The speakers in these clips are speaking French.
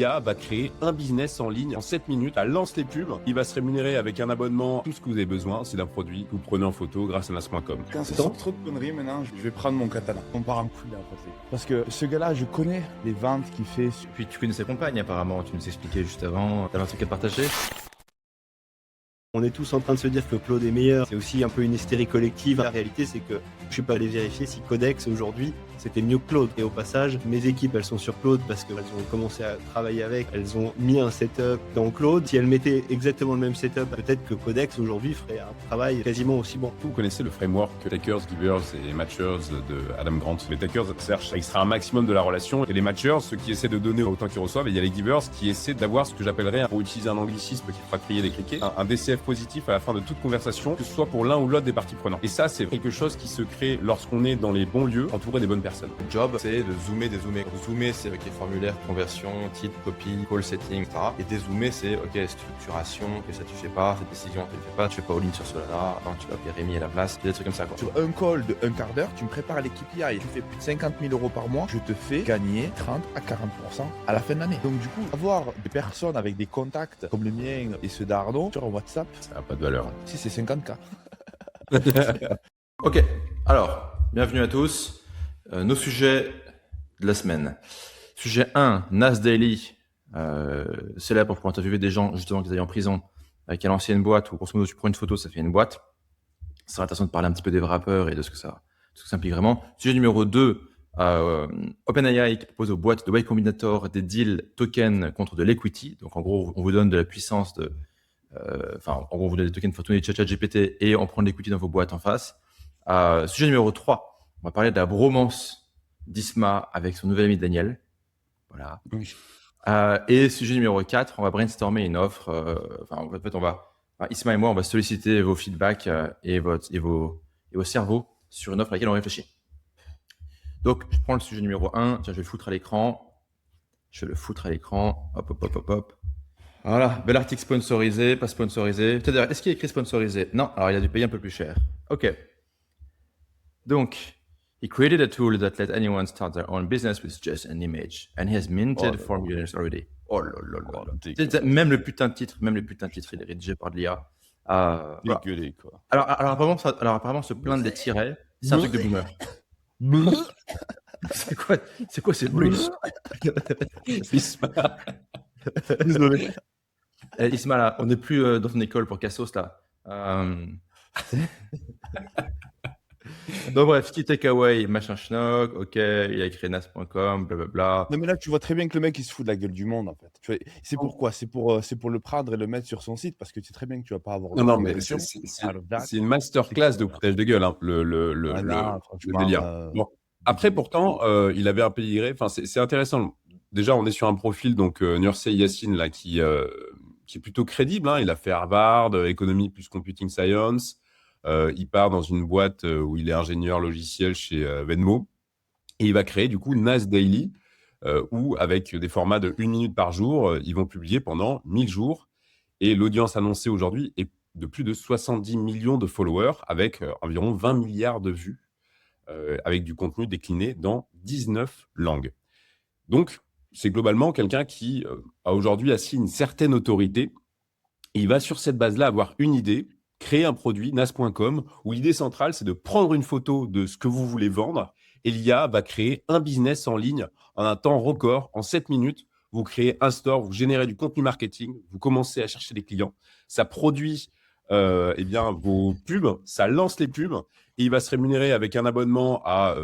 l'IA va créer un business en ligne en 7 minutes. Elle lance les pubs. Il va se rémunérer avec un abonnement. Tout ce que vous avez besoin, c'est d'un produit que vous prenez en photo grâce à nas.com. Quand c'est sur trop de conneries, maintenant, je vais prendre mon catalan. On part en couille, là, en fait. Parce que ce gars-là, je connais les ventes qu'il fait. Puis tu connais sa compagne, apparemment. Tu nous expliquais juste avant. T'avais un truc à partager? On est tous en train de se dire que Claude est meilleur. C'est aussi un peu une hystérie collective. La réalité, c'est que je suis pas allé vérifier si Codex aujourd'hui c'était mieux que Claude. Et au passage, mes équipes, elles sont sur Claude parce qu'elles ont commencé à travailler avec. Elles ont mis un setup dans Claude. Si elles mettaient exactement le même setup, peut-être que Codex aujourd'hui ferait un travail quasiment aussi bon. Vous connaissez le framework Takers, Givers et Matchers de Adam Grant. Les Takers cherchent à extraire un maximum de la relation. Et les Matchers, ceux qui essaient de donner autant qu'ils reçoivent. Et il y a les Givers qui essaient d'avoir ce que j'appellerais, pour utiliser un anglicisme qui fera crier les criquets, un DCF positif à la fin de toute conversation, que ce soit pour l'un ou l'autre des parties prenantes. Et ça, c'est quelque chose qui se crée lorsqu'on est dans les bons lieux, entouré des bonnes personnes. Le job, c'est de zoomer, dézoomer. Zoomer, c'est avec les formulaires, conversion, titre, copie, call setting, etc. Et dézoomer, c'est ok, structuration, que ça tu fais pas, cette décision tu le fais pas, tu fais pas all-in sur Solana, non, tu vas appeler Rémi à la place, des trucs comme ça quoi. Sur un call de un quart d'heure, tu me prépares l'équipe IA et tu fais plus de 50 000 euros par mois, je te fais gagner 30 à 40% à la fin de l'année. Donc du coup, avoir des personnes avec des contacts comme le mien et ceux d'Arnaud sur WhatsApp, Ça n'a pas de valeur. si c'est 50K. Ok, alors, bienvenue à tous. Nos sujets de la semaine. Sujet 1, Nas Daily, célèbre pour interviewer des gens justement qui étaient en prison, qui a lancé une boîte où, grosso modo, tu prends une photo, ça fait une boîte. Ça sera intéressant de parler un petit peu des wrappers et de ce que ça implique vraiment. Sujet numéro 2, OpenAI qui propose aux boîtes de Y Combinator des deals tokens contre de l'equity. Donc en gros, on vous donne de la puissance de... en gros, on vous donne des tokens pour tourner ChatGPT et on prend de l'equity dans vos boîtes en face. Sujet numéro 3, on va parler de la bromance d'Isma avec son nouvel ami Daniel. Voilà. Oui. Et sujet numéro 4, on va brainstormer une offre. En fait, Isma et moi, on va solliciter vos feedbacks et vos cerveaux sur une offre à laquelle on réfléchit. Donc, je prends le sujet numéro 1. Tiens, je vais le foutre à l'écran. Hop, hop, hop, hop, hop. Voilà, bel article sponsorisé, pas sponsorisé. C'est-à-dire, est-ce qu'il est écrit sponsorisé? Non, alors il a dû payer un peu plus cher. Ok. Donc, he created a tool that let anyone start their own business with just an image, and he has minted 4 million already. Oh là là là là. Même le putain de titre, il est rédigé par de l'IA. Voilà. Dégueulé, quoi. Alors apparemment, se plaindre des tirets, c'est un truc de boomer. C'est quoi ces bruits? Désolé. Isma, là, on n'est plus dans une école pour Cassos, là. Donc bref, petit takeaway, machin schnock, ok, il a écrit nas.com, blablabla. Non mais là tu vois très bien que le mec il se fout de la gueule du monde en fait. Tu vois, c'est pourquoi? C'est pour le prendre et le mettre sur son site parce que tu sais très bien que tu vas pas avoir de Non, mais conversion. c'est une masterclass de foutage de gueule, hein, le franchement, délire. Bon. Après, pourtant, il avait un pédigré. Enfin, c'est intéressant. Déjà, on est sur un profil, donc Nursey Yassine, là, qui est plutôt crédible. Hein. Il a fait Harvard, économie plus computing science. Il part dans une boîte où il est ingénieur logiciel chez Venmo. Et il va créer, du coup, Nas Daily, où, avec des formats de 1 minute par jour, ils vont publier pendant 1000 jours. Et l'audience annoncée aujourd'hui est de plus de 70 millions de followers, avec environ 20 milliards de vues, avec du contenu décliné dans 19 langues. Donc, c'est globalement quelqu'un qui a aujourd'hui assis une certaine autorité. Et il va sur cette base-là avoir une idée, créer un produit, nas.com, où l'idée centrale, c'est de prendre une photo de ce que vous voulez vendre, et l'IA va créer un business en ligne en un temps record, en 7 minutes. Vous créez un store, vous générez du contenu marketing, vous commencez à chercher des clients, ça produit vos pubs, ça lance les pubs, et il va se rémunérer avec un abonnement à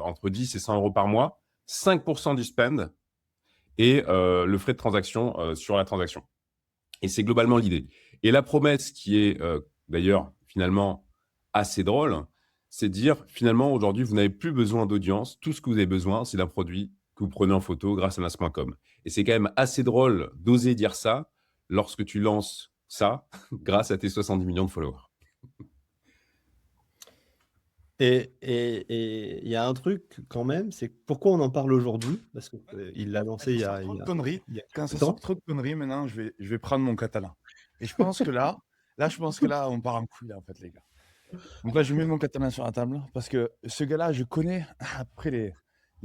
entre 10 et 100 euros par mois, 5% du spend, et le frais de transaction sur la transaction. Et c'est globalement l'idée. Et la promesse qui est d'ailleurs finalement assez drôle, c'est de dire finalement aujourd'hui, vous n'avez plus besoin d'audience. Tout ce que vous avez besoin, c'est d'un produit que vous prenez en photo grâce à nas.com. Et c'est quand même assez drôle d'oser dire ça lorsque tu lances ça grâce à tes 70 millions de followers. Et il y a un truc quand même, c'est pourquoi on en parle aujourd'hui? Parce qu'il l'a lancé il y a Quand ça temps. sort trop de conneries, maintenant je vais prendre mon catalan. Et je pense que là, on part en couille là, en fait, les gars. Donc là, je mets mon catalan sur la table parce que ce gars-là, je connais après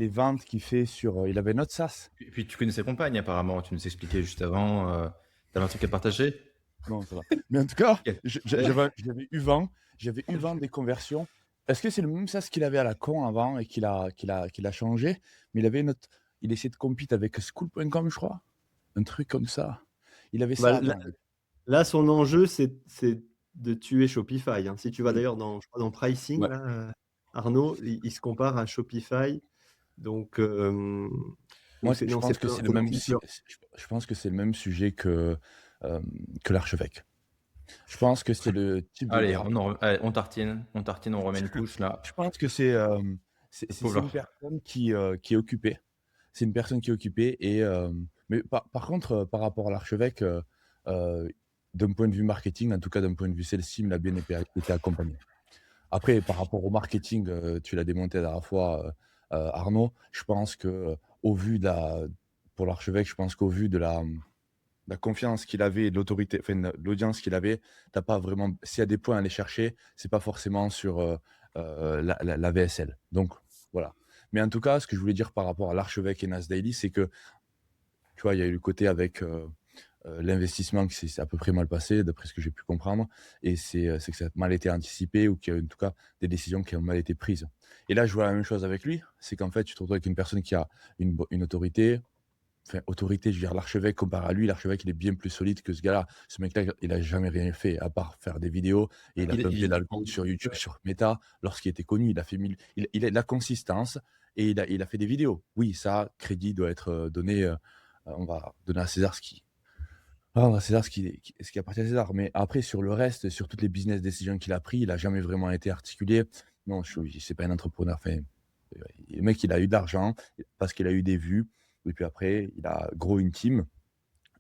les ventes qu'il fait sur. Il avait notre SaaS. Et puis tu connais sa compagne apparemment, tu nous expliquais juste avant, t'avais un truc à partager? Non, ça va. Mais en tout cas, Ok. j'avais eu vent des conversions. Est-ce que c'est le même SaaS qu'il avait à la con avant et qu'il a changé? Mais il essayait de compete avec School.com, je crois. Un truc comme ça. Il avait ça. Bah, là, son enjeu, c'est de tuer Shopify. Hein. Si tu vas d'ailleurs je crois, dans pricing, Ouais. là, Arnaud, il se compare à Shopify. Donc, Moi, je pense que c'est le même. Je pense que c'est le même sujet que l'archevêque. Je pense que c'est le type de. Allez, on tartine, on remet une couche là. Je pense que c'est Pauvre. une personne qui est occupée. C'est une personne qui est occupée. Mais par contre, par rapport à l'archevêque, d'un point de vue marketing, en tout cas d'un point de vue sales team, il a bien été accompagné. Après, par rapport au marketing, tu l'as démonté la dernière fois, Arnaud, je pense que pour l'archevêque, je pense qu'au vu de la confiance qu'il avait et de l'autorité, enfin, l'audience qu'il avait, t'as pas vraiment. S'il y a des points à aller chercher, c'est pas forcément sur la VSL. Donc voilà. Mais en tout cas, ce que je voulais dire par rapport à l'archevêque et Nas Daily, c'est que tu vois, il y a eu le côté avec l'investissement qui s'est à peu près mal passé, d'après ce que j'ai pu comprendre, et c'est que ça a mal été anticipé ou qu'il y a en tout cas des décisions qui ont mal été prises. Et là, je vois la même chose avec lui, c'est qu'en fait, tu te retrouves avec une personne qui a une autorité. Enfin, autorité, je veux dire, l'archevêque, comparé à lui, l'archevêque, il est bien plus solide que ce gars-là. Ce mec-là, il a jamais rien fait à part faire des vidéos et il a pumpé l'alcool sur YouTube, sur Meta, lorsqu'il était connu. Il a fait il a de la consistance et il a fait des vidéos. Oui, ça, crédit doit être donné. On va donner à César ce qui appartient à César. Mais après, sur le reste, sur toutes les business decisions qu'il a pris, il a jamais vraiment été articulé. Non, c'est pas un entrepreneur. Enfin, le mec, il a eu de l'argent parce qu'il a eu des vues. Et puis après, il a gros une team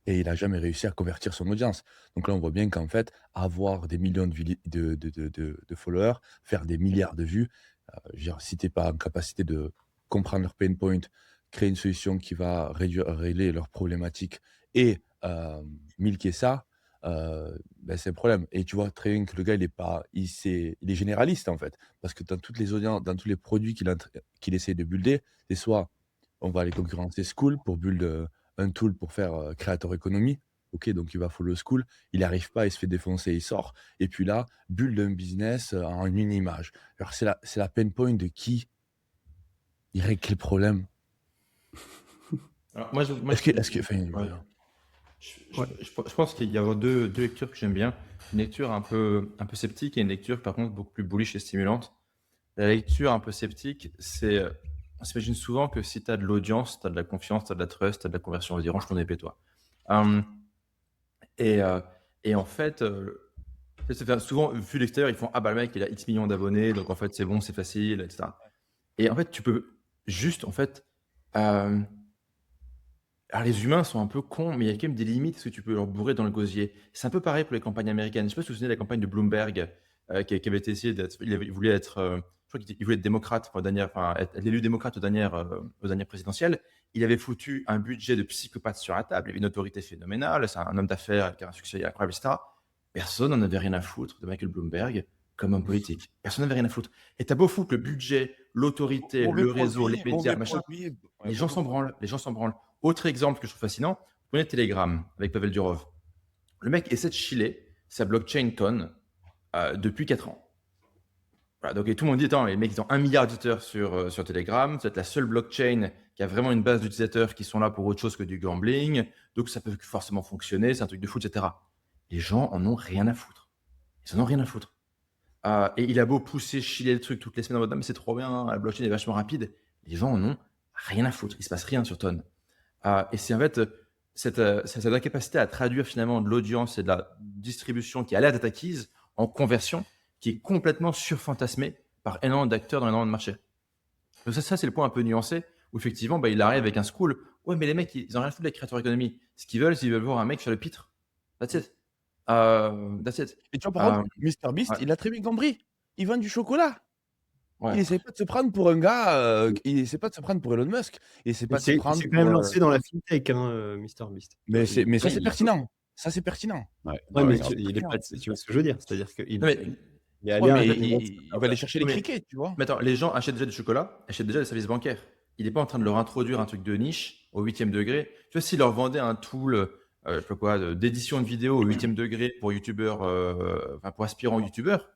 et il n'a jamais réussi à convertir son audience. Donc là, on voit bien qu'en fait, avoir des millions de followers, faire des milliards de vues, je veux dire, si tu n'es pas en capacité de comprendre leur pain point, créer une solution qui va régler leurs problématiques et milquer ça, ben c'est un problème. Et tu vois très bien que le gars, il est généraliste en fait. Parce que dans toutes les audiences, dans tous les produits qu'il essaie de builder, c'est soit on va aller concurrencer School pour build un tool pour faire Creator Economy. Ok, donc il va follow School. Il n'arrive pas, il se fait défoncer, il sort. Et puis là, build un business en une image. Alors c'est la pain point de qui il règle quel problème. Alors, moi, Je pense qu'il y a deux lectures que j'aime bien. Une lecture un peu sceptique et une lecture par contre beaucoup plus bullish et stimulante. La lecture un peu sceptique, c'est on s'imagine souvent que si tu as de l'audience, tu as de la confiance, tu as de la trust, tu as de la conversion, vas-y, range ton épée, toi. Et en fait, souvent, vu l'extérieur, ils font ah bah le mec, il a X millions d'abonnés, donc en fait, c'est bon, c'est facile, etc. Et en fait, tu peux juste, en fait, alors les humains sont un peu cons, mais il y a quand même des limites parce que tu peux leur bourrer dans le gosier. C'est un peu pareil pour les campagnes américaines. Je ne sais pas si vous vous souvenez de la campagne de Bloomberg qui avait été essayé d'être. Il voulait être. Je crois qu'il voulait être démocrate, être l'élu démocrate aux dernières présidentielles. Il avait foutu un budget de psychopathe sur la table. Il avait une autorité phénoménale. C'est un homme d'affaires avec un succès incroyable, etc. Personne n'en avait rien à foutre de Michael Bloomberg comme homme politique. Personne n'avait rien à foutre. Et t'as beau foutre le budget, l'autorité, le réseau, les médias, machin. Les gens s'en branlent. Autre exemple que je trouve fascinant, vous connaissez Telegram avec Pavel Durov. Le mec essaie de chiller sa blockchain Ton depuis 4 ans. Voilà, donc et tout le monde dit, attends, les mecs, ils ont 1 milliard d'utilisateurs sur Telegram, c'est la seule blockchain qui a vraiment une base d'utilisateurs qui sont là pour autre chose que du gambling, donc ça peut forcément fonctionner, c'est un truc de fou, etc. Les gens en ont rien à foutre. Ils en ont rien à foutre. Et il a beau pousser, chiller le truc toutes les semaines en mode, mais c'est trop bien, la blockchain est vachement rapide. Les gens en ont rien à foutre, il se passe rien sur Ton. Et c'est en fait cette incapacité à traduire finalement de l'audience et de la distribution qui a l'air d'être acquise en conversion qui est complètement surfantasmé par énormément d'acteurs dans énormément de marchés. Donc ça c'est le point un peu nuancé où effectivement il arrive avec un School. Ouais, mais les mecs, ils ont rien à foutre de la Creator Economy. Ce qu'ils veulent, c'est qu'ils veulent voir un mec faire le pitre. That's it. Et tu vois, par contre, MrBeast, il a très bien compris. Il vend du chocolat. Ouais. Il essaie pas de se prendre pour un gars, il essaie pas de se prendre pour Elon Musk. C'est quand même lancé dans la fintech, MrBeast. Mais ça, c'est pertinent. Ça, c'est pertinent. Ouais, mais il est pas. Tu vois ce que je veux dire? C'est-à-dire qu'il il va aller chercher les criquets, tu vois. Mais attends, les gens achètent déjà du chocolat, achètent déjà des services bancaires. il n'est pas en train de leur introduire un truc de niche au 8e degré. Tu vois, s'il leur vendait un tool je sais pas quoi, d'édition de vidéo au 8e degré pour youtubeurs, pour aspirants youtubeurs,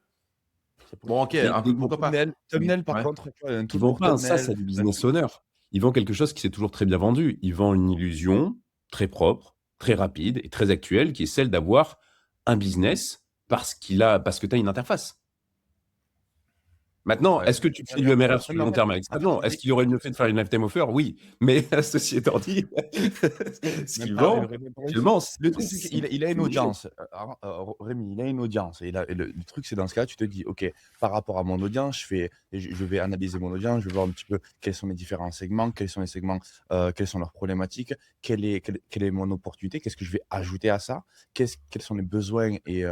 bon, ok, Mais un peu, pourquoi pas. Thumbnail, par Ouais. contre, tu vois, un Ils tool vendent pour pas un SaaS thumbnail. à du business owner. Ils vendent quelque chose qui s'est toujours très bien vendu. Ils vendent une illusion très propre, très rapide et très actuelle, qui est celle d'avoir un business parce que tu as une interface. Maintenant, Ouais. est-ce que tu fais du MRR sur le long terme avec ça? Non. Est-ce qu'il aurait mieux fait de faire une lifetime offer? Oui. Mais ceci étant dit, ce qu'il vend, actuellement, Le truc, c'est qu'il a une audience. Rémi, il a une audience. Et le truc, c'est dans ce cas, tu te dis, OK, par rapport à mon audience, je vais analyser mon audience, je vais voir un petit peu quels sont les différents segments, quels sont les segments, quelles sont leurs problématiques, quelle est mon opportunité, qu'est-ce que je vais ajouter à ça, quels sont les besoins et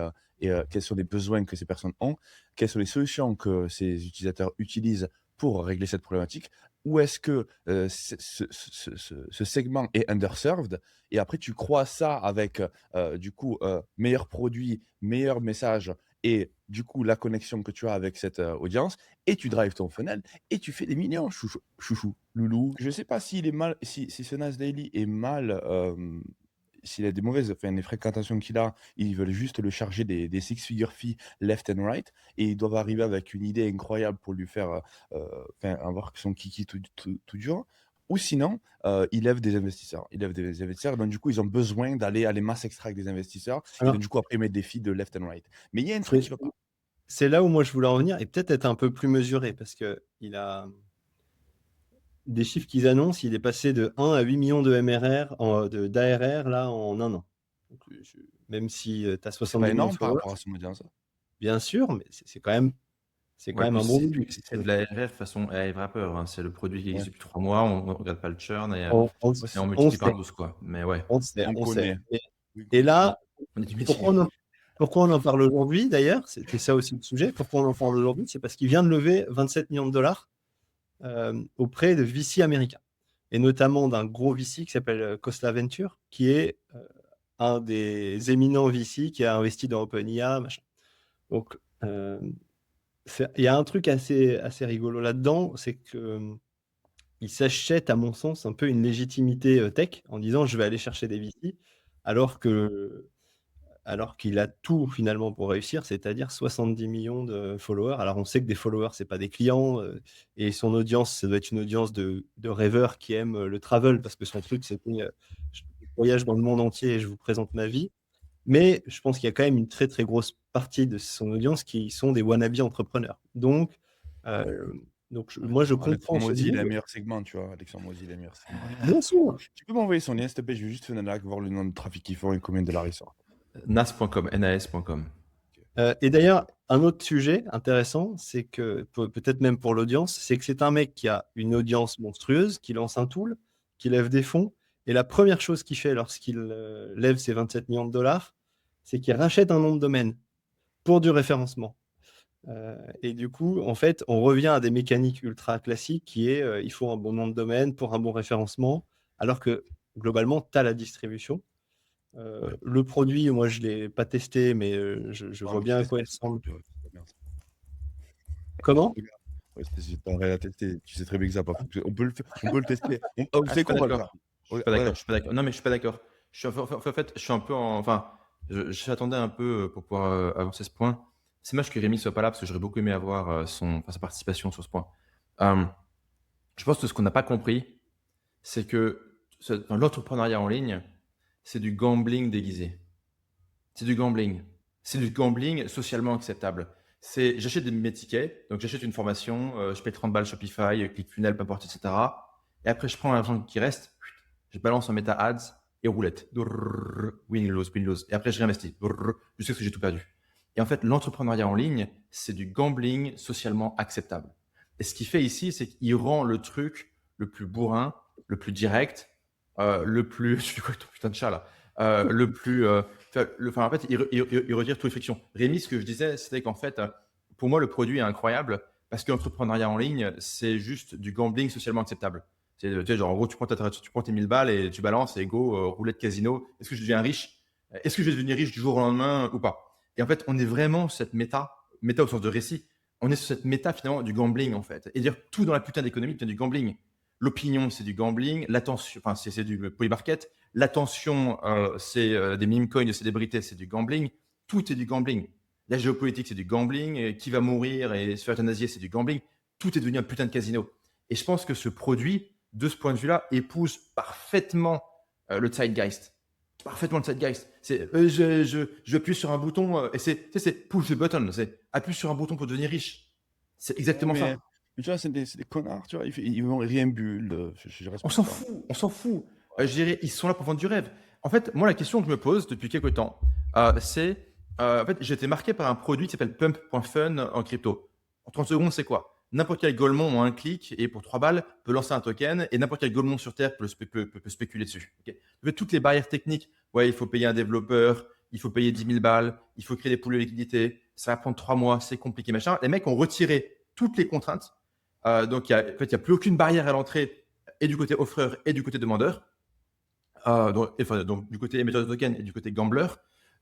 quels sont les besoins que ces personnes ont, quelles sont les solutions que ces utilisateurs utilisent pour régler cette problématique, où est-ce que ce segment est underserved, et après tu crois ça avec du coup meilleur produit, meilleur message, et du coup la connexion que tu as avec cette audience, et tu drives ton funnel, et tu fais des millions, chouchou, loulou. Je sais pas s'il est mal, si ce Nas Daily est mal, s'il a des mauvaises, enfin, les fréquentations qu'il a, ils veulent juste le charger des six-figure fees left and right, et ils doivent arriver avec une idée incroyable pour lui faire avoir son kiki tout dur. Ou sinon, ils lèvent des investisseurs. Ils lèvent des investisseurs, donc du coup, ils ont besoin d'aller à les mass extract des investisseurs, et Alors, donc du coup, après, ils mettent des fees de left and right. Mais il y a un truc qui va pas. c'est là où moi je voulais en venir et peut-être être un peu plus mesuré parce que il a des chiffres qu'ils annoncent, il est passé de 1 à 8 millions de MRR, d'ARR là en un an. Donc, même si tu as C'est pas 70 millions de énorme par followers, rapport à son audience. bien sûr, mais c'est quand même, Ouais, un puis bon début. c'est de la RF façon AI Wrapper. Hein. C'est le produit qui existe depuis 3 mois. On ne regarde pas le churn et on multiplie par 12, quoi. Mais ouais, On sait. connaît. Et là, on est du métier. pourquoi on en parle aujourd'hui d'ailleurs? C'était ça aussi le sujet. Pourquoi on en parle aujourd'hui? C'est parce qu'il vient de lever 27 millions de dollars auprès de VC américains. Et notamment d'un gros VC qui s'appelle Khosla Venture, qui est un des éminents VC qui a investi dans OpenIA, machin. Donc, il y a un truc assez rigolo là-dedans, c'est que il s'achète, à mon sens, un peu une légitimité tech en disant je vais aller chercher des VC, alors qu'il a tout finalement pour réussir, c'est-à-dire 70 millions de followers. Alors on sait que des followers, c'est pas des clients, et son audience, ça doit être une audience de rêveurs qui aiment le travel, parce que son truc, c'était je voyage dans le monde entier et je vous présente ma vie. Mais je pense qu'il y a quand même une très très grosse partie de son audience qui sont des wannabe entrepreneurs. Donc, moi je comprends ce Mozi, il a le move. meilleur segment, tu vois. Alexandre Mozi, il a le meilleur segment. Bien sûr. Tu peux m'envoyer son lien, s'il te plaît? Je vais juste faire une like, voir le nombre de trafic qu'ils font et combien de dollars ils sortent. nas.com, nas.com. Et d'ailleurs, un autre sujet intéressant, c'est que peut-être même pour l'audience, c'est que c'est un mec qui a une audience monstrueuse, qui lance un tool, qui lève des fonds, et la première chose qu'il fait lorsqu'il lève ses 27 millions de dollars, c'est qu'il rachète un nom de domaine pour du référencement. Et du coup, en fait, on revient à des mécaniques ultra classiques qui est il faut un bon nom de domaine pour un bon référencement, alors que globalement, tu as la distribution. Le produit, moi, je ne l'ai pas testé, mais je vois bien à quoi il ressemble. Comment? Ouais, j'ai pas rien à tester. Tu sais très bien que ça n'a pas fonctionné. On peut le tester. Vous Je savez suis pas qu'on va le d'accord. faire. Je suis pas d'accord. Je suis pas d'accord. Non, mais je suis pas d'accord. En fait, je suis un peu enfin, j'attendais un peu pour pouvoir avancer ce point. C'est moche que Rémi soit pas là parce que j'aurais beaucoup aimé avoir sa participation sur ce point. Je pense que ce qu'on n'a pas compris, c'est que l'entrepreneuriat en ligne, c'est du gambling déguisé. C'est du gambling. C'est du gambling socialement acceptable. J'achète mes tickets, donc j'achète une formation, je paye 30 balles Shopify, ClickFunnels, peu importe, etc. Et après, je prends l'argent qui reste, je balance en méta ads et roulette. Win lose, win lose. Et après, je réinvestis. Je sais que j'ai tout perdu. Et en fait, l'entrepreneuriat en ligne, c'est du gambling socialement acceptable. Et ce qu'il fait ici, c'est qu'il rend le truc le plus bourrin, le plus direct, le plus. Tu fais quoi avec ton putain de chat là? Le plus. En fait, il retire toutes les frictions. Rémi, ce que je disais, c'était qu'en fait, pour moi, le produit est incroyable parce que l'entrepreneuriat en ligne, c'est juste du gambling socialement acceptable. Tu sais, genre, en gros, tu prends tes 1000 balles et tu balances et go, roulette casino. Est-ce que je deviens riche? Est-ce que je vais devenir riche du jour au lendemain ou pas? Et en fait, on est vraiment sur cette méta au sens de récit. On est sur cette méta finalement du gambling en fait. Et dire tout dans la putain d'économie devient du gambling. L'opinion, c'est du gambling. L'attention, enfin, c'est du polymarket. L'attention, c'est des meme coins de célébrités, c'est du gambling. Tout est du gambling. La géopolitique, c'est du gambling. Et qui va mourir et se faire euthanasier, c'est du gambling. Tout est devenu un putain de casino. Et je pense que ce produit, de ce point de vue-là, épouse parfaitement le zeitgeist. Parfaitement le zeitgeist. C'est je appuie sur un bouton et c'est push the button. C'est appuie sur un bouton pour devenir riche. C'est exactement ça. Mais tu vois, c'est des connards, tu vois. Ils vont rien bulle. Je On s'en fout, on s'en fout. Je dirais, ils sont là pour vendre du rêve. En fait, moi, la question que je me pose depuis quelques temps, c'est, en fait, j'ai été marqué par un produit qui s'appelle Pump.fun en crypto. En 30 secondes, c'est quoi? N'importe quel golemon en un clic et pour 3 balles peut lancer un token et n'importe quel golemon sur Terre peut spéculer dessus. Okay. Toutes les barrières techniques, ouais, il faut payer un développeur, il faut payer 10 000 balles, il faut créer des poules de liquidité, ça va prendre 3 mois, c'est compliqué, machin. Les mecs ont retiré toutes les contraintes. Donc, il n'y a plus aucune barrière à l'entrée et du côté offreur et du côté demandeur. Donc, du côté émetteur de token et du côté gambler.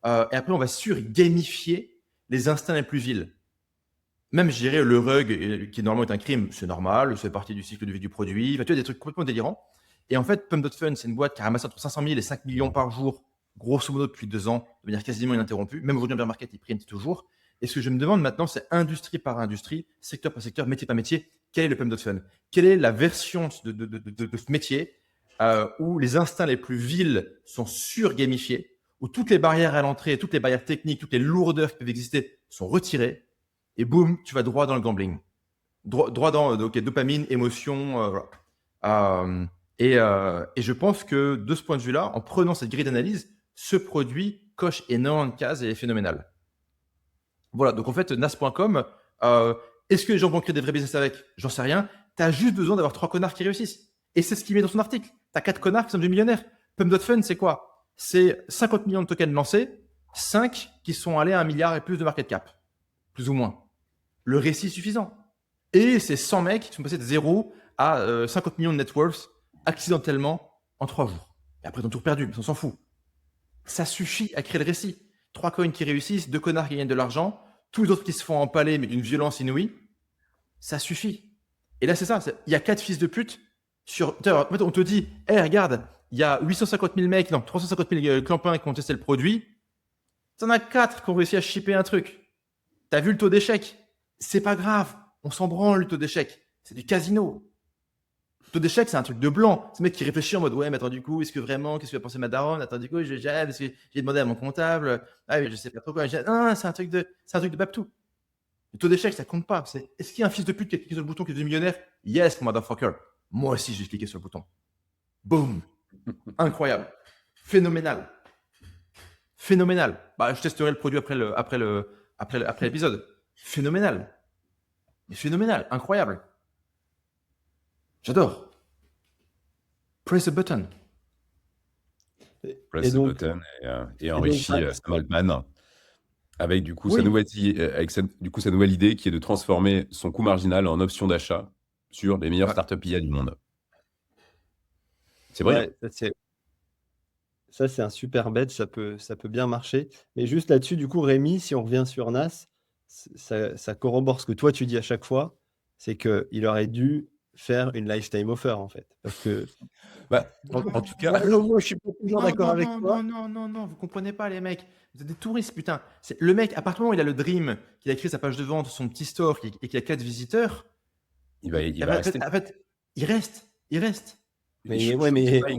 Et après, on va sur-gamifier les instincts les plus vils. Même, je dirais, le rug, qui normalement est un crime, c'est normal, c'est partie du cycle de vie du produit. Enfin, tu vois, des trucs complètement délirants. Et en fait, Pump.fun, c'est une boîte qui a ramassé entre 500 000 et 5 millions par jour, grosso modo depuis 2 ans, de manière quasiment ininterrompue. Même aujourd'hui, en bear market, ils print toujours. Et ce que je me demande maintenant, c'est industrie par industrie, secteur par secteur, métier par métier, quel est le Pump.fun? Quelle est la version de ce métier où les instincts les plus vils sont sur-gamifiés, où toutes les barrières à l'entrée, toutes les barrières techniques, toutes les lourdeurs qui peuvent exister sont retirées, et boum, tu vas droit dans le gambling. Droit dans dopamine, émotion. Et je pense que de ce point de vue-là, en prenant cette grille d'analyse, ce produit coche énormément de cases et est phénoménal. Voilà, donc en fait, nas.com, est-ce que les gens vont créer des vrais business avec? J'en sais rien. Tu as juste besoin d'avoir 3 connards qui réussissent. Et c'est ce qu'il met dans son article. Tu as 4 connards qui sont devenus millionnaires. Pump.fun, c'est quoi? C'est 50 millions de tokens lancés, 5 qui sont allés à 1 milliard et plus de market cap. Plus ou moins. Le récit suffisant. Et c'est 100 mecs qui sont passés de 0 à 50 millions de net worth accidentellement en 3 jours. Et après, ils ont tout perdu, mais on s'en fout. Ça suffit à créer le récit. 3 coins qui réussissent, 2 connards qui gagnent de l'argent, tous les autres qui se font empaler, mais d'une violence inouïe. Ça suffit. Et là, c'est ça. Il y a 4 fils de pute sur. En fait, on te dit, hey, regarde, il y a 850 000 mecs, non, 350 000 clampins qui ont testé le produit. T'en as 4 qui ont réussi à shipper un truc. T'as vu le taux d'échec? C'est pas grave. On s'en branle, le taux d'échec. C'est du casino. Le taux d'échec, c'est un truc de blanc. C'est le mec qui réfléchit en mode, ouais, mais attends, du coup, est-ce que vraiment, qu'est-ce que va penser ma daronne? Attends, du coup, parce que j'ai demandé à mon comptable. Ah oui, je sais pas trop quoi. Non, c'est un truc de babtou. Le taux d'échec, ça compte pas. Est-ce qu'il y a un fils de pute qui a cliqué sur le bouton qui est devenu millionnaire? Yes, motherfucker. Moi aussi, j'ai cliqué sur le bouton. Boum. Incroyable. Phénoménal. Phénoménal. Bah, je testerai le produit après l'épisode. Phénoménal. Mais phénoménal. Incroyable. J'adore. Press the button. Press the button et enrichi Sam Altman avec du coup sa nouvelle idée qui est de transformer son coût marginal en option d'achat sur les meilleures startups IA du monde. C'est vrai. Ouais, ça, c'est un super bet, ça peut bien marcher. Mais juste là-dessus, du coup, Rémi, si on revient sur Nas, ça corrobore ce que toi, tu dis à chaque fois, c'est qu'il aurait dû faire une lifetime offer, en fait. Parce que... en tout cas... moi, je suis pas toujours d'accord avec toi. Non, vous comprenez pas, les mecs. Vous êtes des touristes, putain. Le mec, à partir du moment où il a le dream, qu'il a écrit sa page de vente, son petit store, et qu'il a 4 visiteurs, il va rester. En fait, il reste. Mais on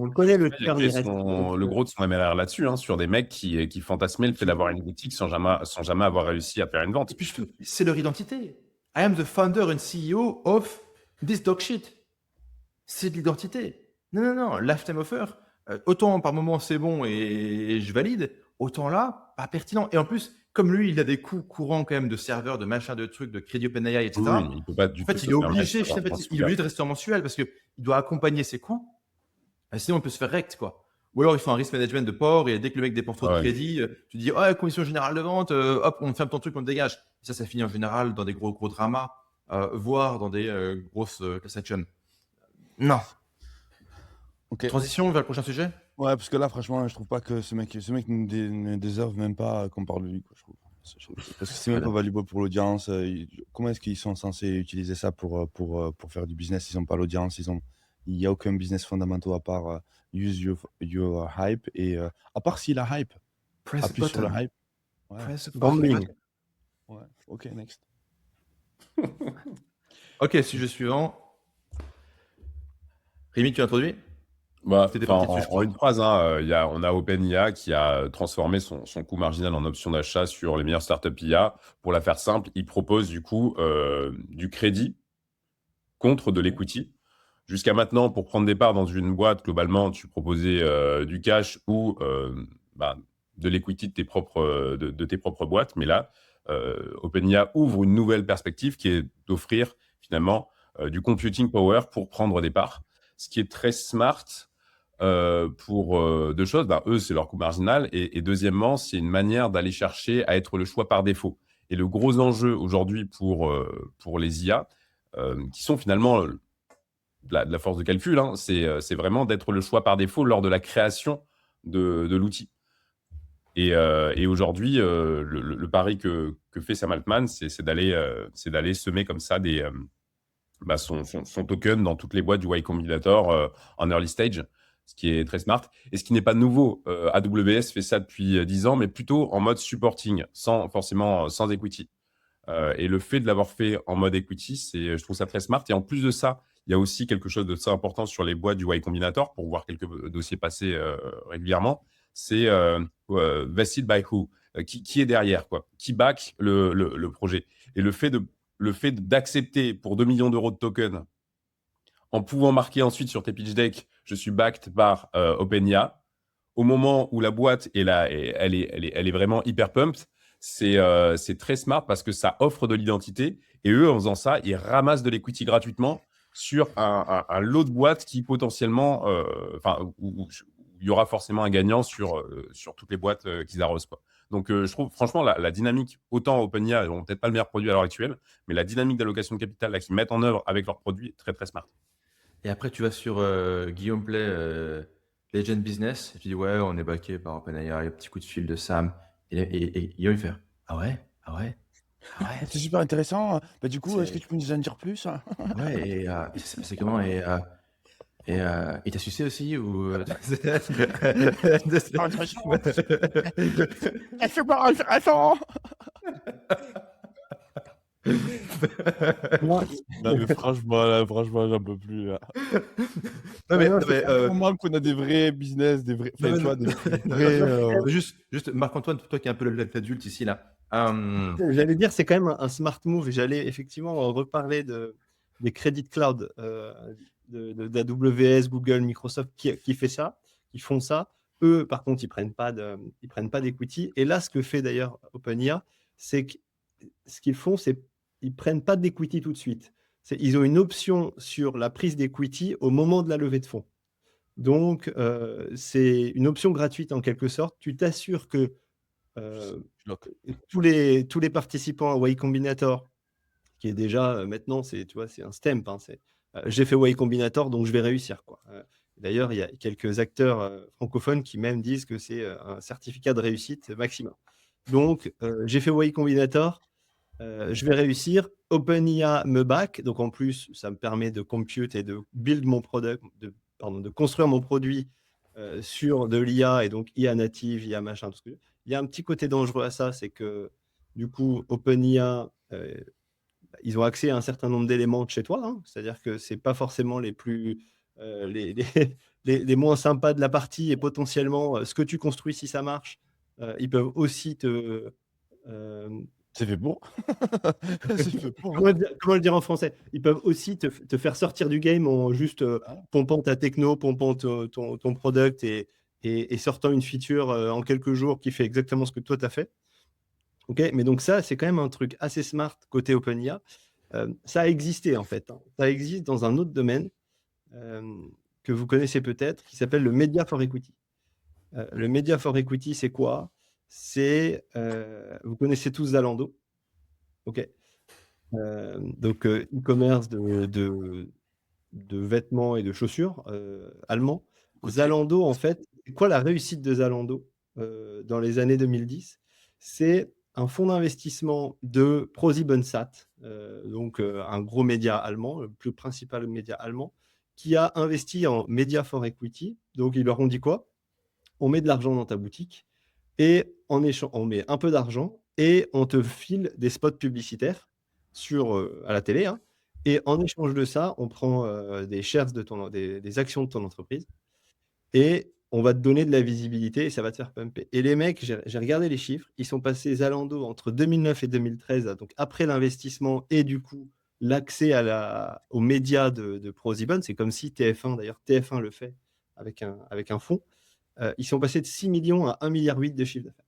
le connaît, le terme. Le gros de son MLR là-dessus, sur des mecs qui fantasmaient le fait d'avoir une boutique sans jamais avoir réussi à faire une vente. Et puis, c'est leur identité. I am the founder and CEO of this dog shit. C'est de l'identité. Non. Lifetime offer, autant par moment c'est bon et je valide, autant là, pas pertinent. Et en plus, comme lui, il a des coûts courants quand même de serveurs, de machin, de trucs, de crédit OpenAI, etc. Oui, il peut pas du tout. Il est obligé de rester en mensuel parce qu'il doit accompagner ses coûts. Sinon, on peut se faire rect, quoi. Ou alors, il faut un risk management de port et dès que le mec dépense trop de crédit, tu dis, condition générale de vente, hop, on ferme ton truc, on te dégage. Et ça finit en général dans des gros dramas, voire dans des grosses class action. Non. Okay. Transition vers le prochain sujet. Ouais, parce que là, franchement, je trouve pas que ce mec ne déserve même pas qu'on parle de lui, quoi, je trouve. Parce que c'est même pas valuable pour l'audience. Comment est-ce qu'ils sont censés utiliser ça pour faire du business? Ils n'ont pas l'audience, ils Il n'y a aucun business fondamental à part use your hype. Et à part si la hype, Press appuie sur button. la hype. Ouais. Press the Gambling. button. Ouais. Ok, next. Ok, sujet suivant. Rémi, tu introduis? Bah, T'étais enfin, parti dessus, je en crois. une phrase, hein, on a OpenIA qui a transformé son coût marginal en option d'achat sur les meilleures startups IA. Pour la faire simple, il propose du coup du crédit contre de l'equity. Jusqu'à maintenant, pour prendre des parts dans une boîte, globalement, tu proposais du cash ou bah, de l'equity de tes propres boîtes. Mais là, OpenIA ouvre une nouvelle perspective qui est d'offrir finalement du computing power pour prendre des parts. Ce qui est très smart pour deux choses. Ben, eux, c'est leur coût marginal. Et deuxièmement, c'est une manière d'aller chercher à être le choix par défaut. Et le gros enjeu aujourd'hui pour les IA, qui sont finalement de la force de calcul, hein, c'est vraiment d'être le choix par défaut lors de la création de l'outil. Et aujourd'hui, le pari que fait Sam Altman, c'est d'aller semer comme ça son token dans toutes les boîtes du Y Combinator en early stage, ce qui est très smart. Et ce qui n'est pas nouveau, AWS fait ça depuis 10 ans, mais plutôt en mode supporting, sans equity. Et le fait de l'avoir fait en mode equity, je trouve ça très smart. Et en plus de ça, il y a aussi quelque chose de très important sur les boîtes du Y Combinator, pour voir quelques dossiers passer régulièrement. C'est vested by who, qui est derrière, quoi, qui back le projet. Et le fait d'accepter pour 2 millions d'euros de tokens, en pouvant marquer ensuite sur tes pitch decks, je suis backed par OpenIA, au moment où la boîte elle est vraiment hyper pumped, c'est très smart parce que ça offre de l'identité. Et eux, en faisant ça, ils ramassent de l'equity gratuitement sur un lot de boîtes qui potentiellement, où il y aura forcément un gagnant sur toutes les boîtes qu'ils arrosent, quoi. Donc, je trouve, franchement, la dynamique, autant OpenIA, ils n'ont peut-être pas le meilleur produit à l'heure actuelle, mais la dynamique d'allocation de capital là, qu'ils mettent en œuvre avec leurs produits est très, très smart. Et après, tu vas sur Guillaume Play, Legend Business, et tu dis, ouais, on est backé par OpenAI, un petit coup de fil de Sam. Et Guillaume, il fait, ah ouais, ah ouais, ah ouais. C'est super intéressant. Bah, du coup, C'est- est-ce que tu peux nous en dire plus? Ouais, et ça s'est passé comment? Et t'as sucé aussi ou Super intéressant. C'est super intéressant. Moi, Non, mais franchement, j'en peux plus, là. Non, mais, non, non, mais, Au moment qu'on a des vrais business, des vrais. Enfin, non, tu vois, non, des non, vrais. non, juste Marc-Antoine, toi qui es un peu l'adulte ici, là. j'allais dire, c'est quand même un smart move. Et j'allais effectivement reparler des credit cloud d'AWS, Google, Microsoft qui fait ça, qui font ça. Eux, par contre, ils prennent pas d'equity. Et là, ce que fait d'ailleurs OpenIA, c'est que ce qu'ils font, c'est ils prennent pas d'equity tout de suite. Ils ont une option sur la prise d'equity au moment de la levée de fonds. Donc, c'est une option gratuite en quelque sorte. Tu t'assures que tous les participants à Y Combinator, qui est déjà maintenant, tu vois, c'est un stamp. Hein, j'ai fait Y Combinator, donc je vais réussir, quoi. D'ailleurs, il y a quelques acteurs francophones qui même disent que c'est un certificat de réussite maximum. Donc, j'ai fait Y Combinator, je vais réussir. OpenIA me back, donc en plus, ça me permet de compute et de build mon product, de construire mon produit sur de l'IA et donc IA native, IA machin, tout ce que. Il y a un petit côté dangereux à ça, c'est que du coup, OpenIA, ils ont accès à un certain nombre d'éléments de chez toi, hein, c'est-à-dire que c'est pas forcément les plus les moins sympas de la partie et potentiellement ce que tu construis si ça marche, ils peuvent aussi te C'est fait pour. C'est fait pour. comment le dire en français? Ils peuvent aussi te faire sortir du game en juste pompant ta techno, pompant ton product et sortant une feature en quelques jours qui fait exactement ce que toi tu as fait. Ok, mais donc ça, c'est quand même un truc assez smart côté OpenIA. Ça a existé en fait. Hein. Ça existe dans un autre domaine que vous connaissez peut-être, qui s'appelle le Media for Equity. Le Media for Equity, c'est quoi? C'est, vous connaissez tous Zalando. Ok. Donc e-commerce de vêtements et de chaussures allemands. Zalando, en fait, c'est quoi la réussite de Zalando dans les années 2010? C'est un fonds d'investissement de ProSiebenSat, donc un gros média allemand, le plus principal média allemand, qui a investi en Media for Equity. Donc, ils leur ont dit quoi? On met de l'argent dans ta boutique et en échange, on met un peu d'argent et on te file des spots publicitaires à la télé, hein. Et en échange de ça, on prend des shares des actions de ton entreprise et on va te donner de la visibilité et ça va te faire pumper. Et les mecs, j'ai regardé les chiffres, ils sont passés Zalando entre 2009 et 2013, donc après l'investissement et du coup l'accès aux médias de ProSieben. C'est comme si TF1, d'ailleurs TF1 le fait avec un fonds. Ils sont passés de 6 millions à 1,8 milliard de chiffre d'affaires.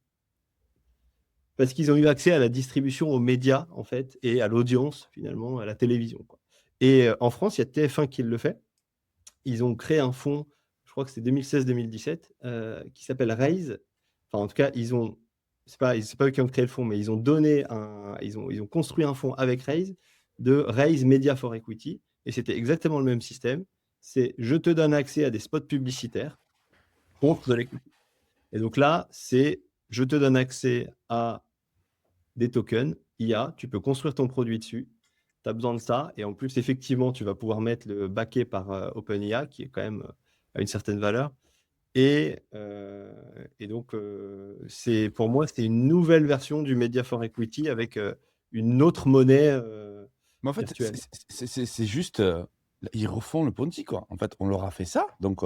Parce qu'ils ont eu accès à la distribution aux médias, en fait, et à l'audience, finalement, à la télévision, quoi. Et en France, il y a TF1 qui le fait. Ils ont créé un fonds, je crois que c'était 2016-2017, qui s'appelle Raise. Enfin, en tout cas, c'est pas eux qui ont créé le fonds, mais ils ont construit un fonds avec Raise, de Raise Media for Equity. Et c'était exactement le même système. C'est je te donne accès à des spots publicitaires contre de l'equity. Et donc là, c'est je te donne accès à des tokens IA, tu peux construire ton produit dessus, tu as besoin de ça, et en plus, effectivement, tu vas pouvoir mettre le backé par OpenIA, qui est quand même à une certaine valeur. Et donc, pour moi, c'est une nouvelle version du Media for Equity avec une autre monnaie Mais en fait, virtuelle. c'est juste. Ils refont le Ponzi, quoi. En fait, on leur a fait ça. Donc,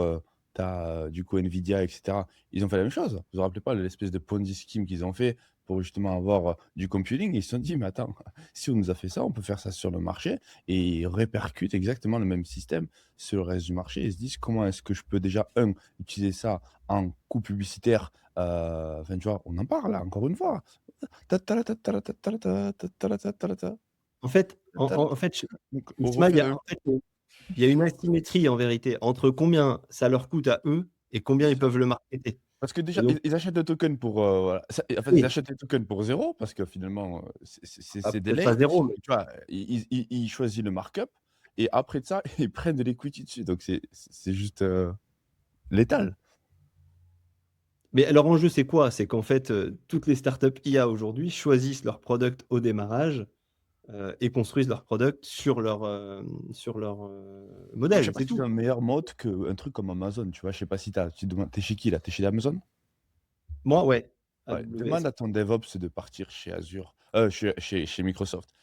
tu as du coup Nvidia, etc. Ils ont fait la même chose. Vous vous rappelez pas l'espèce de Ponzi scheme qu'ils ont fait pour justement avoir du computing? Ils se sont dit, mais attends, si on nous a fait ça, on peut faire ça sur le marché. Et ils répercutent exactement le même système sur le reste du marché. Ils se disent, comment est-ce que je peux déjà, utiliser ça en coût publicitaire? Enfin, tu vois, on en parle là, encore une fois. En fait, Donc, Isma, il y a une asymétrie en vérité entre combien ça leur coûte à eux et combien ils peuvent le marketer. parce que déjà, Et donc, ils achètent le token pour. Voilà. En fait, oui, ils achètent les tokens pour 0 parce que finalement, c'est des peut-être pas laits. zéro, mais Tu vois, ils choisissent le markup et après de ça, ils prennent de l'equity dessus. Donc, c'est juste létal. Mais leur enjeu, c'est quoi? C'est qu'en fait, toutes les startups IA aujourd'hui choisissent leur product au démarrage et construisent leur product sur leur Moi, je modèle, sais pas c'est si c'est tout. un meilleur mode qu'un truc comme Amazon. Tu vois, je sais pas si t'es chez qui là? T'es chez Amazon? Moi, ouais, Ouais, AWS. demande à ton DevOps de partir chez Azure, chez Microsoft.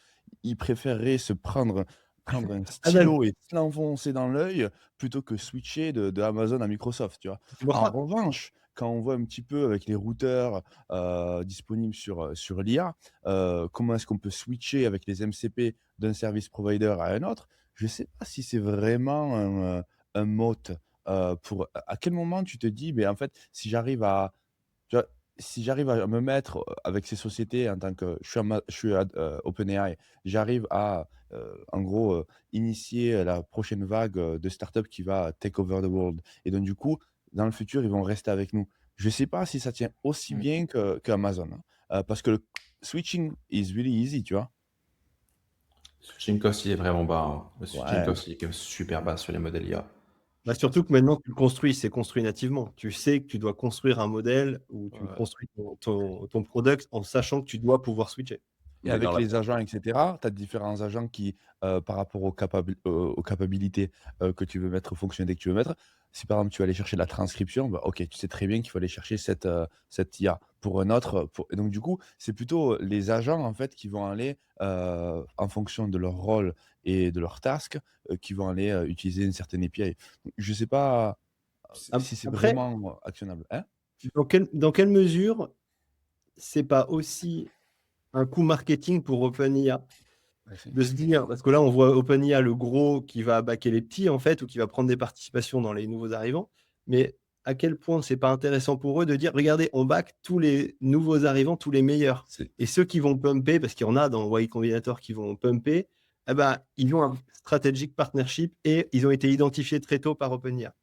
Il préférerait se prendre un Ah ben, stylo et se l'enfoncer dans l'œil plutôt que switcher de Amazon à Microsoft, tu vois. c'est pour En ça. revanche, quand on voit un petit peu avec les routeurs disponibles sur l'IA, comment est-ce qu'on peut switcher avec les MCP d'un service provider à un autre, je ne sais pas si c'est vraiment un moat. À quel moment tu te dis, mais en fait, si j'arrive à tu vois, si j'arrive à me mettre avec ces sociétés en tant que je suis à OpenAI, j'arrive à en gros initier la prochaine vague de startups qui va take over the world. Et donc, du coup, dans le futur, ils vont rester avec nous. Je ne sais pas si ça tient aussi bien qu'Amazon, hein. Parce que le switching is really easy, tu vois. Switching cost, il est vraiment bas, hein. Le switching Ouais. cost, il est quand même super bas sur les modèles IA. Bah, surtout que maintenant, tu le construis, c'est construit nativement. Tu sais que tu dois construire un modèle où tu Ouais. construis ton product en sachant que tu dois pouvoir switcher. Et Mais dans avec la les agents, etc., tu as différents agents qui, par rapport aux capabilités que tu veux mettre, aux fonctionnalités que tu veux mettre, si par exemple tu vas aller chercher la transcription, bah, ok, tu sais très bien qu'il faut aller chercher cette IA pour un autre. Et donc du coup, c'est plutôt les agents en fait qui vont aller, en fonction de leur rôle et de leur task, qui vont aller utiliser une certaine API. Donc, je ne sais pas si c'est Après, vraiment actionnable. Hein? dans quelle mesure c'est pas aussi un coût marketing pour OpenIA Merci. de se dire, parce que là on voit OpenIA le gros qui va backer les petits en fait, ou qui va prendre des participations dans les nouveaux arrivants, mais à quel point c'est pas intéressant pour eux de dire, regardez, on back tous les nouveaux arrivants, tous les meilleurs, C'est- et ceux qui vont pumper, parce qu'il y en a dans Y Combinator qui vont pumper, eh ben, ils ont un strategic partnership et ils ont été identifiés très tôt par OpenIA.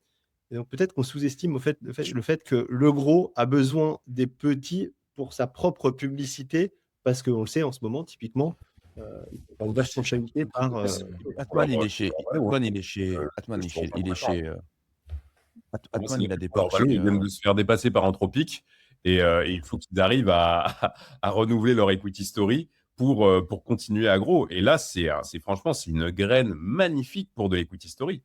Et donc peut-être qu'on sous-estime le fait que le gros a besoin des petits pour sa propre publicité, parce qu'on le sait en ce moment, typiquement, on est vachement chahuté par. Atman, il est chez. Atman, il est chez. Atman, il est chez. Pour moi, c'est Atman, il a des leur valeur. parties. Ils viennent de se faire dépasser par Anthropic et il faut qu'ils arrivent à renouveler leur equity story pour continuer à gros. Et là, franchement, c'est une graine magnifique pour de l'equity story.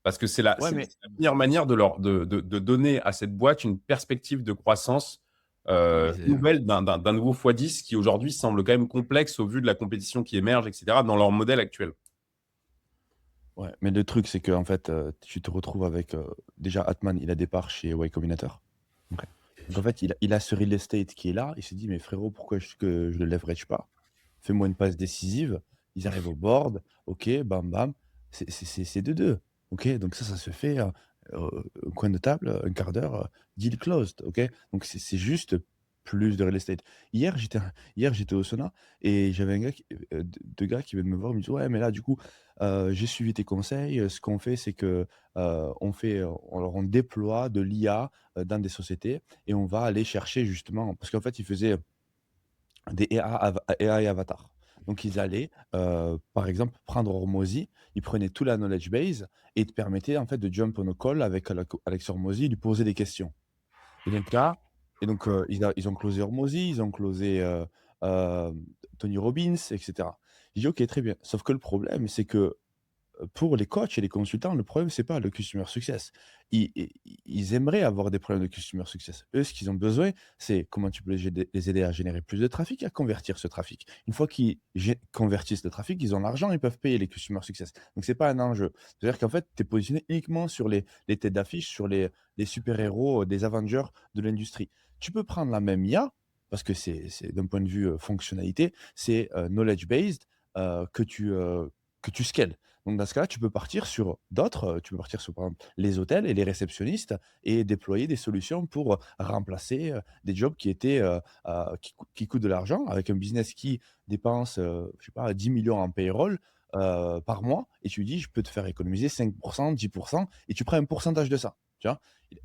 Parce que c'est la, Ouais, c'est mais la meilleure manière de donner à cette boîte une perspective de croissance Mais nouvelle d'un nouveau x10 qui aujourd'hui semble quand même complexe au vu de la compétition qui émerge, etc., dans leur modèle actuel. ouais, mais le truc, c'est que en fait, tu te retrouves avec déjà Atman, il a des parts chez Y Combinator. Ok. Donc en fait, il a ce real estate qui est là. Il se dit, mais frérot, pourquoi que je le leverage pas? Fais-moi une passe décisive. Ils arrivent au board. Ok, bam bam. C'est 2-2. Ok, donc ça se fait au coin de table, un quart d'heure, deal closed. Ok, donc c'est juste plus de real estate. Hier, j'étais au sauna et j'avais un gars, deux gars qui viennent me voir. Ils me disent, ouais, mais là, du coup, j'ai suivi tes conseils. Ce qu'on fait, c'est que on déploie de l'IA dans des sociétés et on va aller chercher justement, parce qu'en fait, ils faisaient des AI avatars. Donc, ils allaient, par exemple, prendre Hormozy, ils prenaient tout la knowledge base et ils te permettaient en fait de jump on a call avec Alex Hormozy, lui poser des questions. Et donc là, ils ont closé Hormozy, ils ont closé euh, Tony Robbins, etc. J'ai dit, ok, très bien. Sauf que le problème, c'est que pour les coachs et les consultants, le problème, c'est pas le customer success. Ils aimeraient avoir des problèmes de customer success. Eux, ce qu'ils ont besoin, c'est comment tu peux les aider à générer plus de trafic et à convertir ce trafic. Une fois qu'ils convertissent le trafic, ils ont l'argent, ils peuvent payer les customer success. Donc, c'est pas un enjeu. C'est-à-dire qu'en fait, tu es positionné uniquement sur les têtes d'affiche, sur les super-héros des Avengers de l'industrie. Tu peux prendre la même IA, parce que c'est d'un point de vue fonctionnalité, c'est knowledge-based que tu scales. Donc, dans ce cas-là, tu peux partir sur d'autres, tu peux partir sur, par exemple, les hôtels et les réceptionnistes et déployer des solutions pour remplacer des jobs qui étaient, qui coûtent de l'argent avec un business qui dépense, je sais pas, 10 millions en payroll par mois et tu lui dis, je peux te faire économiser 5%, 10% et tu prends un pourcentage de ça. Tu vois.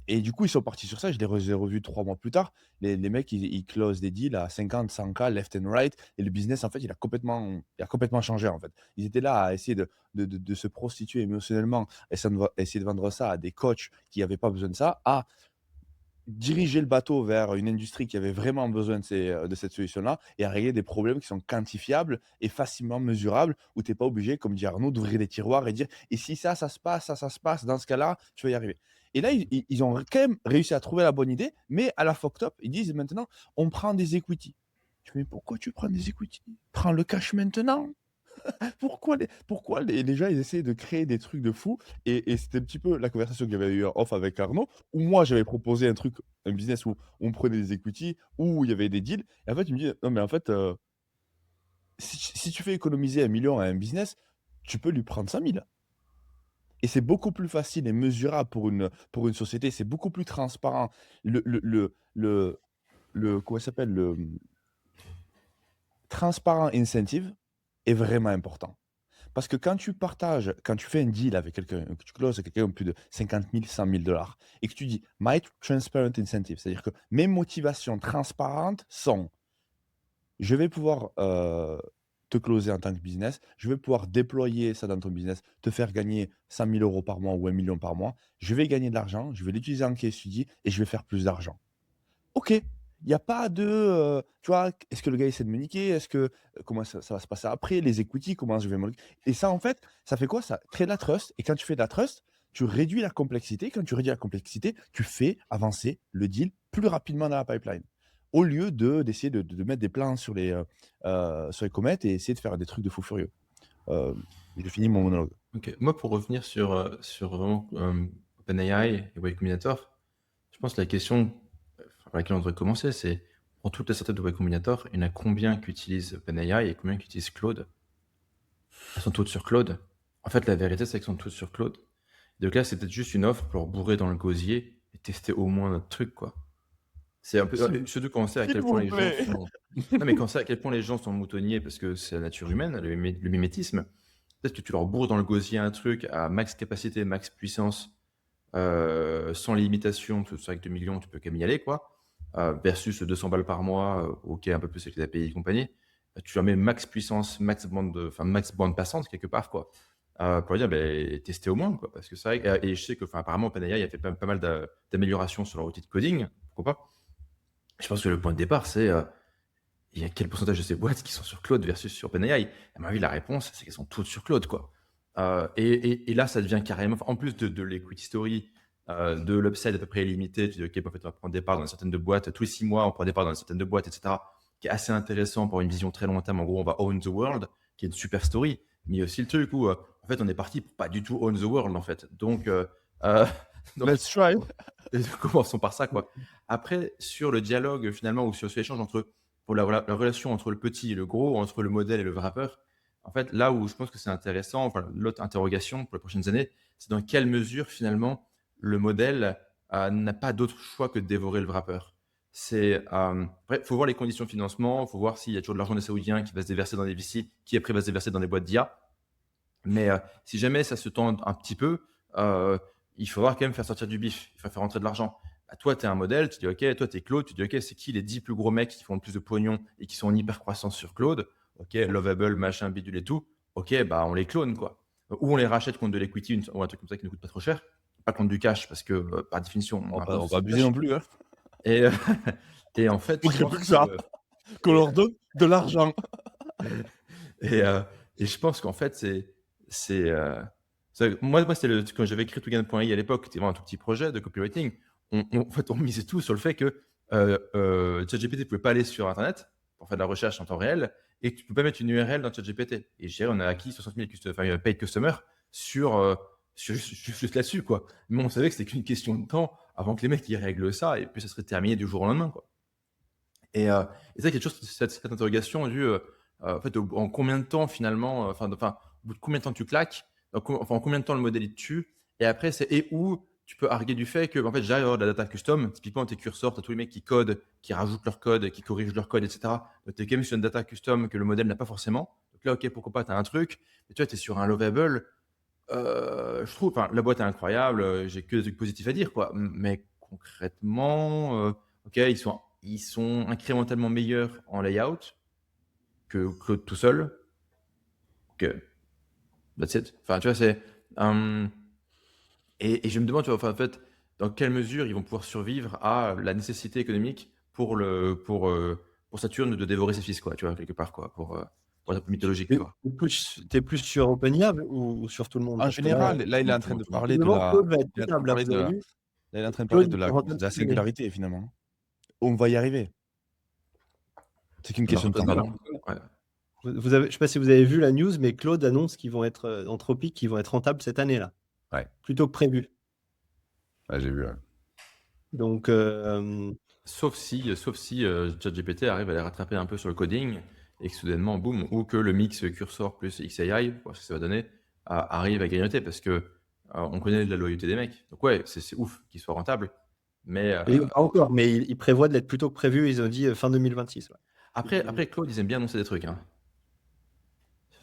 Et du coup, ils sont partis sur ça. Je les ai revus 3 mois plus tard. Les mecs, ils closent des deals à 50, 100K left and right. Et le business, en fait, il a complètement changé. En fait. Ils étaient là à essayer de se prostituer émotionnellement, essayer de vendre ça à des coachs qui n'avaient pas besoin de ça, à diriger le bateau vers une industrie qui avait vraiment besoin de cette solution-là et à régler des problèmes qui sont quantifiables et facilement mesurables, où tu n'es pas obligé, comme dit Arnaud, d'ouvrir des tiroirs et dire et si ça se passe, ça se passe, dans ce cas-là, tu vas y arriver. Et là, ils ont quand même réussi à trouver la bonne idée, mais à la fucked up, ils disent maintenant, on prend des equity. Tu dis, mais pourquoi tu prends des equity? Prends le cash maintenant. Pourquoi les gens ils essaient de créer des trucs de fou et c'était un petit peu la conversation que j'avais eu en off avec Arnaud, où moi j'avais proposé un business où on prenait des equity, où il y avait des deals. Et en fait, il me dit, non, mais en fait, si tu fais économiser 1 million à un business, tu peux lui prendre 100 000. Et c'est beaucoup plus facile et mesurable pour une société, c'est beaucoup plus transparent. Comment ça s'appelle? Le transparent incentive est vraiment important. Parce que quand tu fais un deal avec quelqu'un, que tu closes avec quelqu'un plus de 50 000, 100 000 dollars, et que tu dis My transparent incentive, c'est-à-dire que mes motivations transparentes sont je vais pouvoir te closer en tant que business, je vais pouvoir déployer ça dans ton business, te faire gagner 100 000 euros par mois ou 1 million par mois, je vais gagner de l'argent, je vais l'utiliser en case study et je vais faire plus d'argent. Ok, il n'y a pas de, tu vois, est-ce que le gars essaie de me niquer? Est-ce que, comment ça va se passer après? Les equity, comment je vais me. Et ça, en fait, ça fait quoi? Ça crée de la trust. Et quand tu fais de la trust, tu réduis la complexité. Quand tu réduis la complexité, tu fais avancer le deal plus rapidement dans la pipeline. Au lieu d'essayer de mettre des plans sur les comètes et essayer de faire des trucs de fou furieux. J'ai fini mon monologue. Ok. Moi, pour revenir sur vraiment OpenAI et Y Combinator, je pense que la question par laquelle on devrait commencer, c'est pour toutes les startups de Y Combinator, il y en a combien qui utilisent OpenAI et combien qui utilisent Claude? Elles sont toutes sur Claude. En fait, la vérité, c'est qu'elles sont toutes sur Claude. Donc là, c'est peut-être juste une offre pour leur bourrer dans le gosier et tester au moins notre truc, quoi. C'est un peu. Surtout quand on sait à quel point les gens sont. Non, mais quand on sait à quel point les gens sont moutonniers parce que c'est la nature humaine, le mimétisme. Peut-être que tu leur bourres dans le gosier un truc à max capacité, max puissance, sans limitation, parce que c'est vrai que 2 millions, tu peux quand même y aller, quoi. Versus 200 balles par mois, ok, un peu plus avec les API et compagnie. Tu leur mets max puissance, max bande passante quelque part, quoi. Pour dire, tester au moins, quoi. Parce que c'est vrai que, et je sais que, apparemment, OpenAI a fait pas mal d'améliorations sur leur outil de coding, pourquoi pas. Je pense que le point de départ, c'est il y a quel pourcentage de ces boîtes qui sont sur Claude versus sur OpenAI? À mon avis, la réponse, c'est qu'elles sont toutes sur Claude, quoi. Et là, ça devient carrément, en plus de l'equity story, de l'upside à peu près illimité, tu dis, OK, en fait, on va prendre des parts dans certaines de boîtes, tous les 6 mois, on prend des parts dans certaines de boîtes, etc., qui est assez intéressant pour une vision très long terme. En gros, on va own the world, qui est une super story. Mais il y a aussi le truc où, en fait, on est parti pour pas du tout own the world, en fait. Donc, donc Let's try. commençons par ça, quoi. Après, sur le dialogue, finalement, ou sur l'échange pour la relation entre le petit et le gros, entre le modèle et le wrapper, en fait, là où je pense que c'est intéressant, enfin, l'autre interrogation pour les prochaines années, c'est dans quelle mesure, finalement, le modèle n'a pas d'autre choix que de dévorer le wrapper. Après, il faut voir les conditions de financement, il faut voir s'il y a toujours de l'argent des Saoudiens qui va se déverser dans des VC, qui après va se déverser dans des boîtes d'IA. Mais si jamais ça se tend un petit peu, il faudra quand même faire sortir du bif, il faut faire rentrer de l'argent. Bah, toi, tu es un modèle, tu dis OK, toi, tu es Claude, tu dis OK, c'est qui les 10 plus gros mecs qui font le plus de pognon et qui sont en hyper croissance sur Claude? OK, Lovable, machin, bidule et tout. OK, bah on les clone, quoi. Ou on les rachète contre de l'equity ou un truc comme ça qui ne coûte pas trop cher. Pas contre du cash, parce que par définition, On a va besoin pas de abuser cash. non plus. Hein. Et, et en fait, Il je manquerait pense plus que ça. Qu'on leur donne de l'argent. Et, et je pense qu'en fait, moi c'est quand j'avais écrit Togan.ai à l'époque, c'était vraiment un tout petit projet de copywriting. En fait, on misait tout sur le fait que ChatGPT ne pouvait pas aller sur Internet pour faire de la recherche en temps réel et que tu ne peux pas mettre une URL dans ChatGPT. Et je dirais, on a acquis 60 000 paid customers juste là-dessus, quoi. Mais on savait que c'était qu'une question de temps avant que les mecs ils règlent ça et puis ça serait terminé du jour au lendemain, quoi. Et c'est quelque chose, cette interrogation en fait, en combien de temps finalement, au bout de combien de temps tu claques, en combien de temps le modèle il te tue, et après et où tu peux arguer du fait que en fait j'arrive à avoir de la data custom, typiquement tes curseurs, tu as tous les mecs qui codent, qui rajoutent leur code, qui corrigent leur code, etc. Donc tu es quand même sur une data custom que le modèle n'a pas forcément. Donc là, ok, pourquoi pas, tu as un truc, mais tu vois, tu es sur un lovable. Je trouve, la boîte est incroyable, j'ai que des trucs positifs à dire, quoi. Mais concrètement, ok, ils sont incrémentalement meilleurs en layout que Claude tout seul. Ok, that's it. Enfin, tu vois, et je me demande, tu vois, en fait, dans quelle mesure ils vont pouvoir survivre à la nécessité économique pour Saturne de dévorer ses fils, quoi, tu vois, quelque part, quoi, pour être un peu mythologique, tu vois. T'es plus sur OpenIA ou sur tout le monde? En Parce que général, là, il est en train de parler de la. Claude va être Il est en train de rentable, là, parler vous de avez la. vu? Là, il est en train de parler Claude de est rentable de la cette année. singularité, finalement. On va y arriver. C'est qu'une question de temps. Pardon. Ouais. Je ne sais pas si vous avez vu la news, mais Claude annonce qu'ils vont être Anthropic, qui vont être rentables cette année-là. Ouais. Plutôt que prévu. Ouais, j'ai vu. Ouais. Donc, Sauf si ChatGPT arrive à les rattraper un peu sur le coding et que soudainement, boum, ou que le mix cursor plus XAI, voir ce que ça va donner, arrive à grignoter parce que on connaît la loyauté des mecs. Donc ouais, c'est ouf qu'ils soient rentables. Mais pas encore, mais ils prévoient de l'être plutôt que prévu. Ils ont dit fin 2026. Ouais. après, Claude, ils aiment bien annoncer des trucs. Hein.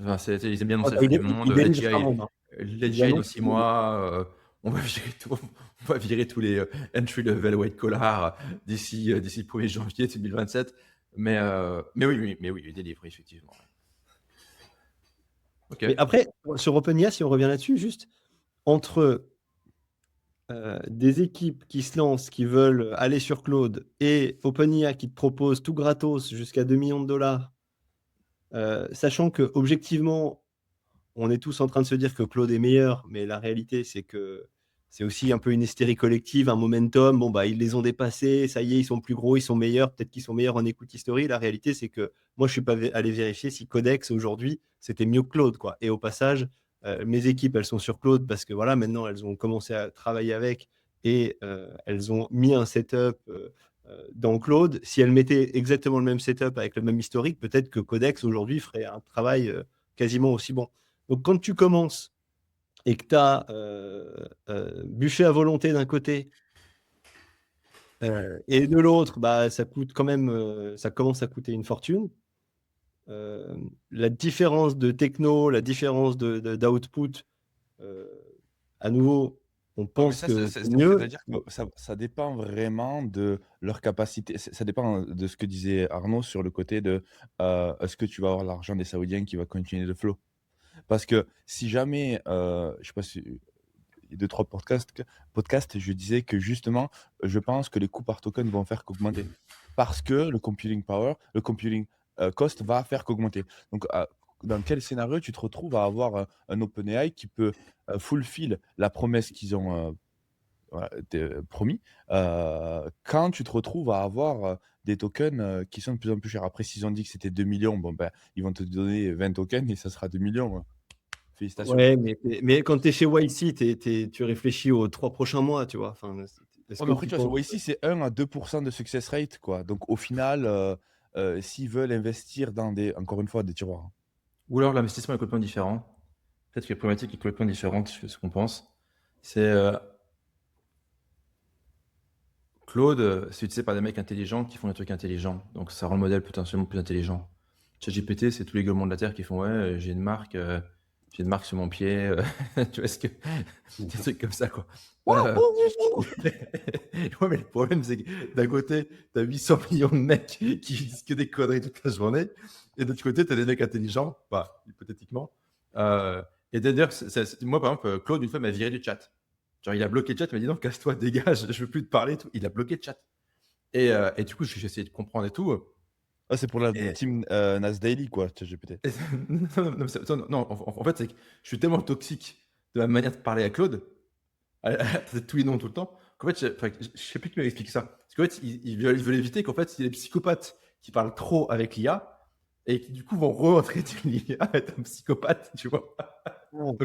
Enfin, ils aiment bien annoncer Ah, la il fin du monde. L'AGI dans 6 mois, on va virer tous les entry-level white collar d'ici le 1er janvier 2027. Mais oui, il délivre, effectivement. Ok. Mais après, sur OpenIA, si on revient là-dessus, juste entre des équipes qui se lancent, qui veulent aller sur Claude, et OpenIA qui te propose tout gratos jusqu'à 2 millions de dollars, sachant que objectivement, on est tous en train de se dire que Claude est meilleur, mais la réalité, c'est que c'est aussi un peu une hystérie collective, un momentum. Bon, bah, ils les ont dépassés, ça y est, ils sont plus gros, ils sont meilleurs, peut-être qu'ils sont meilleurs en equity story. La réalité, c'est que moi, je ne suis pas allé vérifier si Codex, aujourd'hui, c'était mieux que Claude, quoi. Et au passage, mes équipes, elles sont sur Claude parce que voilà, maintenant, elles ont commencé à travailler avec et elles ont mis un setup dans Claude. Si elles mettaient exactement le même setup avec le même historique, peut-être que Codex, aujourd'hui, ferait un travail quasiment aussi bon. Donc, quand tu commences et que tu as bûché à volonté d'un côté et de l'autre, bah, ça coûte quand même, ça commence à coûter une fortune. La différence de techno, la différence d'output, à nouveau, on pense que c'est mieux. C'est-à-dire que ça dépend vraiment de leur capacité. Ça dépend de ce que disait Arnaud sur le côté de est-ce que tu vas avoir l'argent des Saoudiens qui va continuer de flow. Parce que si jamais, je sais pas si il y a 2-3 podcasts, je disais que justement, je pense que les coûts par token vont faire qu'augmenter. Parce que le computing power, le computing cost va faire qu'augmenter. Donc, dans quel scénario tu te retrouves à avoir un OpenAI qui peut fulfill la promesse qu'ils ont voilà, promis, quand tu te retrouves à avoir des tokens qui sont de plus en plus chers. Après, s'ils ont dit que c'était 2 millions, bon, ben, ils vont te donner 20 tokens et ça sera 2 millions, hein. Félicitations. Ouais, mais quand tu es chez YC, tu réfléchis aux 3 prochains mois, tu vois. Enfin, est-ce Ouais, que mais après, tu tu vois, penses. sur YC, c'est 1 à 2 de success rate, quoi. Donc, au final, s'ils veulent investir dans des, encore une fois, des tiroirs, hein. Ou alors l'investissement est complètement différent. Peut-être que la problématique est complètement différente de ce qu'on pense. C'est Claude, c'est utilisé par des mecs intelligents qui font des trucs intelligents. Donc ça rend le modèle potentiellement plus intelligent. ChatGPT, c'est tous les gueulements de la Terre qui font ouais, j'ai une marque sur mon pied. Tu vois ce que des trucs comme ça quoi. Euh, ouais, mais le problème c'est que d'un côté, t'as 800 millions de mecs qui disent que des conneries toute la journée, et de l'autre côté, t'as des mecs intelligents, pas hypothétiquement. Et d'ailleurs, moi par exemple, Claude une fois m'a viré du chat. Genre, il a bloqué le chat, il m'a dit non, casse-toi, dégage, je veux plus te parler. Et tout. Il a bloqué le chat. Et du coup, j'ai essayé de comprendre et tout. Ah, c'est pour la Et, team Nas Daily, quoi, ChatGPT. en fait, c'est que je suis tellement toxique de ma manière de parler à Claude, à tous les noms tout le temps, qu'en fait, je sais plus qui m'a expliqué ça. Parce qu'en fait, il veut éviter qu'en fait, il y ait des psychopathes qui parlent trop avec l'IA et qui du coup vont re-entraîner l'IA à être un psychopathe, tu vois. Donc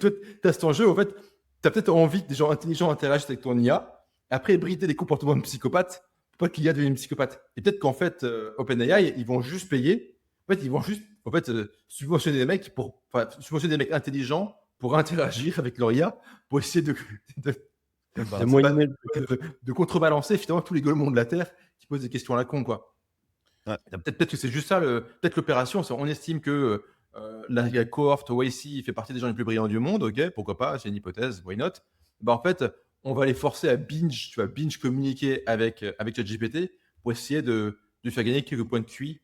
toi, tu as cet enjeu, en fait, tu as peut-être envie que des gens intelligents interagissent avec ton IA, après brider des comportements de psychopathe pour pas que l'IA devienne une psychopathe. Et peut-être qu'en fait, OpenAI, ils vont juste payer, en fait, ils vont juste subventionner des mecs subventionner des mecs intelligents pour interagir avec leur IA, pour essayer de, Bah, De moyenner le de contrebalancer finalement tous les gueulements de la Terre qui posent des questions à la con, quoi. ouais. Peut-être que c'est juste ça, peut-être l'opération. On estime que la cohorte YC fait partie des gens les plus brillants du monde, ok, pourquoi pas, c'est une hypothèse, why not. Bah, en fait, on va les forcer à binge communiquer avec ChatGPT pour essayer de faire gagner quelques points de QI.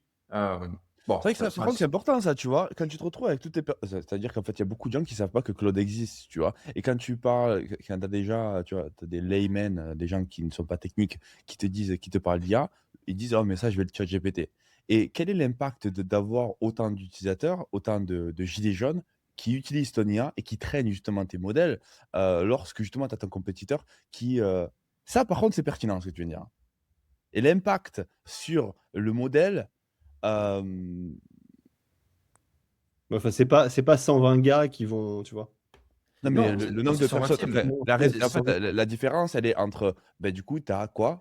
Bon, C'est vrai que ça, par contre, c'est important, ça, tu vois. Quand tu te retrouves avec toutes tes c'est-à-dire qu'en fait, il y a beaucoup de gens qui savent pas que Claude existe, tu vois. Et quand tu parles, quand tu as déjà, tu vois, t'as des laymen, des gens qui ne sont pas techniques, qui te disent, qui te parlent d'IA, ils disent, oh, mais ça, je vais le chat GPT. Et quel est l'impact d'avoir autant d'utilisateurs, autant de gilets jaunes qui utilisent ton IA et qui traînent justement tes modèles lorsque justement tu as ton compétiteur qui. Ça, par contre, c'est pertinent ce que tu viens de dire, hein. Et l'impact sur le modèle. Enfin, c'est pas 120 gars qui vont, tu vois. Non, mais Non, le nombre c'est de son personnes. intime. Après, C'est en son- fait, la différence, elle est entre. Ben, du coup, tu as quoi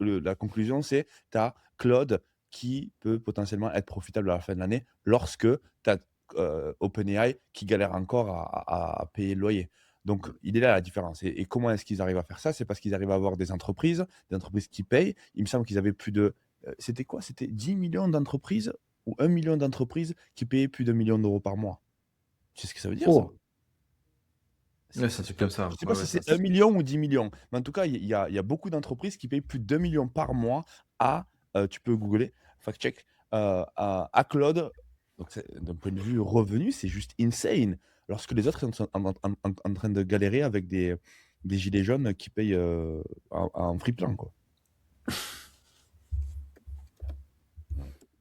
la conclusion, c'est tu as Claude qui peut potentiellement être profitable à la fin de l'année lorsque tu as OpenAI qui galère encore à payer le loyer. Donc, il est là la différence. Et comment est-ce qu'ils arrivent à faire ça? C'est parce qu'ils arrivent à avoir des entreprises qui payent. Il me semble qu'ils avaient plus de. C'était quoi? C'était 10 millions d'entreprises ou 1 million d'entreprises qui payaient plus d'1 million d'euros par mois. Tu sais ce que ça veut dire, ça? Oh, Ouais, c'est un truc comme ça. Je sais Ouais, pas ouais, si c'est 1 million ou 10 millions, mais en tout cas, il y a beaucoup d'entreprises qui payent plus de 2 millions par mois à, tu peux googler, fact check, à Claude. Donc d'un point de vue revenu, c'est juste insane. Lorsque les autres sont en train de galérer avec des gilets jaunes qui payent en free plan, quoi.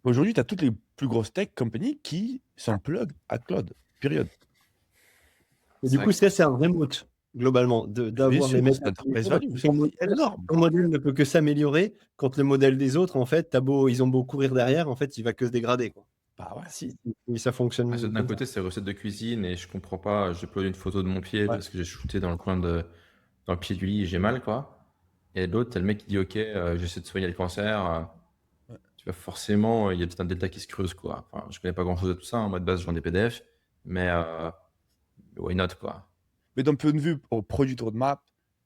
Aujourd'hui, tu as toutes les plus grosses tech companies qui sont plug à Claude, période. et C'est du vrai coup, que c'est un vrai moat, globalement, Bien d'avoir les sûr, mecs. c'est l'enterprise Parce value, que c'est énorme. ton modèle ne peut que s'améliorer quand le modèle des autres, en fait, ils ont beau courir derrière, en fait, il va que se dégrader, quoi. Bah ouais. Si ça fonctionne d'un comme ça. côté, c'est recette de cuisine et je comprends pas. J'ai uploadé une photo de mon pied Ouais. parce que j'ai shooté dans le pied du lit et j'ai mal, quoi. Et de l'autre, t'as le mec qui dit ok, j'essaie de soigner le cancer. Ouais. Tu vois, forcément, il y a peut-être un delta qui se creuse, quoi. Enfin, je connais pas grand chose de tout ça. Moi, de base, je vends des PDF, mais why not, quoi. Mais d'un point de vue au product roadmap,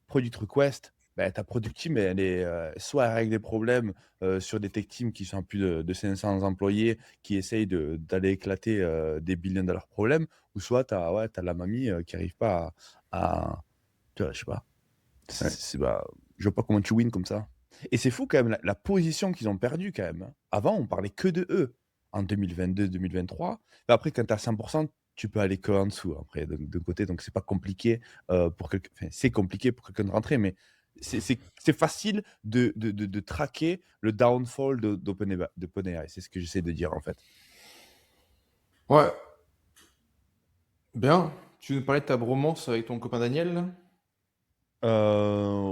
product request, ben, ta product team, elle est soit elle règle des problèmes sur des tech teams qui sont à plus de 500 employés qui essayent d'aller éclater des billions de leurs problèmes, ou soit tu as, la mamie qui n'arrive pas tu vois, je sais pas. Bah, je vois pas comment tu wins comme ça. Et c'est fou quand même, la position qu'ils ont perdue quand même, hein. Avant, on parlait que de eux en 2022-2023. Mais après, quand tu as 100%, tu peux aller que en dessous après de côté. Donc, c'est pas compliqué pour quelqu'un. Enfin, c'est compliqué pour quelqu'un de rentrer, mais c'est facile de traquer le downfall d'OpenAI. C'est ce que j'essaie de dire en fait. Ouais, bien. Tu nous parlais de ta bromance avec ton copain Daniel, là?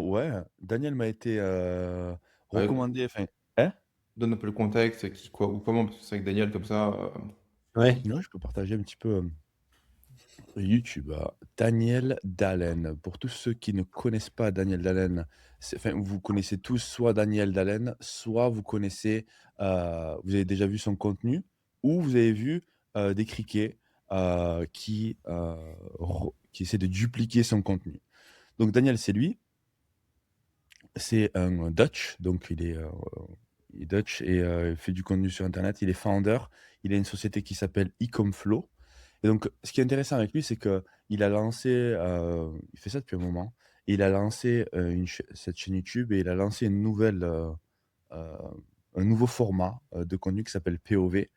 Ouais, Daniel m'a été Ouais, recommandé. Enfin, hein? donne un peu le contexte, qui, quoi, ou comment, parce que c'est avec Daniel comme ça. Ouais. Non, je peux partager un petit peu YouTube. Daniel Dallen. Pour tous ceux qui ne connaissent pas Daniel Dallen, enfin, vous connaissez tous soit Daniel Dallen, soit vous connaissez, vous avez déjà vu son contenu, ou vous avez vu des criquets qui essaient de dupliquer son contenu. Donc Daniel, c'est lui. C'est un Dutch, donc il est Dutch et il fait du contenu sur Internet. Il est founder. Il a une société qui s'appelle Ecomflow. Et donc, ce qui est intéressant avec lui, c'est que il a lancé, il fait ça depuis un moment, et il a lancé cette chaîne YouTube et il a lancé euh, un nouveau format de contenu qui s'appelle POV. Et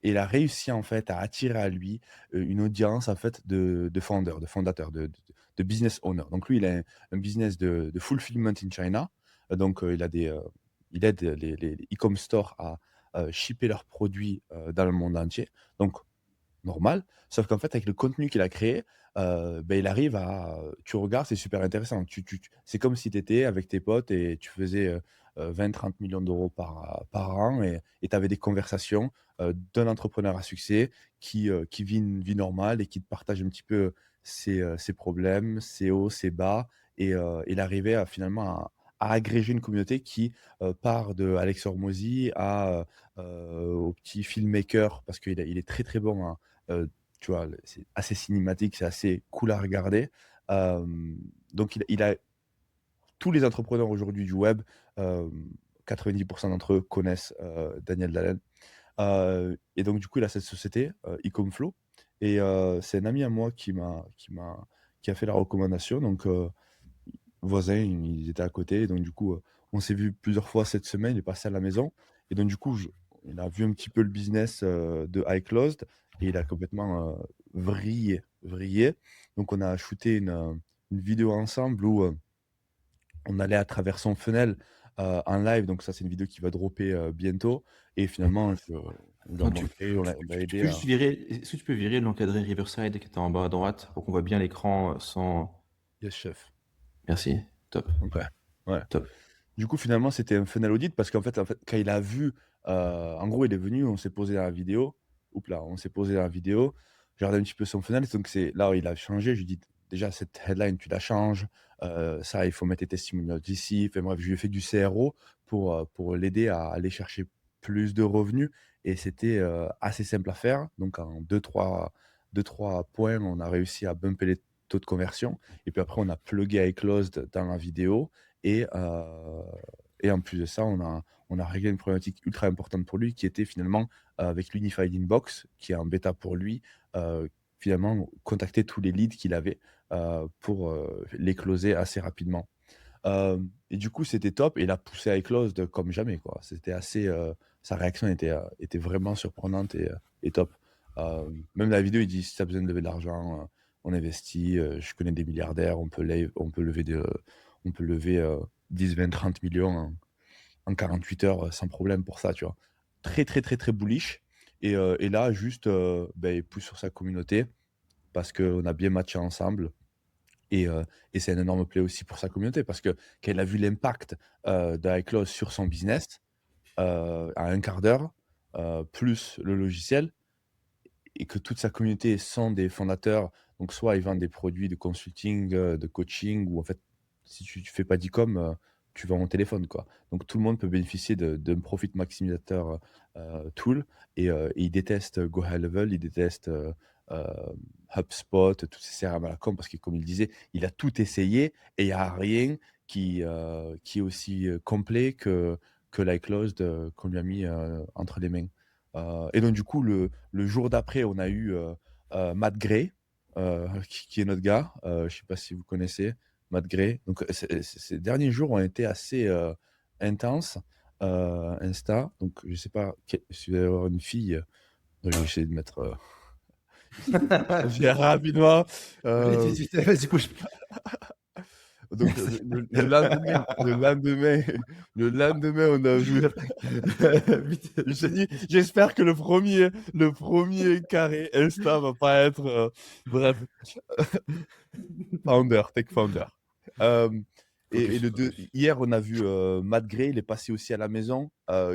il a réussi en fait à attirer à lui une audience en fait de founders, de fondateurs, de business owners. Donc lui, il a un business de fulfillment in China. Donc il aide les e-com stores à shipper leurs produits dans le monde entier. Donc normal, sauf qu'en fait, avec le contenu qu'il a créé, ben, il arrive à. Tu regardes, c'est super intéressant. C'est comme si tu étais avec tes potes et tu faisais 20-30 millions d'euros par an et tu avais des conversations d'un entrepreneur à succès qui vit une vie normale et qui te partage un petit peu ses problèmes, ses hauts, ses bas. Et il arrivait finalement à agréger une communauté qui part de Alex Hormozy au petit filmmaker, parce qu'il est très très bon, hein. Euh, Tu vois, c'est assez cinématique, c'est assez cool à regarder. Euh, donc, il a tous les entrepreneurs aujourd'hui du web, euh, 90% d'entre eux connaissent Daniel Dallen. Et donc, du coup, il a cette société, Ecomflow. Et c'est un ami à moi qui a fait la recommandation. Donc, voisins, ils étaient à côté. Et donc, du coup, on s'est vu plusieurs fois cette semaine. Il est passé à la maison. Et donc, du coup, il a vu un petit peu le business de iClosed et il a complètement vrillé. Donc, on a shooté une vidéo ensemble où on allait à travers son funnel en live. Donc, ça, c'est une vidéo qui va dropper bientôt. Et finalement, on lui a Non, montré, on l'a tu aidé peux à. juste virer, est-ce que tu peux virer l'encadré Riverside qui est en bas à droite pour qu'on voit bien l'écran sans. Yes, chef. Merci, top, Donc, ouais. Ouais. top. Du coup, finalement, c'était un funnel audit parce qu'en fait, quand il a vu, en gros, il est venu, on s'est posé dans la vidéo. Oups là, on s'est posé dans la vidéo. J'ai regardé un petit peu son funnel. Donc, c'est là où il a changé. Je lui ai dit, déjà, cette headline, tu la changes. Ça, il faut mettre tes testimonials ici. Enfin, bref, je lui ai fait du CRO pour l'aider à aller chercher plus de revenus. Et c'était assez simple à faire. Donc, en deux, trois points, on a réussi à bumper les taux de conversion. Et puis après, on a plugué iClosed dans la vidéo. Et, euh, et en plus de ça, on a réglé une problématique ultra importante pour lui qui était finalement avec l'Unified Inbox, qui est en bêta pour lui, finalement contacter tous les leads qu'il avait pour les closer assez rapidement. Et du coup, c'était top. Et il a poussé à Closed comme jamais, quoi. C'était assez. Sa réaction était vraiment surprenante et top. Même dans la vidéo, il dit si tu as besoin de lever de l'argent, on investit. Je connais des milliardaires, on peut lever 10, 20, 30 millions en 48 heures sans problème pour ça, tu vois. Très, très, très, très bullish. Et là, juste, ben, il pousse sur sa communauté parce qu'on a bien matché ensemble. Et c'est un énorme play aussi pour sa communauté parce que quand elle a vu l'impact d'iCloud sur son business à un quart d'heure, plus le logiciel, et que toute sa communauté sont des fondateurs, donc soit ils vendent des produits de consulting, de coaching, ou en fait, si tu ne fais pas d'e-com, tu vends mon téléphone, quoi. Donc tout le monde peut bénéficier d'un profit maximisateur tool, et ils détestent Go High Level, ils détestent euh, HubSpot, tous ces CRM à la com, parce que comme il disait, il a tout essayé et il n'y a rien qui est aussi complet que l'iClosed qu'on lui a mis entre les mains. Et donc, du coup, le jour d'après, on a eu Matt Gray, qui est notre gars. Je ne sais pas si vous connaissez Matt Gray. Donc, ces derniers jours ont été assez intenses. Insta. Donc, je ne sais pas si vous allez avoir une fille. Donc, je vais essayer de mettre. Viens rapidement. Vite, vite, vite, vas-y, bouge. Donc, le lendemain, le lendemain, on a ouvert. Je dis, j'espère que le premier carré Insta va pas être, bref, tech founder. Et hier, on a vu Matt Gray, il est passé aussi à la maison,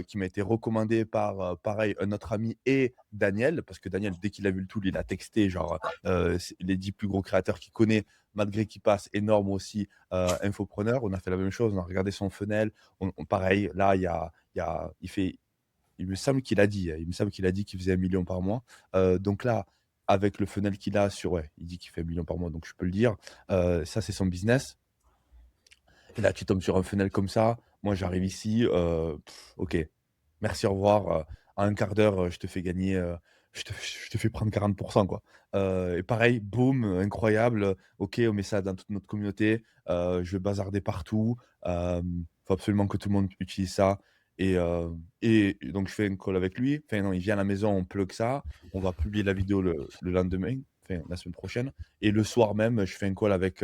qui m'a été recommandé par, pareil, un autre ami et Daniel, parce que Daniel, dès qu'il a vu le tool, il a texté, genre, les 10 plus gros créateurs qu'il connaît, Matt Gray qui passe, énorme aussi, infopreneur. On a fait la même chose, on a regardé son funnel. Pareil, là, il me semble qu'il a dit qu'il faisait 1 million par mois. Donc là, avec le funnel qu'il a il dit qu'il fait 1 million par mois, donc je peux le dire. Ça, c'est son business. Et là, tu tombes sur un funnel comme ça. Moi, j'arrive ici. Ok, merci, au revoir. En un quart d'heure, je te fais gagner, je te fais prendre 40%, quoi. Et pareil, boum, incroyable. Ok, on met ça dans toute notre communauté. Je vais bazarder partout. Faut absolument que tout le monde utilise ça. Et donc, je fais une call avec lui. Enfin, non, il vient à la maison, on plug ça. On va publier la vidéo le lendemain, enfin, la semaine prochaine. Et le soir même, je fais une call avec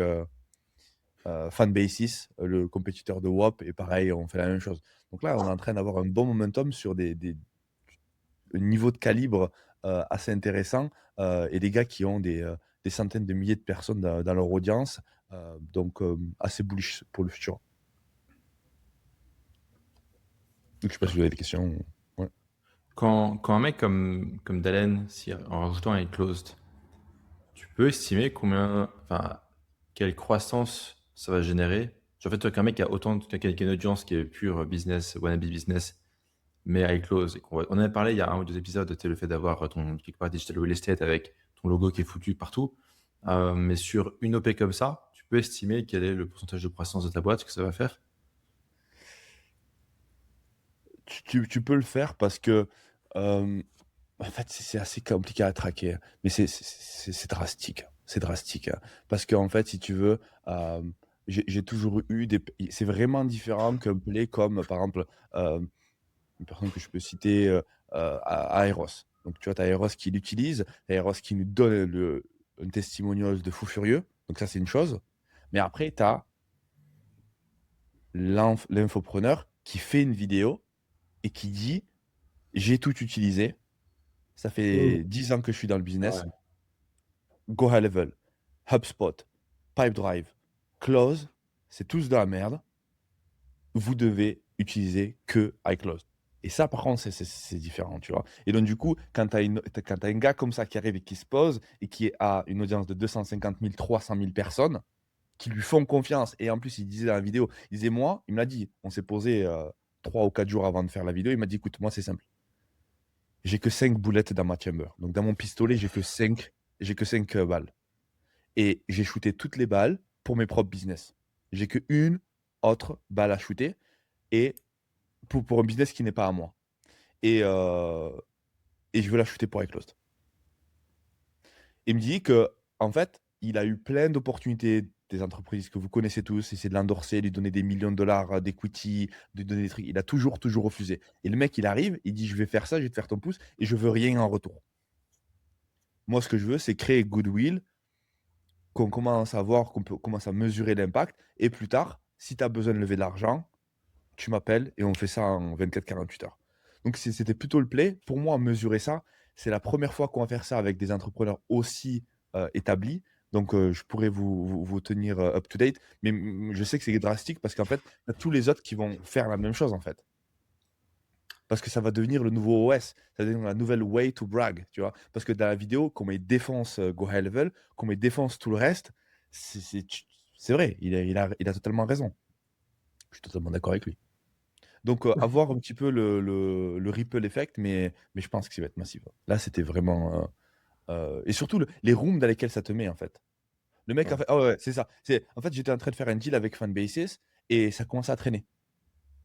Fanbasis, le compétiteur de WAP, et pareil, on fait la même chose. Donc là, on est en train d'avoir un bon momentum sur des niveaux de calibre assez intéressants, et des gars qui ont des centaines de milliers de personnes dans leur audience. Donc, assez bullish pour le futur. Donc, je sais pas si vous avez des questions. Ouais. Quand un mec comme Dalen, si, en rajoutant un closed, tu peux estimer quelle croissance ça va générer. En fait, toi, qu'un mec qui a qui a une audience qui est pure business, wannabe business, mais high close, on en a parlé il y a 1 ou 2 épisodes, c'était le fait d'avoir ton quelque part digital real estate avec ton logo qui est foutu partout. Mais sur une OP comme ça, tu peux estimer quel est le pourcentage de croissance de ta boîte, ce que ça va faire? Tu peux le faire parce que, en fait, c'est assez compliqué à traquer, mais c'est drastique. C'est drastique, hein. Parce qu'en fait, si tu veux, j'ai toujours eu c'est vraiment différent qu'un play comme, par exemple, une personne que je peux citer, Aeros. Donc, tu vois, tu as Aeros qui l'utilise, Aeros qui nous donne un testimonial de fou furieux. Donc, ça, c'est une chose. Mais après, tu as l'infopreneur qui fait une vidéo et qui dit: j'ai tout utilisé, ça fait 10 ans que je suis dans le business. Ouais. Go High Level, HubSpot, Pipedrive, Close, c'est tous de la merde. Vous devez utiliser que iClose. Et ça, par contre, c'est différent, tu vois. Et donc, du coup, quand tu as un gars comme ça qui arrive et qui se pose et qui a une audience de 250 000, 300 000 personnes qui lui font confiance, et en plus, il disait dans la vidéo, il disait, moi, il me l'a dit, on s'est posé 3 ou 4 jours avant de faire la vidéo, il m'a dit, écoute, moi, c'est simple. J'ai que 5 boulettes dans ma chamber. Donc, dans mon pistolet, j'ai que 5 balles. Et j'ai shooté toutes les balles pour mes propres business. J'ai que une autre balle à shooter, et pour un business qui n'est pas à moi. Et je veux la shooter pour iClosed. Il me dit que, en fait, il a eu plein d'opportunités des entreprises que vous connaissez tous, essayer de l'endorser, lui donner des millions de dollars d'equity, lui donner des trucs. Il a toujours refusé. Et le mec, il arrive, il dit, je vais faire ça, je vais te faire ton pouce, et je veux rien en retour. Moi, ce que je veux, c'est créer goodwill, qu'on commence à voir, qu'on commence à mesurer l'impact. Et plus tard, si tu as besoin de lever de l'argent, tu m'appelles et on fait ça en 24-48 heures. Donc, c'était plutôt le play. Pour moi, mesurer ça, c'est la première fois qu'on va faire ça avec des entrepreneurs aussi établis. Donc, je pourrais vous tenir up to date. Mais je sais que c'est drastique parce qu'en fait, il y a tous les autres qui vont faire la même chose, en fait. Parce que ça va devenir le nouveau OS. Ça va devenir la nouvelle way to brag, tu vois. Parce que dans la vidéo, comme il défonce Go High Level, comme il défonce tout le reste, c'est vrai, il a totalement raison. Je suis totalement d'accord avec lui. Donc, avoir un petit peu le ripple effect, mais je pense que ça va être massif. Là, c'était vraiment. Et surtout, les rooms dans lesquels ça te met, en fait. Le mec, en fait. Ah ouais, c'est ça. En fait, j'étais en train de faire un deal avec Fanbasis et ça commençait à traîner.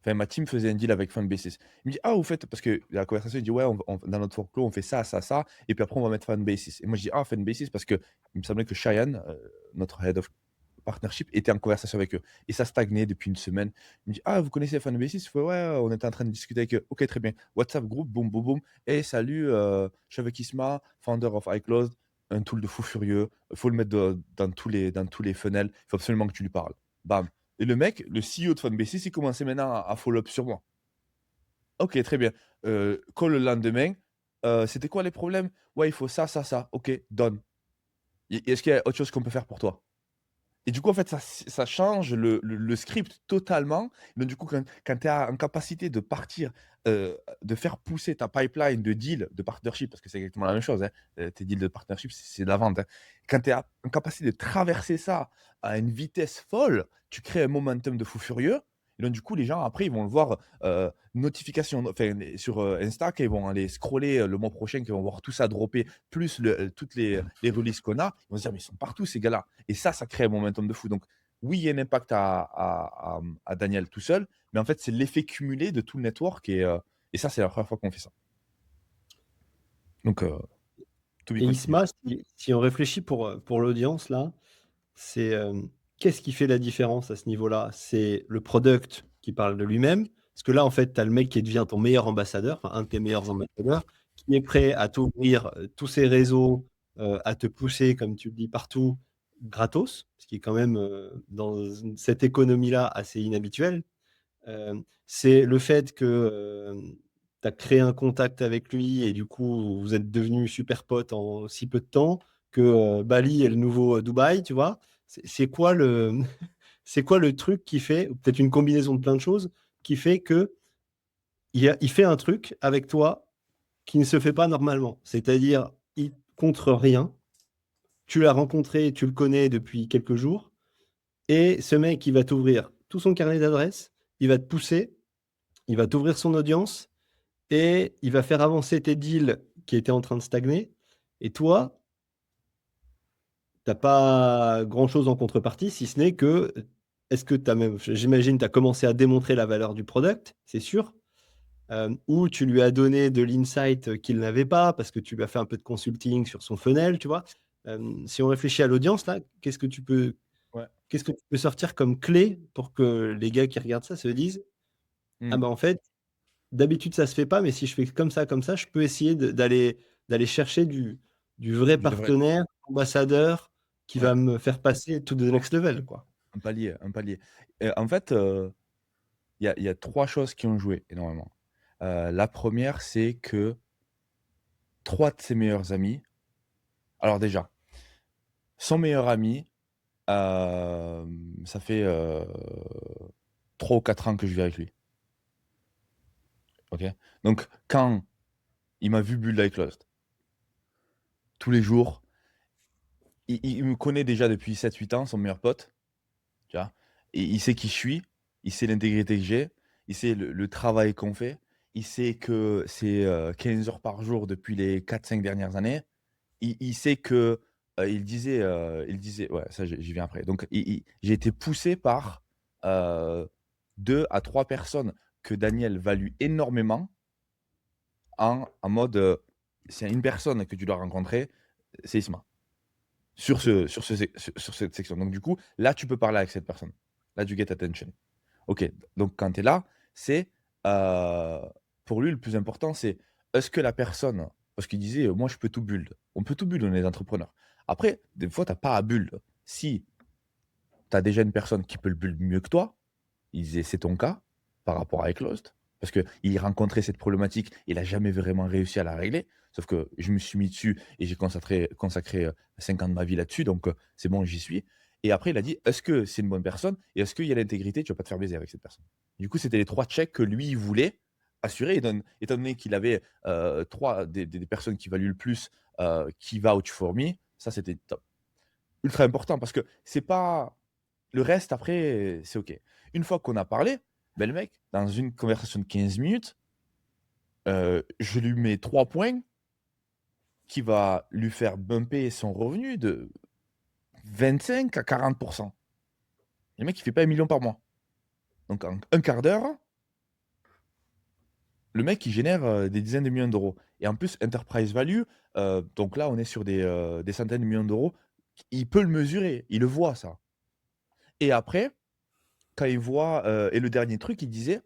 Enfin, ma team faisait un deal avec Fanbasis. Il me dit, ah, vous faites. Parce que la conversation, il dit, ouais, dans notre workflow, on fait ça, ça, ça. Et puis après, on va mettre Fanbasis. Et moi, je dis, ah, Fanbasis, parce que il me semblait que Cheyenne, notre head of partnership, était en conversation avec eux. Et ça stagnait depuis une semaine. Il me dit, ah, vous connaissez Fanbasis? Je fais, ouais, on était en train de discuter avec eux. Ok, très bien. WhatsApp groupe, boum, boum, boum. Et salut, je suis avec Isma, founder of iClosed, un tool de fou furieux. Il faut le mettre dans tous les funnels. Il faut absolument que tu lui parles. Bam. Et le mec, le CEO de Fanbasis, il commençait maintenant à follow-up sur moi. Ok, très bien. Call le lendemain. C'était quoi les problèmes? Ouais, il faut ça, ça, ça. Ok, done. Est-ce qu'il y a autre chose qu'on peut faire pour toi? Et du coup, en fait, ça change le script totalement. Donc, du coup, quand tu es en capacité de partir, de faire pousser ta pipeline de deal, de partnership, parce que c'est exactement la même chose, hein, tes deals de partnership, c'est de la vente. Hein. Quand tu es en capacité de traverser ça à une vitesse folle, tu crées un momentum de fou furieux. Et donc, du coup, les gens, après, ils vont le voir notification sur Insta, qu'ils vont aller scroller le mois prochain, qu'ils vont voir tout ça dropper, plus toutes les releases qu'on a. Ils vont se dire, mais ils sont partout, ces gars-là. Et ça crée un momentum de fou. Donc, oui, il y a un impact à Daniel tout seul, mais en fait, c'est l'effet cumulé de tout le network. Et ça, c'est la première fois qu'on fait ça. Donc, to be Et continued. Isma, si on réfléchit pour l'audience, là, c'est qu'est-ce qui fait la différence à ce niveau-là? C'est le product qui parle de lui-même. Parce que là, en fait, tu as le mec qui devient ton meilleur ambassadeur, enfin un de tes meilleurs ambassadeurs, qui est prêt à t'ouvrir tous ses réseaux, à te pousser, comme tu le dis, partout, gratos, ce qui est quand même dans cette économie-là assez inhabituel. C'est le fait que tu as créé un contact avec lui et du coup, vous êtes devenus super potes en si peu de temps que Bali est le nouveau Dubaï, tu vois. C'est quoi le c'est quoi le truc qui fait, ou peut-être une combinaison de plein de choses, qui fait que il fait un truc avec toi qui ne se fait pas normalement. C'est-à-dire, il contre rien. Tu l'as rencontré, tu le connais depuis quelques jours, et ce mec, il va t'ouvrir tout son carnet d'adresses, il va te pousser, il va t'ouvrir son audience, et il va faire avancer tes deals qui étaient en train de stagner. Et toi, tu n'as pas grand-chose en contrepartie, si ce n'est que, est-ce que tu as même, j'imagine, tu as commencé à démontrer la valeur du product, c'est sûr, ou tu lui as donné de l'insight qu'il n'avait pas, parce que tu lui as fait un peu de consulting sur son funnel, tu vois. Si on réfléchit à l'audience, là, qu'est-ce que tu peux sortir comme clé pour que les gars qui regardent ça se disent, ah ben en fait, d'habitude, ça se fait pas, mais si je fais comme ça, je peux essayer d'aller chercher du vrai Du vrai. partenaire, ambassadeur, qui Ouais. va me faire passer to the next level, quoi. Un palier, un palier. En fait, il y a 3 choses qui ont joué énormément. La première, c'est que 3 de ses meilleurs amis. Alors déjà, son meilleur ami, ça fait 3 ou 4 ans que je vis avec lui. Ok. Donc, quand il m'a vu build avec Lost, tous les jours, il me connaît déjà depuis 7-8 ans, son meilleur pote. Tu vois. Et il sait qui je suis, il sait l'intégrité que j'ai, il sait le travail qu'on fait, il sait que c'est 15 heures par jour depuis les 4-5 dernières années. Il sait que il disait, ouais, ça j'y viens après. Donc j'ai été poussé par 2 à 3 personnes que Daniel value énormément en mode c'est une personne que tu dois rencontrer, c'est Isma. Sur cette section. Donc, du coup, là, tu peux parler avec cette personne. Là, tu get attention. Ok, donc quand tu es là, c'est pour lui le plus important, c'est est-ce que la personne, parce qu'il disait, moi je peux tout build. On peut tout build, on est des entrepreneurs. Après, des fois, tu n'as pas à build. Si tu as déjà une personne qui peut le build mieux que toi, il disait, c'est ton cas par rapport à Eclost, parce qu'il rencontrait cette problématique, il n'a jamais vraiment réussi à la régler. Sauf que je me suis mis dessus et j'ai consacré 5 ans de ma vie là-dessus, donc c'est bon, j'y suis. Et après, il a dit, est-ce que c'est une bonne personne et est-ce qu'il y a l'intégrité, tu vas pas te faire baiser avec cette personne. Du coup, c'était les 3 checks que lui, il voulait assurer, étant donné qu'il avait des personnes qui valuent le plus, qui vouch for me, ça c'était top. Ultra important parce que c'est pas. Le reste, après, c'est OK. Une fois qu'on a parlé, ben, le mec, dans une conversation de 15 minutes, je lui mets 3 points qui va lui faire bumper son revenu de 25 à 40%. Le mec, il fait pas 1 million par mois. Donc, en un quart d'heure, le mec, il génère des dizaines de millions d'euros. Et en plus, enterprise value, donc là, on est sur des centaines de millions d'euros. Il peut le mesurer, il le voit, ça. Et après, quand il voit, et le dernier truc, il disait,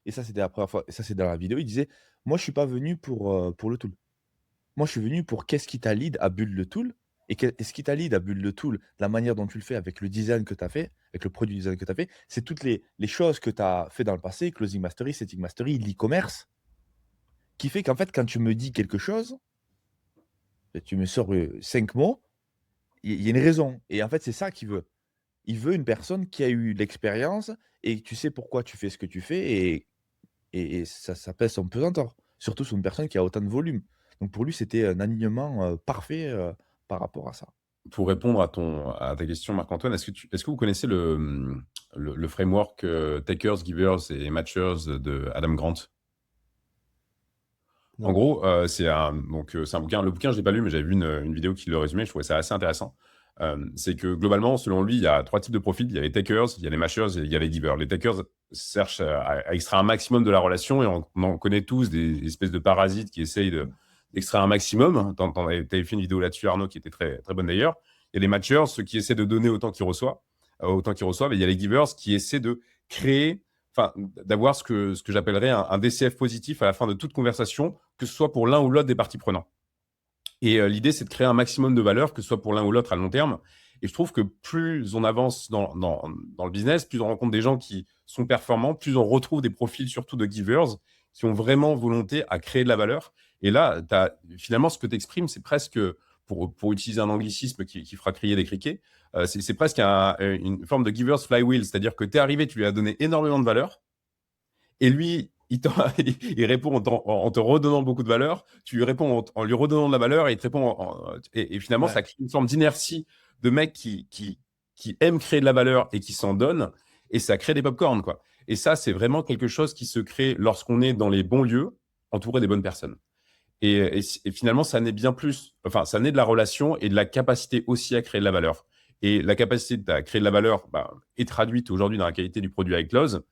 et ça c'était la première fois, et ça c'est dans la vidéo, il disait, moi je suis pas venu pour le tool. Moi je suis venu pour qu'est-ce qui t'a lead à build le tool, Et ce qui t'a lead à Build the Tool, la manière dont tu le fais avec le design que tu as fait, avec le produit design que tu as fait, c'est toutes les choses que tu as fait dans le passé, Closing Mastery, Setting Mastery, l'e-commerce, qui fait qu'en fait, quand tu me dis quelque chose, tu me sors 5 mots, il y a une raison. Et en fait, c'est ça qu'il veut. Il veut une personne qui a eu l'expérience et tu sais pourquoi tu fais ce que tu fais et ça pèse son pesanteur. Surtout sur une personne qui a autant de volume. Donc pour lui, c'était un alignement parfait par rapport à ça. Pour répondre à ta question, Marc-Antoine, est-ce que vous connaissez le framework Takers, Givers et Matchers de Adam Grant? En Non. gros, c'est un bouquin. Le bouquin, je l'ai pas lu, mais j'avais vu une vidéo qui le résumait. Je trouvais ça assez intéressant. C'est que globalement, selon lui, il y a 3 types de profils. Il y a les takers, il y a les mashers et il y a les givers. Les takers cherchent à extraire un maximum de la relation et on en connaît tous des espèces de parasites qui essayent d'extraire un maximum. Tu avais fait une vidéo là-dessus, Arnaud, qui était très, très bonne d'ailleurs. Il y a les matchers, ceux qui essaient de donner autant qu'ils reçoivent. Et il y a les givers qui essaient de créer, enfin, d'avoir ce que j'appellerais un DCF positif à la fin de toute conversation, que ce soit pour l'un ou l'autre des parties prenantes. Et l'idée, c'est de créer un maximum de valeur, que ce soit pour l'un ou l'autre à long terme. Et je trouve que plus on avance dans le business, plus on rencontre des gens qui sont performants, plus on retrouve des profils surtout de givers qui ont vraiment volonté à créer de la valeur. Et là, finalement, ce que tu exprimes, c'est presque, pour utiliser un anglicisme qui fera crier des criquets, c'est presque une forme de giver's flywheel. C'est-à-dire que tu es arrivé, tu lui as donné énormément de valeur, et lui, il répond en te redonnant beaucoup de valeur, tu lui réponds en lui redonnant de la valeur, et il te répond et finalement, Ouais. ça crée une forme d'inertie de mecs qui aiment créer de la valeur et qui s'en donnent, et ça crée des popcorn, quoi. Et ça, c'est vraiment quelque chose qui se crée lorsqu'on est dans les bons lieux, entouré des bonnes personnes. Et finalement, ça naît bien plus, enfin, ça naît de la relation et de la capacité aussi à créer de la valeur. Et la capacité à créer de la valeur est traduite aujourd'hui dans la qualité du produit iClose,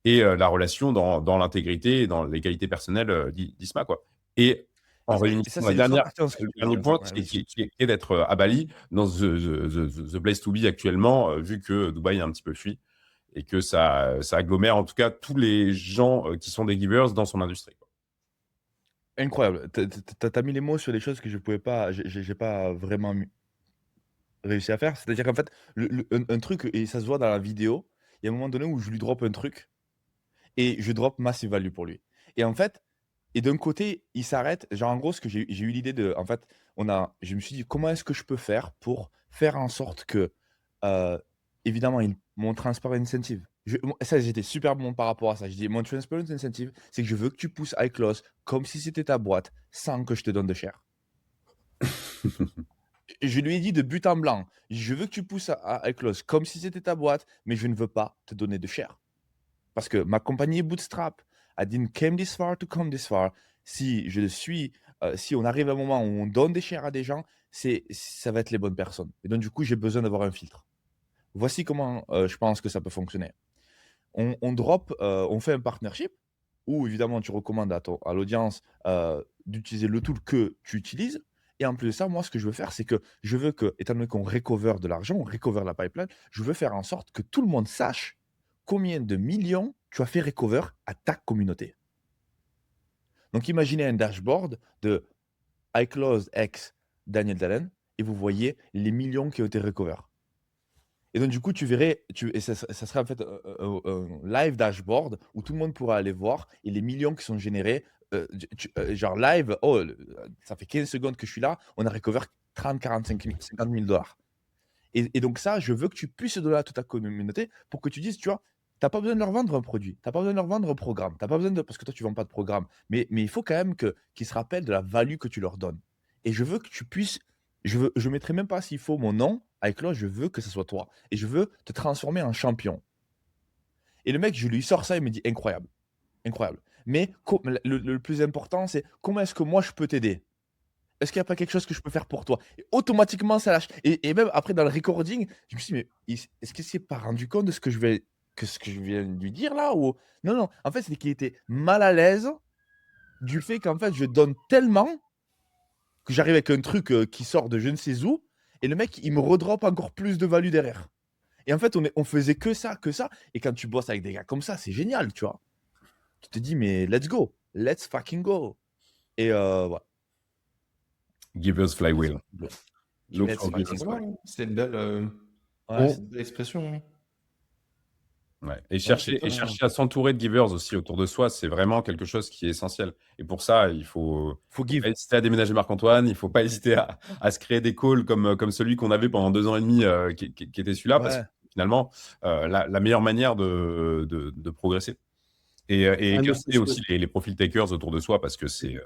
et la relation dans l'intégrité et dans les qualités personnelles d'Isma, quoi. Et en Et ça, réunissant c'est une autre partie de ce que le tu dernier veux. point, Ouais, qui vas-y. est d'être à Bali, dans the place to be actuellement, vu que Dubaï est un petit peu fui et que ça agglomère en tout cas tous les gens qui sont des givers dans son industrie, quoi. Incroyable. T'as mis les mots sur des choses que je pouvais pas, j'ai pas vraiment réussi à faire. C'est-à-dire qu'en fait, un truc, et ça se voit dans la vidéo, il y a un moment donné où je lui drop un truc et je drop massive value pour lui. Et en fait, et d'un côté, il s'arrête. Genre, en gros, ce que j'ai eu l'idée de. En fait, je me suis dit, comment est-ce que je peux faire pour faire en sorte que, euh, évidemment, mon transparent incentive. Ça, j'étais super bon par rapport à ça. Je dis, mon transparent incentive, c'est que je veux que tu pousses iClose comme si c'était ta boîte sans que je te donne de share. Et je lui ai dit de but en blanc, je veux que tu pousses à iClose comme si c'était ta boîte, mais je ne veux pas te donner de share. Parce que ma compagnie est bootstrap. I didn't came this far to come this far. Si on arrive à un moment où on donne des shares à des gens, ça va être les bonnes personnes. Et donc, du coup, j'ai besoin d'avoir un filtre. Voici comment je pense que ça peut fonctionner. On fait un partnership où, évidemment, tu recommandes à l'audience d'utiliser le tool que tu utilises. Et en plus de ça, moi, ce que je veux faire, c'est que je veux que, étant donné qu'on recover de l'argent, on recover la pipeline, je veux faire en sorte que tout le monde sache combien de millions tu as fait recover à ta communauté. Donc, imaginez un dashboard de iClose X Daniel Dallin et vous voyez les millions qui ont été recover. Et donc, du coup, tu verrais, et ça serait en fait un live dashboard où tout le monde pourra aller voir et les millions qui sont générés, genre live, ça fait 15 secondes que je suis là, on a recover 30, 45, 50 000 dollars. Et donc ça, je veux que tu puisses donner à toute ta communauté pour que tu dises, tu vois, t'as pas besoin de leur vendre un produit, t'as pas besoin de leur vendre un programme, t'as pas besoin parce que toi, tu vends pas de programme, mais il faut quand même qu'ils se rappellent de la value que tu leur donnes. Et je veux que tu puisses, je mettrai même pas s'il faut mon nom, avec là, je veux que ce soit toi. Et je veux te transformer en champion. Et le mec, je lui sors ça, il me dit, incroyable, incroyable. Mais le plus important, c'est comment est-ce que moi, je peux t'aider? Est-ce qu'il n'y a pas quelque chose que je peux faire pour toi? Et automatiquement, ça lâche. Et même après, dans le recording, je me suis dit, mais est-ce qu'il s'est pas rendu compte de ce que je viens de lui dire là ou... Non, non. En fait, c'est qu'il était mal à l'aise du fait qu'en fait, je donne tellement que j'arrive avec un truc qui sort de je ne sais où, et le mec, il me redrop encore plus de value derrière. Et en fait, on faisait que ça, que ça. Et quand tu bosses avec des gars comme ça, c'est génial, tu vois. Tu te dis, mais let's go. Let's fucking go. Et voilà. Givers flywheel. Look Mais for c'est good. c'est Voilà, c'est une belle, Ouais. c'est une belle expression. Hein. Ouais. Et Ouais, c'est chercher à s'entourer de givers aussi autour de soi, c'est vraiment quelque chose qui est essentiel. Et pour ça, Faut faut pas give. hésiter à déménager Marc-Antoine, il faut pas hésiter à se créer des calls comme celui qu'on avait pendant 2 ans et demi, qui était celui-là, parce que Ouais. finalement, la meilleure manière de progresser. Et Ah, mais garder aussi les profils takers autour de soi, parce que c'est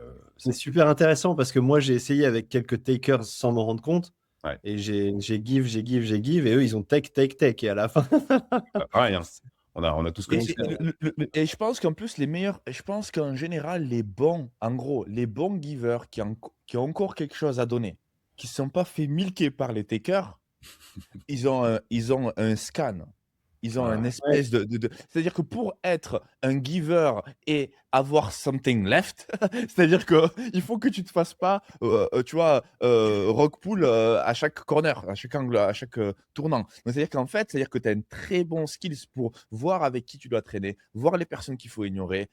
super intéressant parce que moi, j'ai essayé avec quelques takers sans m'en rendre compte. ouais, Et j'ai give, et eux, ils ont take. Et à la fin, pareil, hein. On a tous connu ça. Et je pense qu'en plus, je pense qu'en général, en gros, les bons givers qui ont encore quelque chose à donner, qui ne sont pas fait milquer par les takers, ils ont un scan. Ils ont un Ouais. espèce c'est-à-dire que pour être un giver et avoir something left, c'est-à-dire que il faut que tu te fasses pas, tu vois, rock pool à chaque corner, à chaque angle, à chaque tournant. Donc, c'est-à-dire qu'en fait, c'est-à-dire que tu as un très bon skills pour voir avec qui tu dois traîner, voir les personnes qu'il faut ignorer,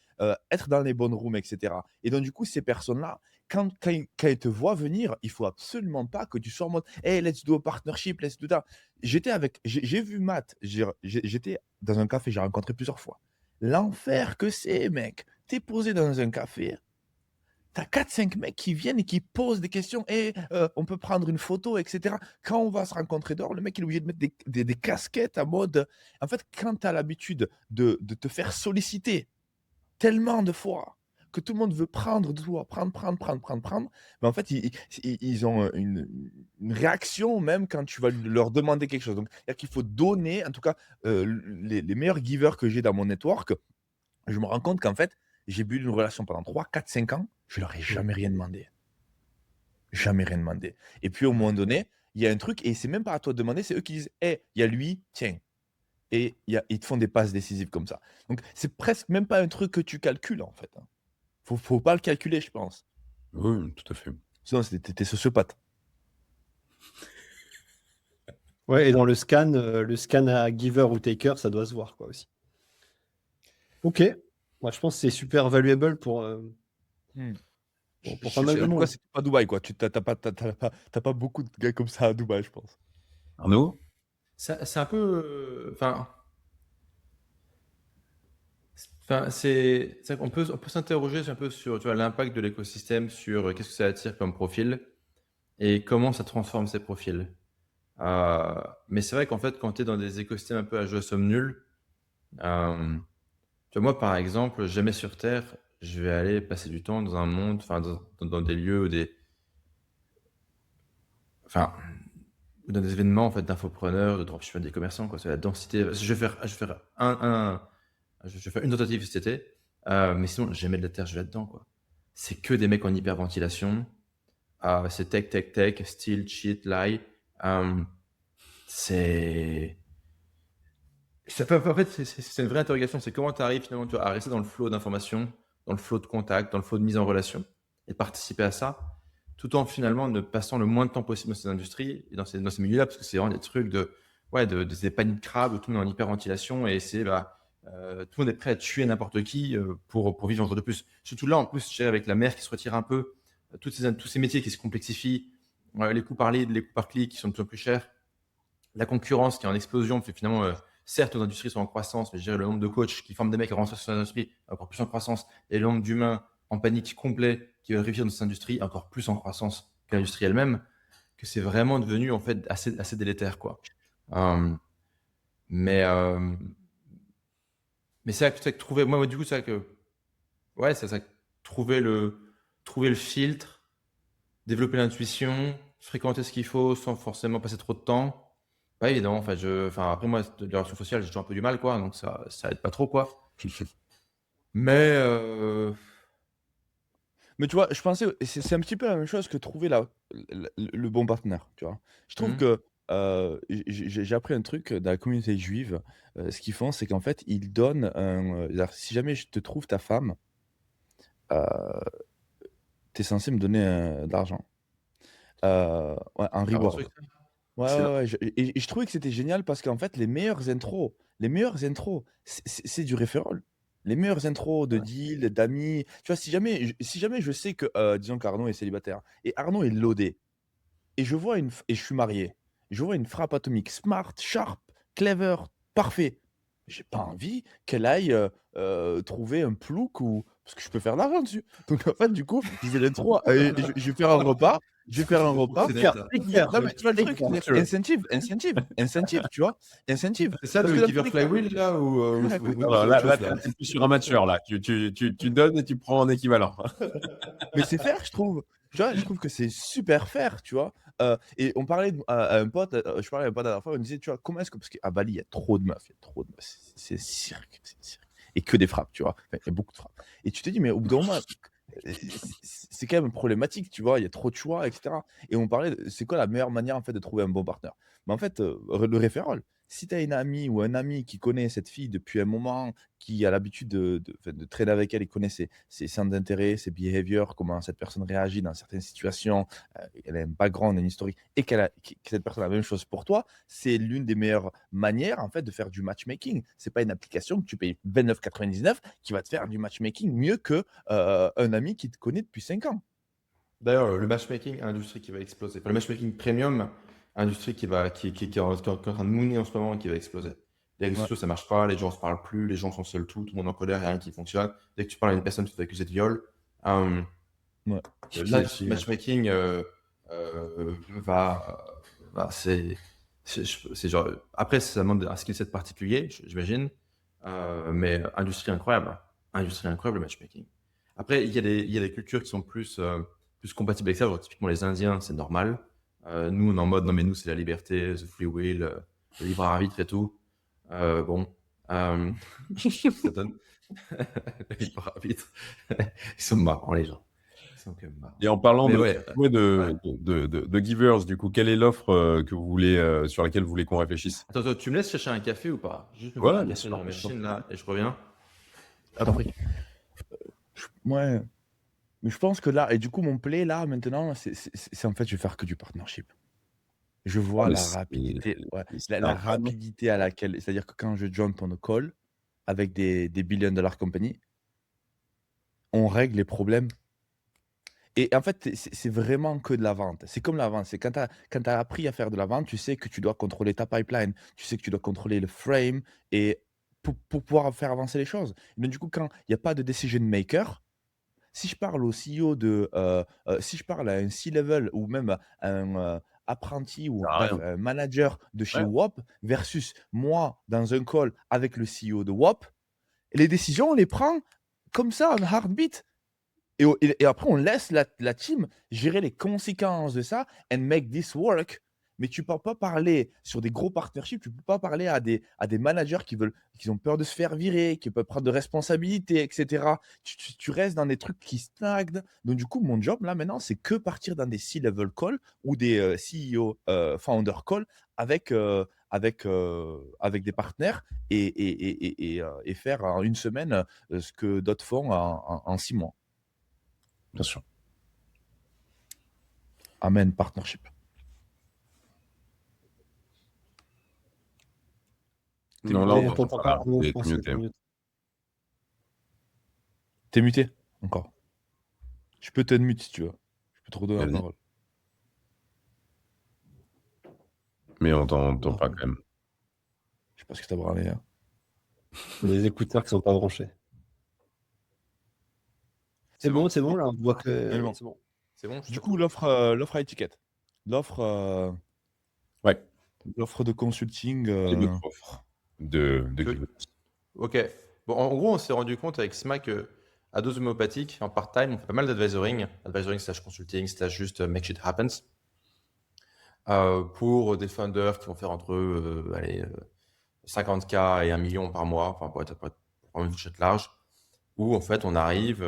être dans les bonnes rooms, etc. Et donc, du coup, ces personnes-là, quand ils te voient venir, il faut absolument pas que tu sois en mode hey, let's do a partnership, let's do that. J'ai vu Matt, j'étais dans un café, j'ai rencontré plusieurs fois. L'enfer que c'est, mec. T'es posé dans un café, t'as 4-5 mecs qui viennent et qui posent des questions. Et on peut prendre une photo, etc. Quand on va se rencontrer dehors, le mec il est obligé de mettre des casquettes à mode. En fait, quand t'as l'habitude de te faire solliciter tellement de fois que tout le monde veut prendre de toi, prendre. Mais en fait, ils ont une réaction même quand tu vas leur demander quelque chose. Donc, c'est-à-dire qu'il faut donner, en tout cas, les meilleurs givers que j'ai dans mon network, je me rends compte qu'en fait, j'ai bu une relation pendant 3, 4, 5 ans, je leur ai jamais rien demandé. Jamais rien demandé. Et puis, au moment donné, il y a un truc, et c'est même pas à toi de demander, c'est eux qui disent, hé, il y a lui, tiens. Et ils te font des passes décisives comme ça. Donc, c'est presque même pas un truc que tu calcules, en fait. Faut pas le calculer, je pense. Oui, tout à fait. Sinon, t'es sociopathe. ouais, et dans le scan à giver ou taker, ça doit se voir, quoi, aussi. Ok. Moi, je pense que c'est super valuable pour pas mal de En tout cas, monde. c'est pas Dubaï, quoi. T'as pas beaucoup de gars comme ça à Dubaï, je pense. Arnaud? C'est un peu. On peut s'interroger un peu sur, tu vois, l'impact de l'écosystème sur qu'est-ce que ça attire comme profil et comment ça transforme ces profils. Mais c'est vrai qu'en fait, quand tu es dans des écosystèmes un peu à jeu à somme nulle, tu vois, moi par exemple, jamais sur Terre, je vais aller passer du temps dans un monde, dans des lieux ou dans des événements en fait d'infopreneurs, de dropshippers, des commerçants, quoi. C'est la densité. Je vais faire une tentative cet été, mais sinon, jamais de la Terre, je vais là-dedans, quoi. C'est que des mecs en hyperventilation. C'est tech, steal, cheat, lie. C'est. En fait, c'est une vraie interrogation. C'est comment tu arrives finalement, tu vois, à rester dans le flow d'informations, dans le flow de contact, dans le flow de mise en relation et de participer à ça, tout en finalement ne passant le moins de temps possible dans ces industries et dans ces milieux-là, parce que c'est vraiment des trucs des paniques de crabes, tout le monde est en hyperventilation et c'est tout le monde est prêt à tuer n'importe qui pour vivre encore de plus. Surtout là, en plus, je dirais, avec la mer qui se retire un peu, tous ces métiers qui se complexifient, les coûts par lead, les coûts par clic qui sont de plus en plus chers, la concurrence qui est en explosion, parce que finalement, certes, nos industries sont en croissance, mais je dirais le nombre de coachs qui forment des mecs à rentrer sur l'industrie est encore plus en croissance, et le nombre d'humains en panique complet qui veulent réussir dans cette industrie encore plus en croissance que l'industrie elle-même, que c'est vraiment devenu en fait assez délétère, quoi. Mais c'est ça que trouver, moi du coup, c'est ça que, ouais, c'est ça que trouver le filtre, développer l'intuition, fréquenter ce qu'il faut sans forcément passer trop de temps. Pas évident, après moi, les relations sociales, j'ai toujours un peu du mal, quoi, donc ça aide pas trop, quoi. Mais Mais tu vois, je pensais, c'est un petit peu la même chose que trouver le bon partenaire, tu vois. Je trouve que j'ai appris un truc dans la communauté juive. Ce qu'ils font, c'est qu'en fait, ils donnent si jamais je te trouve ta femme, t'es censé me donner de l'argent. Ouais, un reward. truc, Ouais. Et je trouvais que c'était génial parce qu'en fait, les meilleures intros, c'est du referral. Les meilleures intros de deals, d'amis. Tu vois, si jamais je sais que, disons qu'Arnaud est célibataire et Arnaud est loadé, et et je suis marié. Je vois une frappe atomique smart, sharp, clever, parfait. J'ai pas envie qu'elle aille trouver un plouc ou parce que je peux faire de l'argent dessus. Donc en fait, du coup, je vais les trois. Je vais faire un repas. Je vais faire un repas. C'est net, ça. Non, mais tu vois le truc, incentive, tu vois, incentive. C'est ça Parce le que dans giver tous les cas- flywheel là ou Alors là, t'es plus sur un matcheur, là. Tu donnes et tu prends en équivalent. Mais c'est fair, je trouve. Tu vois, je trouve que c'est super fair, tu vois. Et on parlait à un pote, je parlais à un pote la dernière fois, on me disait, tu vois, comment est-ce que, parce qu'à Bali, il y a trop de meufs, c'est cirque, c'est cirque. Et que des frappes, tu vois. Enfin, il y a beaucoup de frappes. Et tu te dis, mais au bout d'un moment, c'est quand même problématique, tu vois, il y a trop de choix, etc. Et on parlait, c'est quoi la meilleure manière, en fait, de trouver un bon partenaire? Mais en fait, le référent, si tu as une amie ou un ami qui connaît cette fille depuis un moment, qui a l'habitude de traîner avec elle, il connaît ses centres d'intérêt, ses behaviors, comment cette personne réagit dans certaines situations, elle a un background, une historique, et que cette personne a la même chose pour toi, c'est l'une des meilleures manières en fait de faire du matchmaking. C'est pas une application que tu payes 29,99 qui va te faire du matchmaking mieux que un ami qui te connaît depuis 5 ans. D'ailleurs, le matchmaking, industrie qui va exploser. Enfin, le matchmaking premium, industrie qui est en train de mooner en ce moment et qui va exploser. Les réseaux sociaux, ça marche pas, les gens se parlent plus, les gens sont seuls tout le monde en colère, il n'y a rien qui fonctionne. Dès que tu parles à une personne, tu te fais accuser de viol. Ouais. Là, le matchmaking c'est genre. Après, ça demande un skill set particulier, j'imagine. Mais industrie incroyable. Industrie incroyable, le matchmaking. Après, il y a des cultures qui sont plus compatibles avec ça. Genre, typiquement, les Indiens, c'est normal. Nous, on est en mode, non, mais nous, c'est la liberté, the free will, le libre arbitre et tout. Bon. Ça donne. Le libre arbitre. Ils sont marrants, les gens. Ils sont quand même marrants. Et en parlant Mais de, ouais, ouais, de givers, du coup, quelle est l'offre que vous voulez, sur laquelle vous voulez qu'on réfléchisse? Attends, tu me laisses chercher un café ou pas? Juste me Ouais, faire un bien café sûr, dans la bien sûr. machine là et je reviens. Ouais. Mais je pense que là, et du coup, mon play là, maintenant, c'est en fait, je vais faire que du partnership. Je vois mais la c'est- rapidité, ouais, c'est la incroyable. rapidité à laquelle, c'est-à-dire que quand je jump on a call avec des billion-dollar compagnies, on règle les problèmes. Et en fait, c'est vraiment que de la vente. C'est comme la vente. C'est quand tu as appris à faire de la vente, tu sais que tu dois contrôler ta pipeline, tu sais que tu dois contrôler le frame et pour pouvoir faire avancer les choses. Donc, du coup, quand il n'y a pas de decision maker, si je parle au CEO si je parle à un C-level ou même à un apprenti ou Ça sert à bref, rien. un manager de chez Ouais. WAP versus moi dans un call avec le CEO de WAP, les décisions, on les prend comme ça en heartbeat. Et après, on laisse la team gérer les conséquences de ça and make this work. Mais tu ne peux pas parler sur des gros partnerships, tu ne peux pas parler à des managers qui ont peur de se faire virer, qui peuvent prendre de responsabilités, etc. Tu restes dans des trucs qui stagnent. Donc, du coup, mon job, là, maintenant, c'est que partir dans des C-level calls ou des CEO founder calls avec des partenaires et faire en une semaine ce que d'autres font en 6 mois. Bien sûr. Amen, partnership. T'es Non, là, muté, on t'entend pas. T'es muté. T'es muté encore. Je peux t'unmute si tu veux. Je peux te redonner la Vas-y. parole. Mais on t'entend pas quand même. Je sais pas ce que t'as branlé. Hein. Les écouteurs qui sont pas branchés. C'est bon, là, on voit que C'est bon. c'est bon. C'est bon. Du coup, l'offre à étiquette. L'offre Ouais. l'offre de consulting. Et d'autres offres de Je- givers. Ok. Bon, en gros, on s'est rendu compte avec Smack à dose homéopathique, en part-time, on fait pas mal d'advisoring. Advisoring slash consulting, slash juste make shit happens. Pour des funders qui vont faire entre 50K et 1 million par mois, enfin pour être une fourchette large, où en fait on arrive,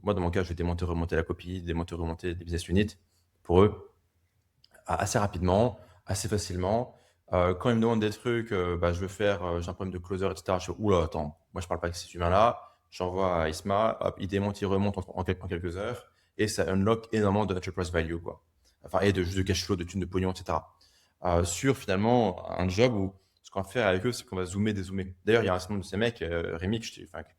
moi dans mon cas je vais démonter, remonter la copie, démonter, remonter des business units pour eux, assez rapidement, assez facilement. Quand ils me demandent des trucs, je veux faire, j'ai un problème de closer, etc. Je fais, oula, attends, moi je parle pas avec ces humains-là, j'envoie à Isma, hop, il démonte, il remonte en quelques heures, et ça unlock énormément de enterprise value, quoi. Enfin, et juste de cash flow, de thunes de pognon, etc. Sur finalement un job où ce qu'on va faire avec eux, c'est qu'on va dézoomer. D'ailleurs, il y a un certain nombre de ces mecs, Rémi, que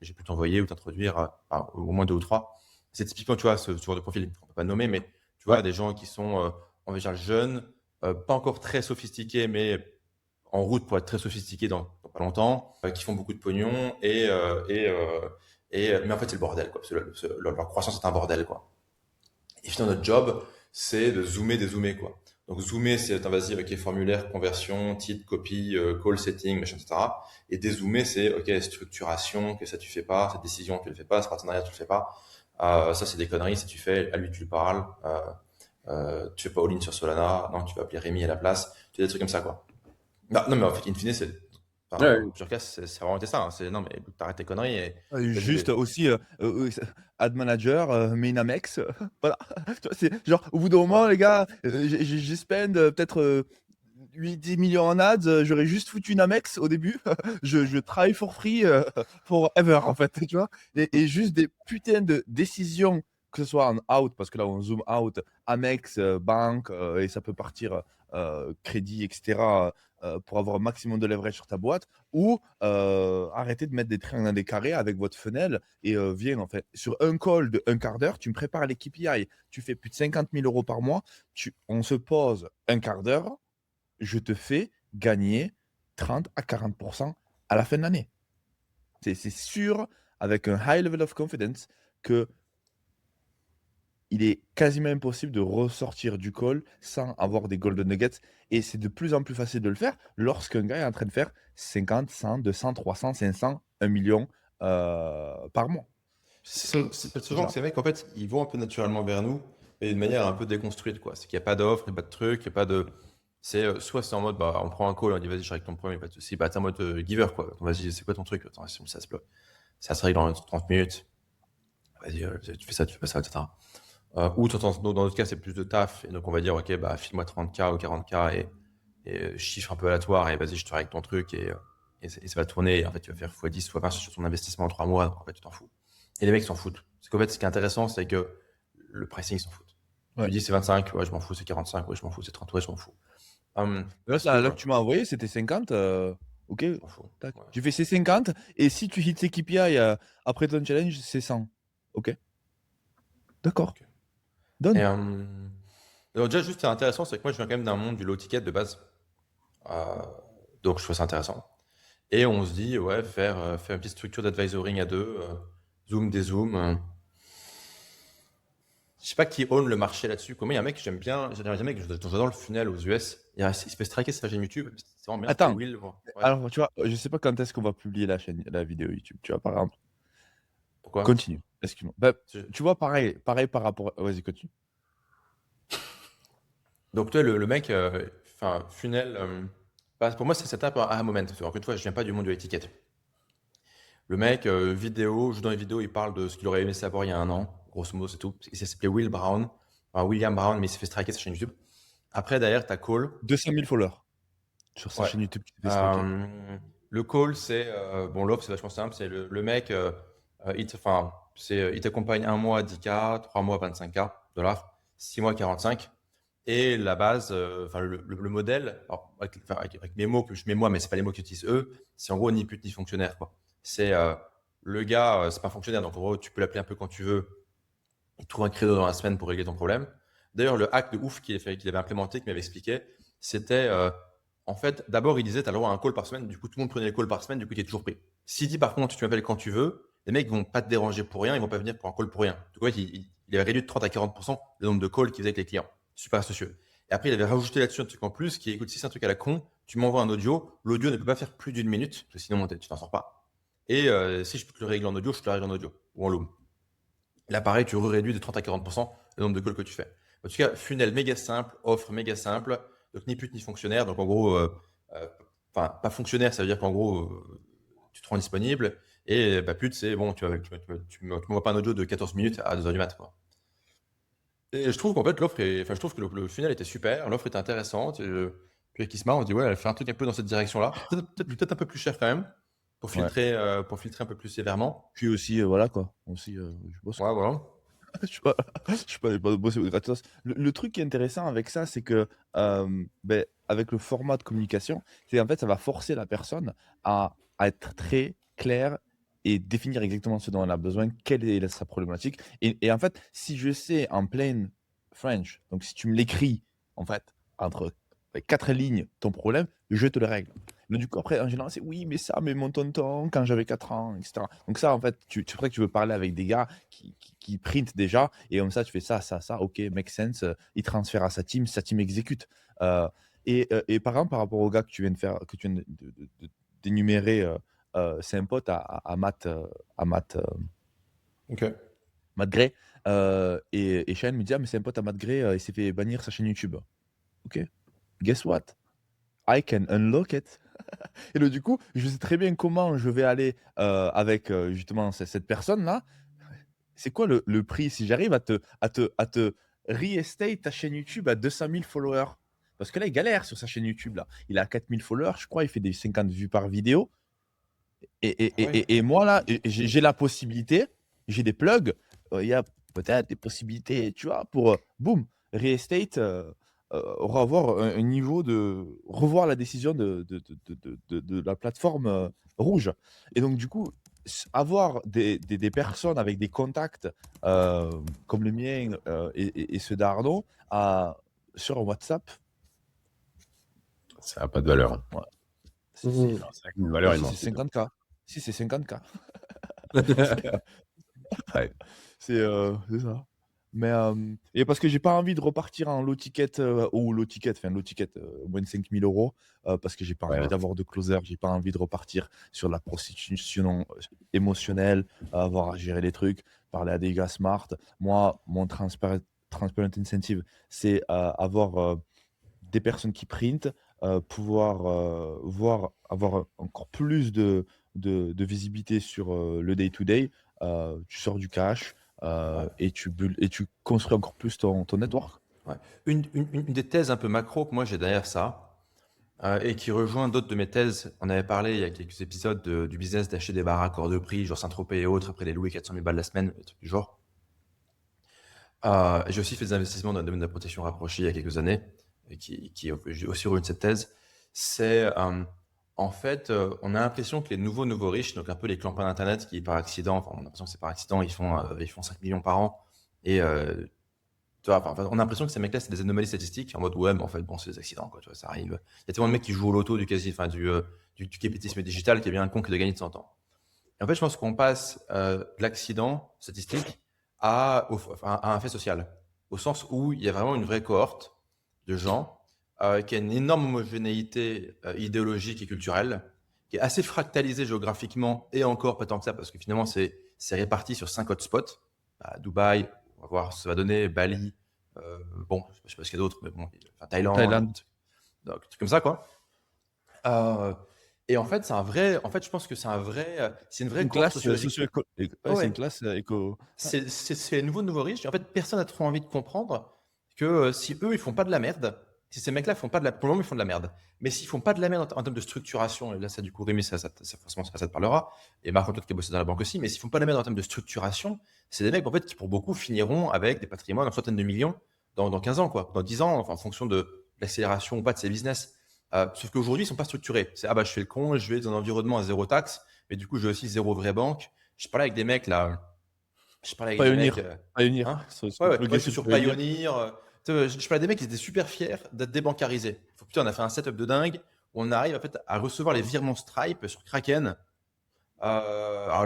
j'ai pu t'envoyer ou t'introduire, au moins 2 ou 3. C'est typiquement, tu vois, ce genre de profil, on peut pas nommer, mais tu vois, des gens qui sont on va dire, jeunes, pas encore très sophistiqués, mais en route pour être très sophistiqués dans pas longtemps, qui font beaucoup de pognon mais en fait, c'est le bordel, quoi. Parce que leur croissance est un bordel, quoi. Et finalement, notre job, c'est de zoomer, dézoomer, quoi. Donc, zoomer, c'est, attends, vas-y, ok, formulaire, conversion, titre, copie, call setting, machin, etc. Et dézoomer, c'est, ok, structuration, que ça tu fais pas, cette décision, tu le fais pas, ce partenariat, tu le fais pas. Ça, c'est des conneries, si tu fais, à lui, tu lui parles. Tu fais pas all-in sur Solana, non, tu vas appeler Rémi à la place. Tu fais des trucs comme ça, quoi. Non, mais en fait, in fine, Ouais. au pire cas, c'est vraiment été ça, hein. C'est, non, mais t'arrêtes tes conneries et vas-y, Juste aussi, ad manager, main Amex, voilà. Tu vois, c'est genre, au bout d'un moment, les gars, j'ai spend peut-être 8-10 millions en ads, j'aurais juste foutu une Amex au début. Je travaille for free forever, en fait, tu vois. Et juste des putains de décisions, que ce soit en out, parce que là, on zoom out, Amex, banque, et ça peut partir crédit, etc., pour avoir un maximum de leverage sur ta boîte, ou arrêtez de mettre des triangles dans des carrés avec votre fenêtre et viens, en fait, sur un call de un quart d'heure, tu me prépares les KPI, tu fais plus de 50 000 euros par mois, on se pose un quart d'heure, je te fais gagner 30 à 40% à la fin de l'année. C'est sûr, avec un high level of confidence, que il est quasiment impossible de ressortir du call sans avoir des golden nuggets. Et c'est de plus en plus facile de le faire lorsqu'un gars est en train de faire 50, 100, 200, 300, 500, 1 million par mois. c'est souvent que ces mecs, en fait, ils vont un peu naturellement vers nous, mais d'une manière un peu déconstruite, quoi. C'est qu'il n'y a pas d'offre, il n'y a pas de truc, il n'y a pas de. Soit c'est en mode, bah, on prend un call, on dit, vas-y, je règle ton problème, il n'y a pas de souci. Bah, t'es en mode giver, quoi. Attends, vas-y, c'est quoi ton truc? Attends, ça se règle en 30 minutes. Vas-y, tu fais ça, tu fais pas ça, etc. Ou dans notre cas, c'est plus de taf. Et donc, on va dire, ok, bah, file-moi 30K ou 40K et chiffre un peu aléatoire et vas-y, je te règle ton truc et ça va tourner. Et en fait, tu vas faire x10, x20 sur ton investissement en 3 mois. Donc, en fait, tu t'en fous. Et les mecs s'en foutent. Parce qu'en fait, ce qui est intéressant, c'est que le pricing, ils s'en foutent. Ouais. Tu dis c'est 25, ouais, je m'en fous, c'est 45, ouais, je m'en fous, c'est 30, ouais, je m'en fous. Là que tu m'as envoyé, c'était 50. Ok, Je m'en fous. tac. Ouais. Tu fais ces 50 et si tu hits tes KPI après ton challenge, c'est 100. Ok. D'accord. Ok. Donne. Et alors déjà, juste, c'est intéressant, c'est que moi, je viens quand même d'un monde du low ticket de base. Donc, je trouve ça intéressant. Et on se dit, ouais, faire une petite structure d'advisoring à deux, zoom, dézoom. Je sais pas qui own le marché là-dessus. Comment il y a un mec que j'aime bien, j'ai un mec dont j'adore le funnel aux US. Il se fait striker sur sa chaîne YouTube. C'est vraiment bien. Attends. Will, ouais. Alors, tu vois, je sais pas quand est-ce qu'on va publier la vidéo YouTube, tu vois, par exemple. Pourquoi? Continue, excuse-moi. Bah, Je- tu vois, pareil par rapport. Vas-y, continue. Donc, toi, le mec, enfin, funnel, bah, pour moi, c'est cette étape à un moment. Encore une fois, je viens pas du monde de l'étiquette. Le mec, vidéo, joue dans les vidéos, il parle de ce qu'il aurait aimé savoir il y a un an. Grosso modo, c'est tout. Il s'appelait Will Brown, enfin, William Brown, mais il s'est fait striker sa chaîne YouTube. Après, derrière, t'as Cole. 200 000 followers sur sa Ouais. chaîne YouTube qui s'est fait striker. Le call, c'est bon, l'offre, c'est vachement simple. C'est le mec, il t'accompagne un mois 10K, 3 mois 25K dollars, 6 mois 45. Et la base, enfin le modèle, alors, avec mes mots que je mets moi, mais c'est pas les mots qu'ils utilisent eux, c'est en gros ni pute ni fonctionnaire, quoi. C'est le gars, c'est pas fonctionnaire, donc en gros, tu peux l'appeler un peu quand tu veux. Il trouve un créneau dans la semaine pour régler ton problème. D'ailleurs, le hack de ouf qu'il avait implémenté, qu'il m'avait expliqué, c'était en fait, d'abord, il disait, tu as le droit à un call par semaine. Du coup, tout le monde prenait le call par semaine. Du coup, tu es toujours pris. S'il dit, par contre, tu m'appelles quand tu veux, les mecs vont pas te déranger pour rien. Ils vont pas venir pour un call pour rien. Du coup, il avait réduit de 30 à 40% le nombre de calls qu'il faisait avec les clients. Super astucieux. Et après, il avait rajouté là-dessus un truc en plus qui est, écoute, si c'est un truc à la con, tu m'envoies un audio. L'audio ne peut pas faire plus d'une minute, parce que sinon, tu t'en sors pas. Et si je peux te le régler en audio, je te le règle en audio ou en loom. Là, pareil, tu réduis de 30 à 40% le nombre de calls que tu fais. En tout cas, funnel méga simple, offre méga simple. Donc, ni pute ni fonctionnaire. Donc, en gros, enfin, pas fonctionnaire, ça veut dire qu'en gros, tu te rends disponible. Et bah, pute, c'est bon, tu m'envoies pas un audio de 14 minutes à 2h du mat, quoi. Et je trouve qu'en fait, je trouve que le funnel était super, l'offre était intéressante. Puis avec Isma, on dit, ouais, elle fait un truc un peu dans cette direction-là. Peut-être un peu plus cher quand même, pour filtrer un peu plus sévèrement. Puis aussi, voilà quoi. Aussi, je bosse. Ouais, voilà. Je suis pas bosser au gratos. Le truc qui est intéressant avec ça, c'est que avec le format de communication, c'est en fait ça va forcer la personne à être très claire et définir exactement ce dont elle a besoin, quelle est sa problématique. Et en fait, si je sais en plain French, donc si tu me l'écris en fait, entre 4 lignes, ton problème, je te le règle. Donc, du coup, après, en général, c'est oui, mais ça, mais mon tonton, quand j'avais 4 ans, etc. Donc, ça, en fait, c'est vrai que tu veux parler avec des gars qui printent déjà, et comme ça, tu fais ça, ok, make sense, il transfère à sa team exécute. Euh, et par exemple, par rapport au gars que tu viens de faire, que tu viens d'énumérer, c'est un pote à Matt, Ok. Matt Gray, et Shane me dit, ah, mais c'est un pote à Matt Gray, il s'est fait bannir sa chaîne YouTube. Ok, guess what? I can unlock it. Et donc, du coup, je sais très bien comment je vais aller avec justement cette personne-là. C'est quoi le prix si j'arrive à te re-estate ta chaîne YouTube à 200 000 followers? Parce que là, il galère sur sa chaîne YouTube. Là. Il a 4 000 followers, je crois, il fait des 50 vues par vidéo. Et moi, là, j'ai la possibilité, j'ai des plugs, il y a peut-être des possibilités, tu vois, pour, boum, re-estate, revoir un niveau revoir la décision de la plateforme rouge. Et donc, du coup, avoir des personnes avec des contacts comme le mien et ceux d'Arnaud sur WhatsApp, Ça n'a pas de valeur. ouais, Mhm. Non, c'est une valeur si immense. c'est 50K. Si c'est 50K. Ouais. C'est ça. Mais et parce que j'ai pas envie de repartir en low ticket low ticket moins de 5 000 euros parce que j'ai pas Ouais. envie d'avoir de closer, j'ai pas envie de repartir sur la prostitution émotionnelle, avoir à gérer les trucs, parler à des gars smart. Moi, mon transparent incentive, c'est avoir des personnes qui printent, pouvoir avoir encore plus de visibilité sur le day-to-day. Tu sors du cash et tu construis encore plus ton network. Ouais. Une des thèses un peu macro que moi j'ai derrière ça, et qui rejoint d'autres de mes thèses, on avait parlé il y a quelques épisodes du business d'acheter des baraques hors de prix, genre Saint-Tropez et autres, après les louer 400 000 balles la semaine, des trucs du genre. J'ai aussi fait des investissements dans le domaine de la protection rapprochée il y a quelques années, et j'ai aussi rejoint cette thèse. C'est en fait, on a l'impression que les nouveaux riches, donc un peu les clampins d'Internet qui par accident, enfin on a l'impression que c'est par accident, ils font 5 millions par an, et tu vois, enfin, on a l'impression que ces mecs-là, c'est des anomalies statistiques, en mode ouais, mais en fait, bon, c'est des accidents, quoi, tu vois, ça arrive. Il y a tellement de mecs qui jouent au loto du quasi, enfin, du capitalisme digital qui est bien con que de gagner de 100 ans. Et en fait, je pense qu'on passe de l'accident statistique à un fait social, au sens où il y a vraiment une vraie cohorte de gens qui a une énorme homogénéité idéologique et culturelle, qui est assez fractalisée géographiquement, et encore pas tant que ça, parce que finalement, c'est réparti sur 5 hotspots. Dubaï, on va voir ce que ça va donner, Bali, bon, je sais pas ce qu'il y a d'autre, mais bon, enfin, Thaïlande, donc, trucs comme ça, quoi. Et en fait, je pense que c'est une vraie Une cohorte classe sociologique. socio-éco. Ouais, Ouais. c'est une classe éco. C'est les nouveaux riches. Et en fait, personne n'a trop envie de comprendre que si eux, ils font pas de la merde, si ces mecs-là font pas de la, pour le moment, ils font de la merde. Mais s'ils font pas de la merde en termes de structuration, et là, ça, du coup, Rémi, forcément, ça te parlera, et Marc-Antoine qui a bossé dans la banque aussi, mais s'ils font pas de la merde en termes de structuration, c'est des mecs, en fait, qui, pour beaucoup, finiront avec des patrimoines en centaines de millions dans 15 ans, quoi. Dans 10 ans, enfin, en fonction de l'accélération ou pas de ces business. Sauf qu'aujourd'hui, ils sont pas structurés. C'est, ah bah, je fais le con, je vais dans un environnement à zéro taxe, mais du coup, j'ai aussi zéro vraie banque. Je parlais avec des mecs, là, je parlais avec des Pioneer. mecs. Pioneer. Hein Le ouais, gars je suis sur Pioneer. Pioneer. Tu sais, je parlais des mecs qui étaient super fiers d'être débancarisés. Putain, on a fait un setup de dingue où on arrive en fait, à recevoir les virements Stripe sur Kraken. Alors,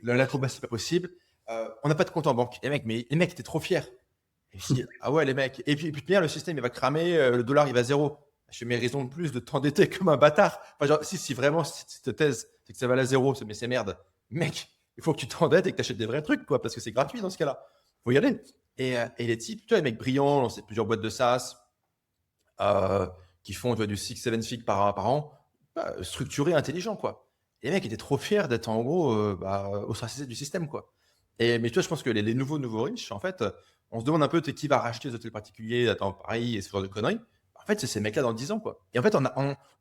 l'acrobatie, pas possible. On n'a pas de compte en banque. Mais les mecs étaient trop fiers. Et je dis, ah ouais, les mecs. Et puis bien, le système, il va cramer, le dollar, il va à zéro. Je fais mes raisons de plus de t'endetter comme un bâtard. Enfin, genre, si vraiment, cette thèse, c'est que ça va à zéro, mais c'est merde. Mec, il faut que tu t'endettes et que tu achètes des vrais trucs, quoi, parce que c'est gratuit dans ce cas-là. Faut y aller. Et les types, tu vois, les mecs brillants, lancent plusieurs boîtes de SaaS, qui font, tu vois, du 6-7 fig par an, structurés, intelligents, quoi. Et les mecs étaient trop fiers d'être, en gros, au service du système, quoi. Mais tu vois, je pense que les nouveaux riches, en fait, on se demande un peu qui va racheter les hôtels particuliers à Paris et ce genre de conneries. En fait, c'est ces mecs-là dans 10 ans, quoi. Et en fait, on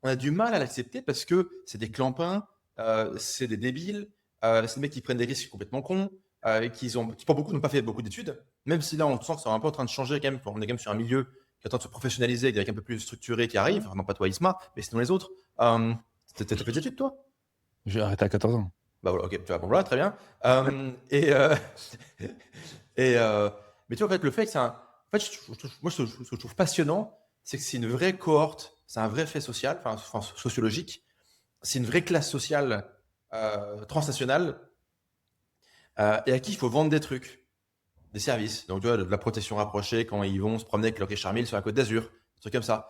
a du mal à l'accepter parce que c'est des clampins, c'est des débiles, c'est des mecs qui prennent des risques complètement cons, qui pour beaucoup n'ont pas fait beaucoup d'études, même si là, on sent que c'est un peu en train de changer quand même. On est quand même sur un milieu qui attend de se professionnaliser, avec des mecs un peu plus structurés qui arrivent. Enfin, non pas toi, Isma, mais sinon les autres. T'as fait des études, toi? J'ai arrêté à 14 ans. Bah voilà, ok, tu vois, bon voilà, très bien. Mais tu vois, en fait, le fait que En fait, moi, ce que je trouve passionnant, c'est que c'est une vraie cohorte, c'est un vrai fait social, enfin sociologique. C'est une vraie classe sociale transnationale et à qui il faut vendre des trucs, des services. Donc, tu vois, de la protection rapprochée quand ils vont se promener avec leur Richard Mille sur la Côte d'Azur, des trucs comme ça.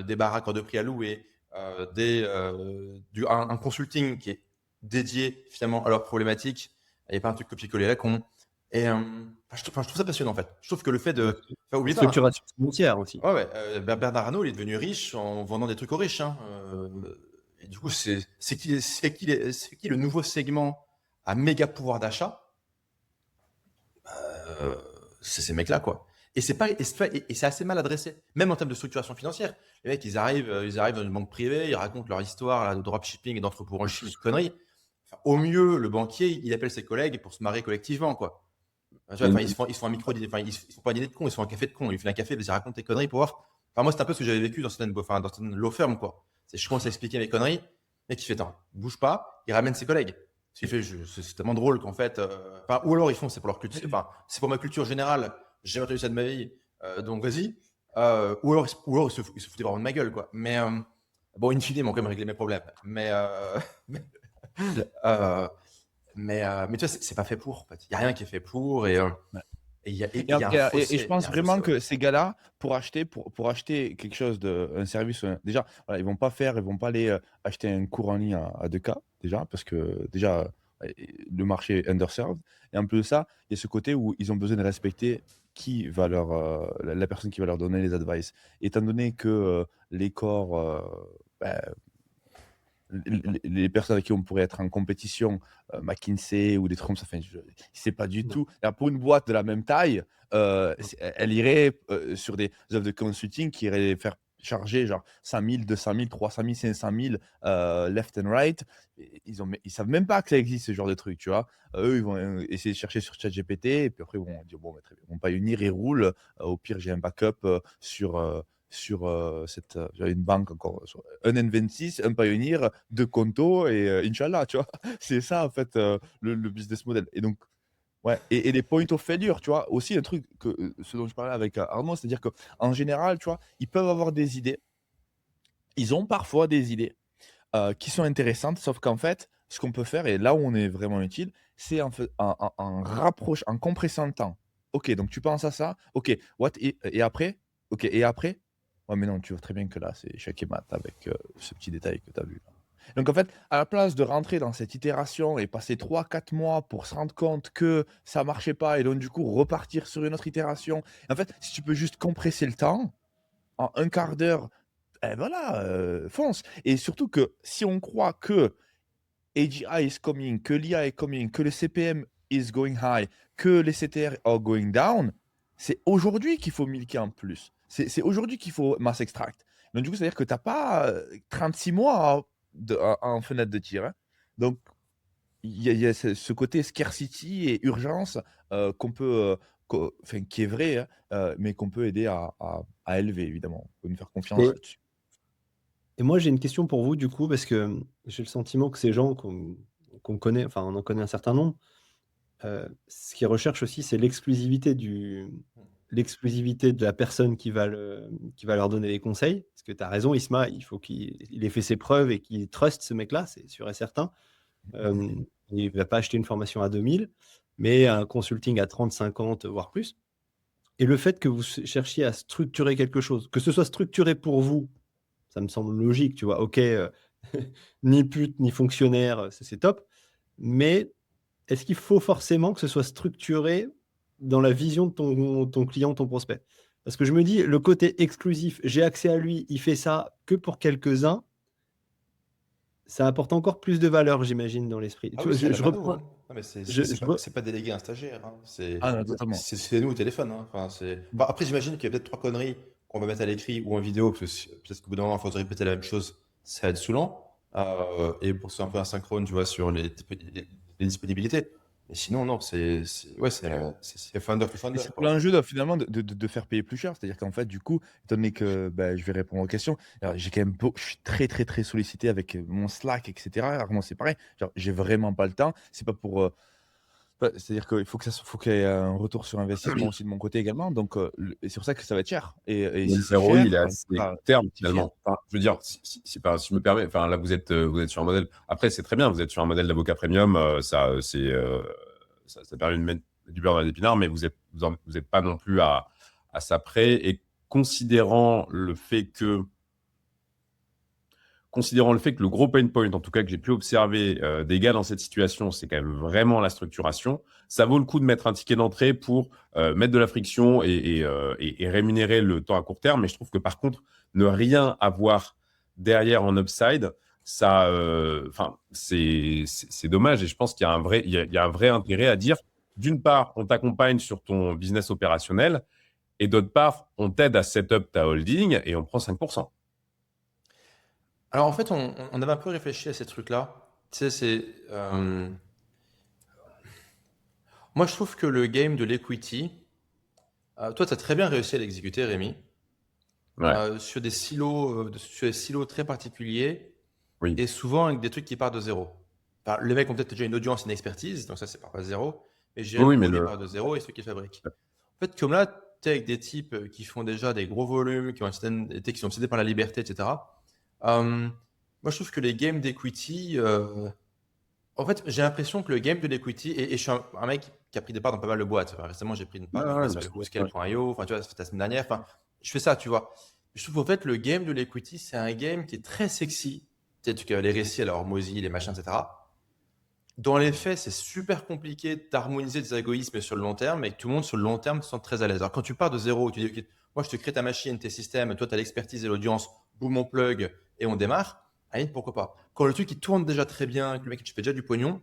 Des baraques hors de prix à louer, un consulting qui est dédié finalement à leurs problématiques. Il n'y a pas un truc copier-coller à la con. Et je trouve ça passionnant en fait. Je trouve que le fait de. Enfin, oubliez pas, hein. Structuration financière aussi. Ouais, Bernard Arnault, il est devenu riche en vendant des trucs aux riches, hein. Et du coup, c'est qui le nouveau segment à méga pouvoir d'achat? C'est ces mecs-là, quoi. Et c'est assez mal adressé, même en termes de structuration financière. Les mecs, ils arrivent dans une banque privée, ils racontent leur histoire là, de dropshipping et d'entrepôt en Chine, de conneries. Enfin, au mieux, le banquier, il appelle ses collègues pour se marrer collectivement, quoi. Enfin, ils se font un micro, enfin, ils font pas un dîner de con, ils se font un café de con. Ils font un café, ils racontent tes conneries pour voir. Enfin, moi, c'est un peu ce que j'avais vécu dans certaines law firms, quoi. Je commence à expliquer mes conneries, le mec, il fait, attends, bouge pas, il ramène ses collègues. Il fait, c'est tellement drôle qu'en fait, ou alors ils font, c'est pour leur culture, enfin, c'est pour ma culture générale, j'ai jamais entendu ça de ma vie, donc vas-y. Ou alors ils se foutaient vraiment de ma gueule, quoi. Mais bon, in fine, ils m'ont quand même réglé mes problèmes. Mais tu vois, c'est pas fait pour. En fait. Il y a rien qui est fait pour et il y a un fossé. Et je pense vraiment que ces gars-là, pour acheter quelque chose, un service, déjà, voilà, ils vont pas aller acheter un cours en ligne à 2K, déjà, parce que déjà, le marché est underserved. Et en plus de ça, il y a ce côté où ils ont besoin de respecter la personne qui va leur donner les advice. Étant donné que les corps, les personnes avec qui on pourrait être en compétition, McKinsey ou des trucs comme ça, enfin, c'est pas du tout. Alors, pour une boîte de la même taille, elle irait sur des œuvres de consulting qui iraient faire charger genre 100 000, 200 000, 300 000, 500 000 left and right. Ils savent même pas que ça existe ce genre de truc, tu vois. Eux, ils vont essayer de chercher sur ChatGPT et puis après, ils vont dire bon, bah, très bien, ils vont pas unir, ils roulent. Au pire, j'ai un backup sur j'avais une banque encore, un N26, un Pioneer, 2 contos et Inch'Allah, tu vois. C'est ça, en fait, le business model. Et donc, ouais, et les points of failure, tu vois, aussi un truc ce dont je parlais avec Arnaud, c'est-à-dire qu'en général, tu vois, ils peuvent avoir des idées, ils ont parfois des idées qui sont intéressantes, sauf qu'en fait, ce qu'on peut faire, et là où on est vraiment utile, c'est en compressant le temps. Ok, donc tu penses à ça, ok, et après? Ok, et après? Ouais, mais non, tu vois très bien que là, c'est échec et mat avec ce petit détail que tu as vu. Donc en fait, à la place de rentrer dans cette itération et passer 3-4 mois pour se rendre compte que ça marchait pas et donc du coup repartir sur une autre itération, en fait, si tu peux juste compresser le temps, en un quart d'heure, voilà, fonce. Et surtout que si on croit que AGI is coming, que l'IA est coming, que le CPM is going high, que les CTR are going down, c'est aujourd'hui qu'il faut milquer en plus. C'est aujourd'hui qu'il faut mass extract. Donc du coup, c'est-à-dire que tu n'as pas 36 mois en fenêtre de tir, hein. Donc, il y a ce côté scarcity et urgence qui est vrai, hein, mais qu'on peut aider à élever, évidemment. On peut nous faire confiance Et, là-dessus. et moi, j'ai une question pour vous, du coup, parce que j'ai le sentiment que ces gens qu'on connaît, enfin, on en connaît un certain nombre, ce qu'ils recherchent aussi, c'est l'exclusivité de la personne qui va leur donner les conseils. Parce que tu as raison, Isma, il faut qu'il ait fait ses preuves et qu'il trust ce mec-là, c'est sûr et certain. Il ne va pas acheter une formation à 2000, mais un consulting à 30, 50, voire plus. Et le fait que vous cherchiez à structurer quelque chose, que ce soit structuré pour vous, ça me semble logique, tu vois. Ok, ni pute, ni fonctionnaire, c'est top. Mais est-ce qu'il faut forcément que ce soit structuré dans la vision de ton client, ton prospect? Parce que je me dis, le côté exclusif, j'ai accès à lui, il fait ça que pour quelques-uns, ça apporte encore plus de valeur, j'imagine, dans l'esprit. Ah Tu oui, vois, c'est je la mano, reprends. hein. Non, mais Je c'est pas déléguer un stagiaire, hein. Ah non, totalement. C'est nous au téléphone, hein. Enfin, bon, après, j'imagine qu'il y a peut-être 3 conneries qu'on va mettre à l'écrit ou en vidéo, parce que peut-être qu'au bout d'un moment, à force de répéter la même chose, ça va être saoulant. Et pour que ce soit un peu asynchrone, tu vois, sur les disponibilités. Mais sinon, non, c'est founder to Et founder, c'est quoi. l'enjeu finalement de faire payer plus cher. C'est-à-dire qu'en fait, du coup, étant donné que je vais répondre aux questions, alors, j'ai quand même je suis très très très sollicité avec mon Slack, etc. Alors moi, c'est pareil. Genre, j'ai vraiment pas le temps. C'est pas pour C'est-à-dire qu'il faut qu'il y ait un retour sur investissement aussi de mon côté également. Donc, et c'est pour ça que ça va être cher. Et Mais si le c'est ROI, cher, il est on assez va terme justifier. finalement. Enfin, je veux dire, si je me permets, enfin là vous êtes sur un modèle. Après, c'est très bien, vous êtes sur un modèle d'avocat premium, ça permet de mettre du beurre dans les épinards, mais vous êtes pas non plus à ça près. Et considérant le fait que le gros pain point, en tout cas que j'ai pu observer des gars dans cette situation, c'est quand même vraiment la structuration, ça vaut le coup de mettre un ticket d'entrée pour mettre de la friction et rémunérer le temps à court terme. Mais je trouve que par contre, ne rien avoir derrière en upside, ça, c'est dommage. Et je pense qu'il y a il y a un vrai intérêt à dire, d'une part, on t'accompagne sur ton business opérationnel, et d'autre part, on t'aide à set up ta holding et on prend 5%. Alors en fait, on avait un peu réfléchi à ces trucs-là. Tu sais, moi je trouve que le game de l'equity, toi tu as très bien réussi à l'exécuter, Rémi, Ouais, sur des silos très particuliers oui. et souvent avec des trucs qui partent de zéro. Enfin, les mecs ont peut-être déjà une audience, une expertise, donc ça c'est pas de zéro, mais gérer le Oui, mais produit part de zéro et ceux qui le fabriquent. En fait, comme là, tu es avec des types qui font déjà des gros volumes, qui sont obsédés par la liberté, etc. Moi, je trouve que les games d'equity, en fait, j'ai l'impression que le game de l'equity, et je suis un mec qui a pris des parts dans pas mal de boîtes. Enfin, récemment, j'ai pris une part Ouais, de ouais, boîte bien sur sûr. whoscale.io. Enfin, tu vois, c'était la semaine dernière. Enfin, je fais ça, tu vois. Je trouve qu'en fait, le game de l'equity, c'est un game qui est très sexy. Tu sais, les récits, alors Mozy, les machins, etc. Dans les faits, c'est super compliqué d'harmoniser des algorithmes sur le long terme, et que tout le monde sur le long terme se sent très à l'aise. Alors, quand tu pars de zéro, tu dis, OK, moi, je te crée ta machine, tes systèmes, toi, tu as l'expertise et l'audience, boum, on plug, et on démarre. Allez, pourquoi pas. Quand le truc, il tourne déjà très bien, que le mec, tu fais déjà du pognon,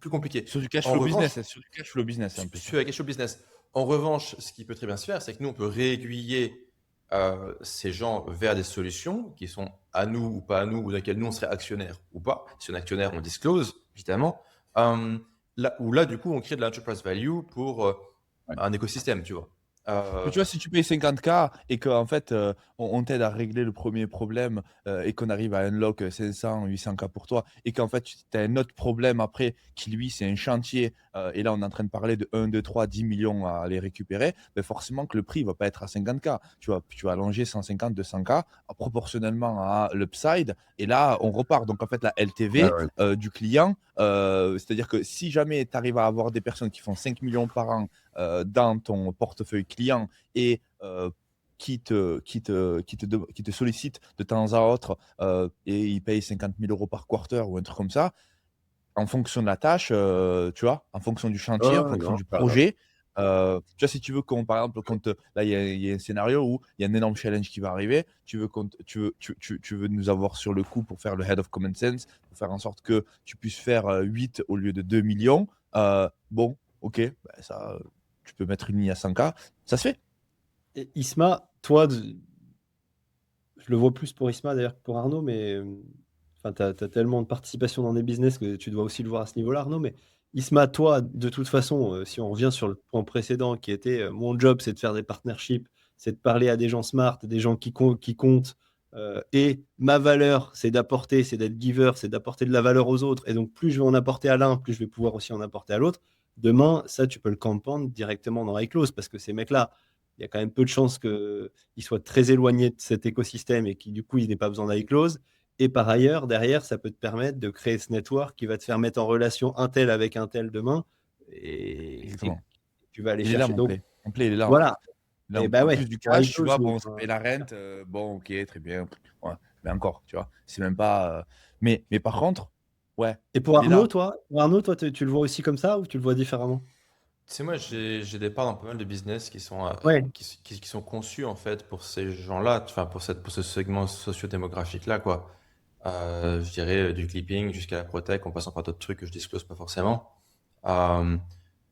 plus compliqué. Sur du cash En flow revanche, business, hein, sur du cash flow business en plus. sur la question business. En revanche, ce qui peut très bien se faire, c'est que nous, on peut réaiguiller ces gens vers des solutions qui sont à nous ou pas à nous, ou dans lesquelles nous, on serait actionnaire ou pas. Si on est actionnaire, on disclose, évidemment. Là, du coup, on crée de l'enterprise value pour Ouais. un écosystème, tu vois. Mais tu vois, si tu payes 50K et qu'en fait, on t'aide à régler le premier problème et qu'on arrive à unlock 500, 800K pour toi, et qu'en fait, tu as un autre problème après qui, lui, c'est un chantier, et là, on est en train de parler de 1, 2, 3, 10 millions à les récupérer, ben forcément que le prix ne va pas être à 50K. Tu vas allonger 150, 200K proportionnellement à l'upside, et là, on repart. Donc, en fait, la LTV Ouais, ouais. du client, c'est-à-dire que si jamais tu arrives à avoir des personnes qui font 5 millions par an dans ton portefeuille client et qui te sollicite de temps à autre et il paye 50 000 euros par quarter ou un truc comme ça, en fonction de la tâche, tu vois, en fonction du chantier, en Ouais, fonction non, du carrément. projet. Tu vois, si tu veux qu'on, par exemple, là, il y a un scénario où il y a un énorme challenge qui va arriver, tu veux nous avoir sur le coup pour faire le head of common sense, pour faire en sorte que tu puisses faire 8 au lieu de 2 millions. Bon, ok, ben ça, tu peux mettre une ligne à 100K, ça se fait. Et Isma, toi, je le vois plus pour Isma d'ailleurs que pour Arnaud, mais enfin, tu as tellement de participation dans des business que tu dois aussi le voir à ce niveau-là, Arnaud. Mais Isma, toi, de toute façon, si on revient sur le point précédent qui était mon job, c'est de faire des partnerships, c'est de parler à des gens smart, des gens qui comptent. Et ma valeur, c'est d'apporter, c'est d'être giver, c'est d'apporter de la valeur aux autres. Et donc, plus je vais en apporter à l'un, plus je vais pouvoir aussi en apporter à l'autre. Demain, ça, tu peux le compound directement dans iClose parce que ces mecs-là, il y a quand même peu de chances qu'ils soient très éloignés de cet écosystème et qui, du coup, ils n'aient pas besoin d'iClose. Et par ailleurs, derrière, ça peut te permettre de créer ce network qui va te faire mettre en relation un tel avec un tel demain. Et Exactement. tu vas aller Il est là, chercher. mon Donc, play. Mon play, il est là, hein. voilà. Là, Et bah en ouais, plus du pour cash, tu iClose, vois, donc, bon, ça paye la rente, bon, ok, très bien. Ouais, mais encore, tu vois, c'est même pas. Mais par contre, ouais, et pour il est Arnaud, là. toi, tu le vois aussi comme ça ou tu le vois différemment? Tu sais, moi, j'ai des parts dans pas mal de business qui sont, Ouais. qui sont conçus, en fait, pour ces gens-là, enfin, pour ce segment socio-démographique-là, quoi. Je dirais du clipping jusqu'à la protech, en passant par d'autres trucs que je disclose pas forcément. Euh,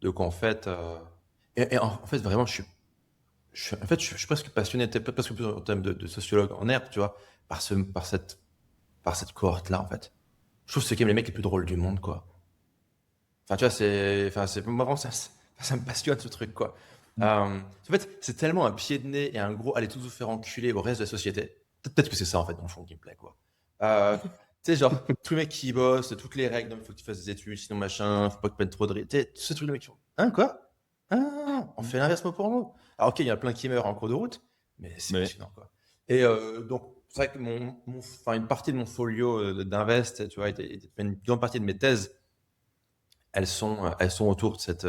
donc, en fait, en fait, vraiment, en fait, je suis presque passionné, peut-être presque plus en termes de sociologue en herbe, tu vois, par cette cohorte-là, en fait. Je trouve que c'est quand même les mecs les plus drôles du monde, quoi. Enfin, tu vois, moi, vraiment, ça me passionne ce truc, quoi. Mm. En fait, c'est tellement un pied de nez et un gros allez tous vous faire enculer au reste de la société. Peut-être que c'est ça, en fait, dans le fond, qui me plaît, quoi. Euh, Tu sais, genre, tous les mecs qui bossent, toutes les règles, il faut que tu fasses des études, sinon machin, faut pas que tu prennes trop de risques. Tu sais, ce truc de mecs qui font, hein, quoi? Ah, on fait l'inverse mot pour nous. Alors, ok, il y en a plein qui meurent en cours de route, mais c'est Mais- passionnant, quoi. Et donc, c'est vrai que une partie de mon folio d'invest, tu vois, une grande partie de mes thèses, elles sont autour de cette.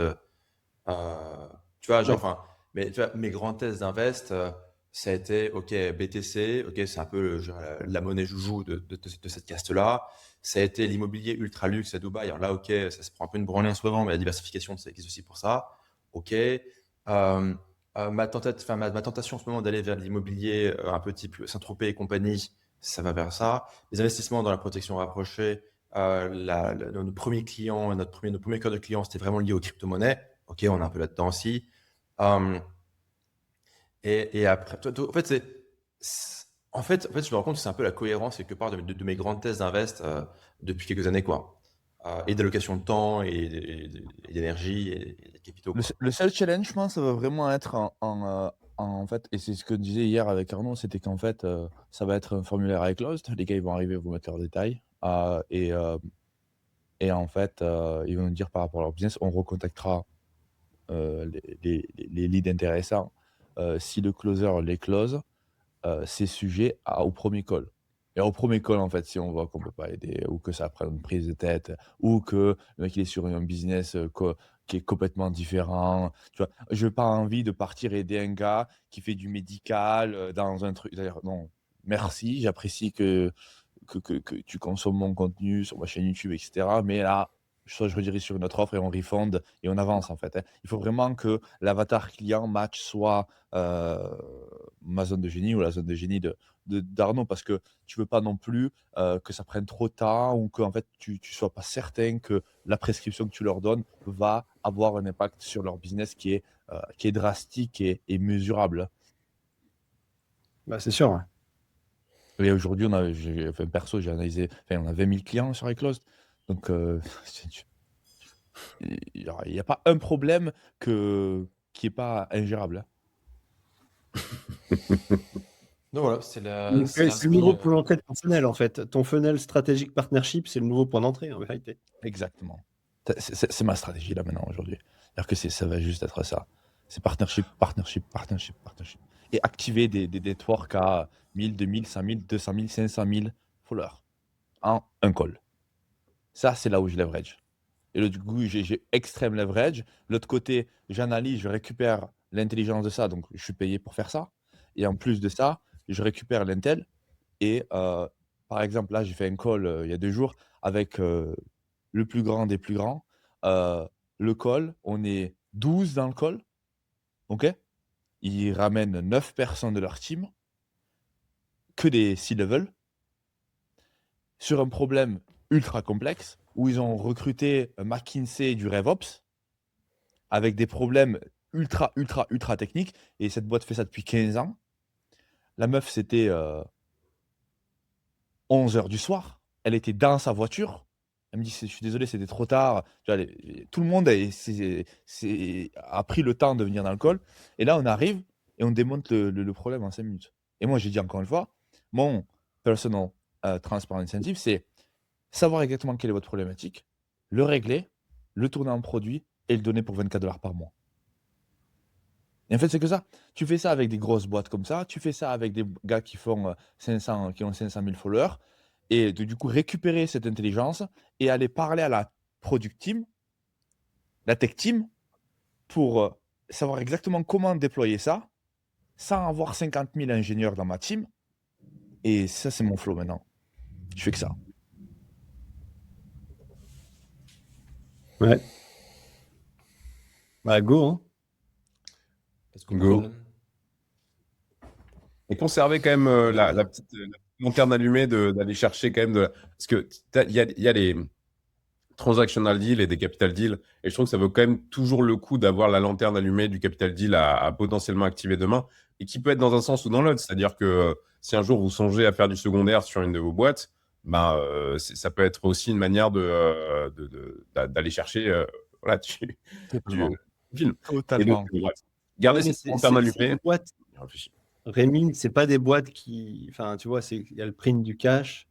Tu vois, genre, enfin, mais tu vois, mes grandes thèses d'invest, ça a été, ok, BTC, ok, c'est un peu genre, la monnaie joujou de cette caste-là. Ça a été l'immobilier ultra luxe à Dubaï. Alors là, ok, ça se prend un peu une branlée en ce moment, mais la diversification, ça existe aussi pour ça. Ok. Ma tentation en ce moment d'aller vers l'immobilier un peu type Saint-Tropez et compagnie, ça va vers ça. Les investissements dans la protection rapprochée, notre premier client, notre premier cœur de client, c'était vraiment lié aux crypto-monnaies. Ok, on est un peu là-dedans aussi. Euh, et après, en fait, en fait, je me rends compte que c'est un peu la cohérence quelque part de mes grandes thèses d'invest depuis quelques années, quoi. Et d'allocation de temps et d'énergie et de capitaux, quoi. Le seul challenge, je pense, ça va vraiment être en fait, et c'est ce que je disais hier avec Arnaud, c'était qu'en fait, ça va être un formulaire iClosed. Les gars, ils vont arriver, vous mettre leurs détails. Et en fait, ils vont nous dire par rapport à leur business, on recontactera les leads intéressants. Si le closer les close, c'est sujet au premier call. Et au premier call, en fait, si on voit qu'on peut pas aider, ou que ça prend une prise de tête, ou que le mec il est sur un business qui est complètement différent, tu vois, je n'ai pas envie de partir aider un gars qui fait du médical dans un truc. D'ailleurs, non, merci, j'apprécie que tu consommes mon contenu sur ma chaîne YouTube, etc. Mais là, soit je redirige sur une autre offre et on refund et on avance en fait, hein. Il faut vraiment que l'avatar client match soit ma zone de génie ou la zone de génie d'Arnaud, parce que tu veux pas non plus que ça prenne trop de temps ou que en fait, tu sois pas certain que la prescription que tu leur donnes va avoir un impact sur leur business qui est drastique et mesurable. Bah, c'est sûr. Ouais. Et aujourd'hui, perso, j'ai analysé, on a 20 000 clients sur iClosed. Donc, il n'y a pas un problème qui n'est pas ingérable, hein. Donc voilà, c'est la. Donc, c'est c'est le nouveau l'inspi, point d'entrée de ton funnel, en fait. Ton funnel stratégique partnership, c'est le nouveau point d'entrée, en vérité. Exactement. C'est ma stratégie là maintenant aujourd'hui. C'est-à-dire que ça va juste être ça. C'est partnership, partnership, partnership, partnership. Et activer des networks à 1000, 2000, 5000, 200 000, 500 000 followers en un call. Ça, c'est là où je leverage. Et du coup, j'ai extrême leverage. L'autre côté, j'analyse, je récupère l'intelligence de ça. Donc, je suis payé pour faire ça. Et en plus de ça, je récupère l'intel. Et par exemple, là, j'ai fait un call il y a 2 jours avec le plus grand des plus grands. Le call, on est 12 dans le call. OK? Ils ramènent 9 personnes de leur team, que des C-level, sur un problème ultra complexe où ils ont recruté McKinsey du RevOps avec des problèmes ultra, ultra, ultra techniques. Et cette boîte fait ça depuis 15 ans. La meuf, c'était 11h du soir. Elle était dans sa voiture. Elle me dit, je suis désolé, c'était trop tard. Tu vois, tout le monde a pris le temps de venir dans le call. Et là, on arrive et on démonte le problème en 5 minutes. Et moi, j'ai dit encore une fois, mon personal transparent incentive, c'est savoir exactement quelle est votre problématique, le régler, le tourner en produit et le donner pour 24 $ par mois. Et en fait, c'est que ça. Tu fais ça avec des grosses boîtes comme ça, tu fais ça avec des gars qui ont 500 000 followers, et du coup, récupérer cette intelligence et aller parler à la product team, la tech team, pour savoir exactement comment déployer ça, sans avoir 50 000 ingénieurs dans ma team. Et ça, c'est mon flow maintenant. Je fais que ça. Ouais. Bah, go, hein. Let's go. Go. Et conserver quand même la petite lanterne allumée d'aller chercher quand même parce que il y a les transactional deals et des capital deals, et je trouve que ça vaut quand même toujours le coup d'avoir la lanterne allumée du capital deal à potentiellement activer demain, et qui peut être dans un sens ou dans l'autre. C'est-à-dire que si un jour vous songez à faire du secondaire sur une de vos boîtes, ben, ça peut être aussi une manière d'aller chercher voilà, tu filmes. Et donc, Totalement. Mais gardez cette lanterne c'est allumée. des boîtes, Réfléchis. Rémi, c'est pas des boîtes qui. Enfin, tu vois, il y a le print du cash.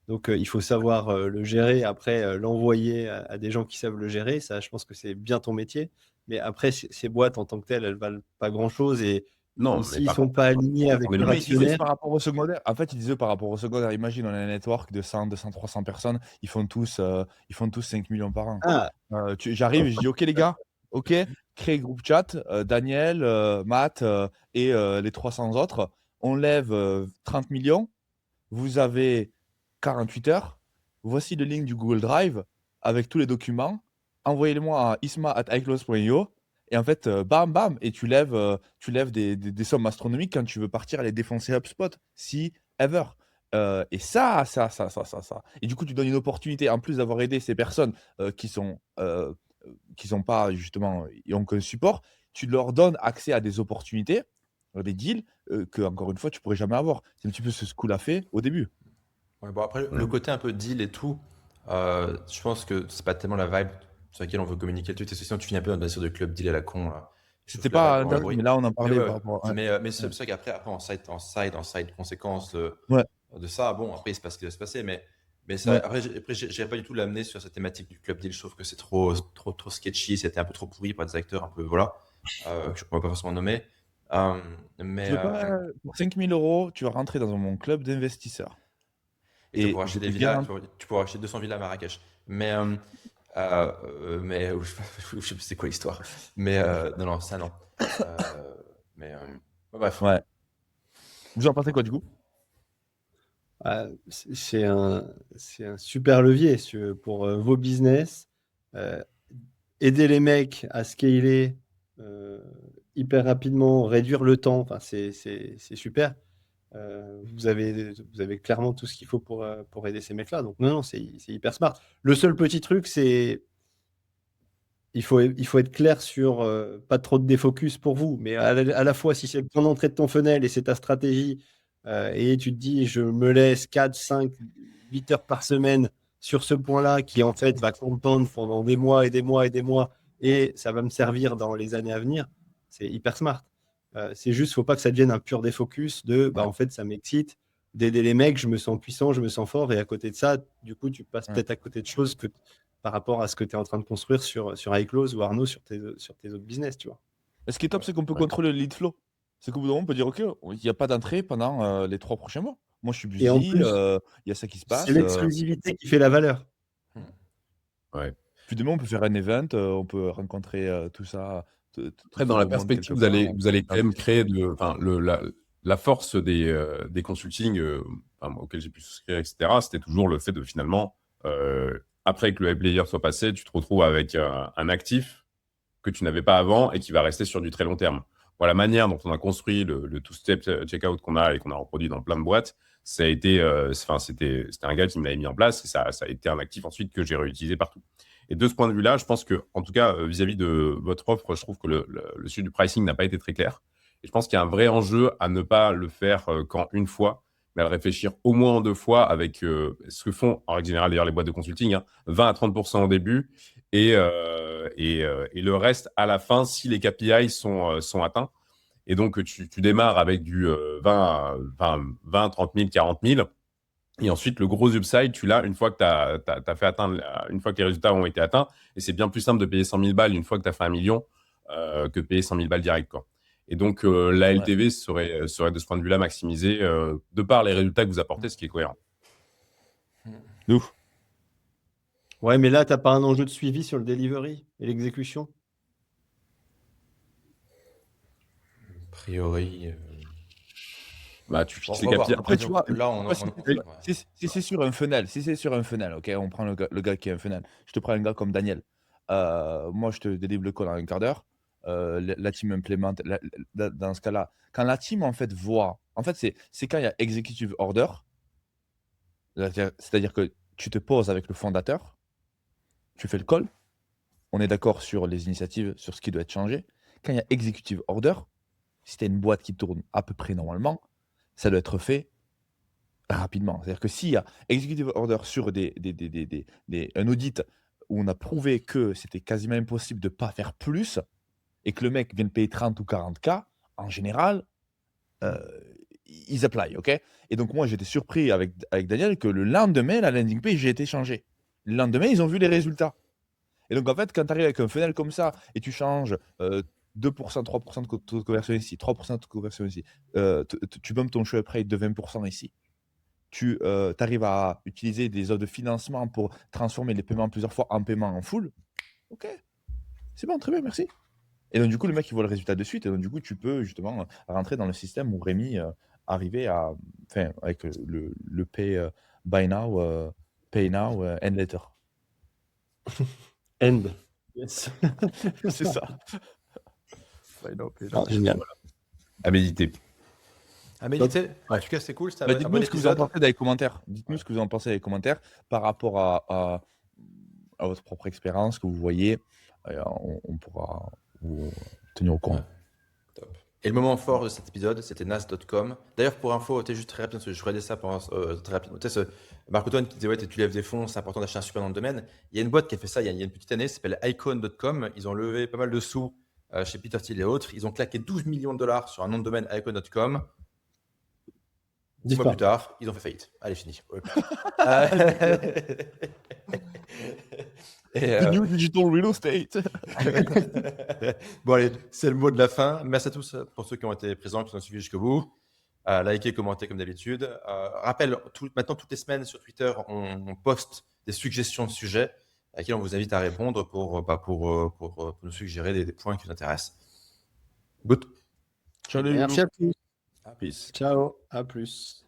Donc, il faut savoir le gérer. Après, l'envoyer à des gens qui savent le gérer, ça, je pense que c'est bien ton métier. Mais après, ces boîtes en tant que telles, elles valent pas grand-chose. Et Non, mais s'ils par sont contre, pas alignés avec on est leur Non, mais logique. ils disent actionnaire, par rapport au secondaire. En fait, ils disaient par rapport au secondaire. Imagine, on a un network de 100, 200, 300 personnes. Ils font tous 5 millions par an. ah, J'arrive et je dis, OK, les gars, OK, créez groupe chat. Daniel, Matt et les 300 autres. On lève 30 millions. Vous avez 48 heures. Voici le link du Google Drive avec tous les documents. Envoyez-les-moi à isma@icloud.io. Et en fait, bam, bam, et tu lèves des sommes astronomiques quand tu veux partir aller défoncer HubSpot, si ever. Et ça. Et du coup, tu donnes une opportunité, en plus d'avoir aidé ces personnes qui sont pas justement, ils ont qu'un support, tu leur donnes accès à des opportunités, des deals que encore une fois tu pourrais jamais avoir. C'est un petit peu ce School a fait au début. Ouais, bon, après, le Mm. côté un peu deal et tout, je pense que c'est pas tellement la vibe sur laquelle on veut communiquer le truc. C'est sinon tu finis un peu dans sur de club deal à la con, là. C'était Sauf la pas vibe un pour un direct, bruit. mais là on en Mais parlait ouais, par rapport. Ouais. mais c'est vrai qu'après, en side conséquence Ouais. de ça, bon, après il se passe ce qui va se passer, mais ça, Ouais. après, j'irai pas du tout l'amener sur cette thématique du club deal. Je trouve que c'est trop sketchy, c'était un peu trop pourri par des acteurs un peu, voilà, que je pourrais pas forcément nommer. Mais, Tu veux pas, pour 5 000 euros, tu vas rentrer dans mon club d'investisseurs. et tu Et pourras je acheter des te villas, garantis. tu pourras acheter 200 villas à Marrakech. Mais je sais plus c'est quoi l'histoire. Mais non, ça non. Euh, mais bref. Ouais. Vous en pensez quoi du coup? c'est un super levier pour vos business. Euh, aider les mecs à scaler hyper rapidement, réduire le temps, enfin, c'est super. Vous avez clairement tout ce qu'il faut pour aider ces mecs-là. Donc, non, c'est hyper smart. Le seul petit truc, c'est il faut être clair sur pas trop de défocus pour vous, mais à la fois, si c'est ton entrée de ton funnel et c'est ta stratégie, et tu te dis, je me laisse 4, 5, 8 heures par semaine sur ce point-là, qui en fait va compound pendant des mois et des mois et des mois, et ça va me servir dans les années à venir, c'est hyper smart. C'est juste, faut pas que ça devienne un pur défocus de, Ouais. en fait, ça m'excite d'aider les mecs, je me sens puissant, je me sens fort, et à côté de ça, du coup, tu passes Ouais. peut-être à côté de choses par rapport à ce que tu es en train de construire sur iClose ou Arnaud sur tes autres business, tu vois. Et ce qui est top, c'est qu'on peut Ouais. contrôler le lead flow. C'est qu'au bout d'un moment, on peut dire, OK, il n'y a pas d'entrée pendant les 3 prochains mois. Moi, je suis Et en busy, plus, il y a ça qui se c'est passe. l'exclusivité qui fait la valeur. Ouais. Puis demain, on peut faire un event, on peut rencontrer tout ça, tout Après, ce dans la beau monde quelque perspective, part. vous allez quand même créer la force des consultings auxquels j'ai pu souscrire, etc. C'était toujours le fait de finalement, après que le high player soit passé, tu te retrouves avec un actif que tu n'avais pas avant et qui va rester sur du très long terme. Voilà, la manière dont on a construit le two-step checkout qu'on a et qu'on a reproduit dans plein de boîtes, ça a été, c'était un gars qui me l'avait mis en place et ça a été un actif ensuite que j'ai réutilisé partout. Et de ce point de vue-là, je pense que, en tout cas, vis-à-vis de votre offre, je trouve que le sujet du pricing n'a pas été très clair. Et je pense qu'il y a un vrai enjeu à ne pas le faire qu'en une fois, mais à le réfléchir au moins en 2 fois avec ce que font, en règle générale, d'ailleurs, les boîtes de consulting, 20 à 30% au début et le reste à la fin si les KPI sont atteints. Et donc, tu démarres avec du 20, 30 000, 40 000. Et ensuite, le gros upside, tu l'as une fois que t'as fait atteindre, une fois que les résultats ont été atteints. Et c'est bien plus simple de payer 100 000 balles une fois que tu as fait 1 million que de payer 100 000 balles direct, quoi. Et donc, la LTV serait de ce point de vue-là maximisée de par les résultats que vous apportez, ce qui est cohérent. Ouf. Ouais, mais là, tu n'as pas un enjeu de suivi sur le delivery et l'exécution? A priori. Bah, tu fixes les On va voir. KPI. Après, tu vois, Là, on si c'est sur un funnel, OK, on prend le gars qui est un funnel. Je te prends un gars comme Daniel. Moi, je te délivre le code en un quart d'heure. La team implémente. Dans ce cas-là, quand la team, en fait, voit... En fait, c'est quand il y a executive order, c'est-à-dire que tu te poses avec le fondateur, tu fais le call, on est d'accord sur les initiatives, sur ce qui doit être changé. Quand il y a executive order, si tu as une boîte qui tourne à peu près normalement, ça doit être fait rapidement. C'est-à-dire que s'il y a executive order sur un audit où on a prouvé que c'était quasiment impossible de ne pas faire plus et que le mec vient de payer 30 ou 40K, en général, ils apply, ok? Et donc, moi, j'étais surpris avec Daniel que le lendemain, la landing page, j'ai été changée. Le lendemain, ils ont vu les résultats. Et donc, en fait, quand tu arrives avec un funnel comme ça et tu changes 2%, 3% de taux de conversion ici, 3% de taux de conversion ici, tu bumpes ton churn rate de 20% ici, tu arrives à utiliser des offres de financement pour transformer les paiements plusieurs fois en paiement en full, ok, c'est bon, très bien, merci. Et donc, du coup, le mec, il voit le résultat de suite. Et donc, du coup, tu peux justement rentrer dans le système où Rémi arrivait à. Enfin, avec le pay, buy now, pay now, and later. End. Yes. C'est ça. Buy now, pay now. Ah, génial. À méditer. À méditer. En tout cas, c'est cool. C'était Bah, un dites-nous bon ce que vous en épisode. pensez dans les commentaires. Dites-nous ce que vous en pensez dans les commentaires par rapport à votre propre expérience que vous voyez. On pourra vous tenir au courant. Ouais. Top. Et le moment fort de cet épisode, c'était nas.com. D'ailleurs, pour info, tu sais, juste très rapidement, parce que je regardais ça pendant, très rapidement. Tu sais, Marc-Antoine qui disait, ouais, tu lèves des fonds, c'est important d'acheter un super nom de domaine. Il y a une boîte qui a fait ça il y a une petite année, ça s'appelle icon.com. Ils ont levé pas mal de sous chez Peter Thiel et autres. Ils ont claqué 12 millions de dollars sur un nom de domaine icon.com. 10 mois plus tard, ils ont fait faillite. Allez, fini. Ouais. The new digital real estate. Bon, allez, c'est le mot de la fin. Merci à tous pour ceux qui ont été présents, qui nous ont suivis jusqu'au bout. Likez, commentez comme d'habitude. Rappel, maintenant, toutes les semaines sur Twitter, on poste des suggestions de sujets à qui on vous invite à répondre pour nous suggérer des points qui vous intéressent. Good. Ciao les Merci à tous. Peace. Ciao. À plus.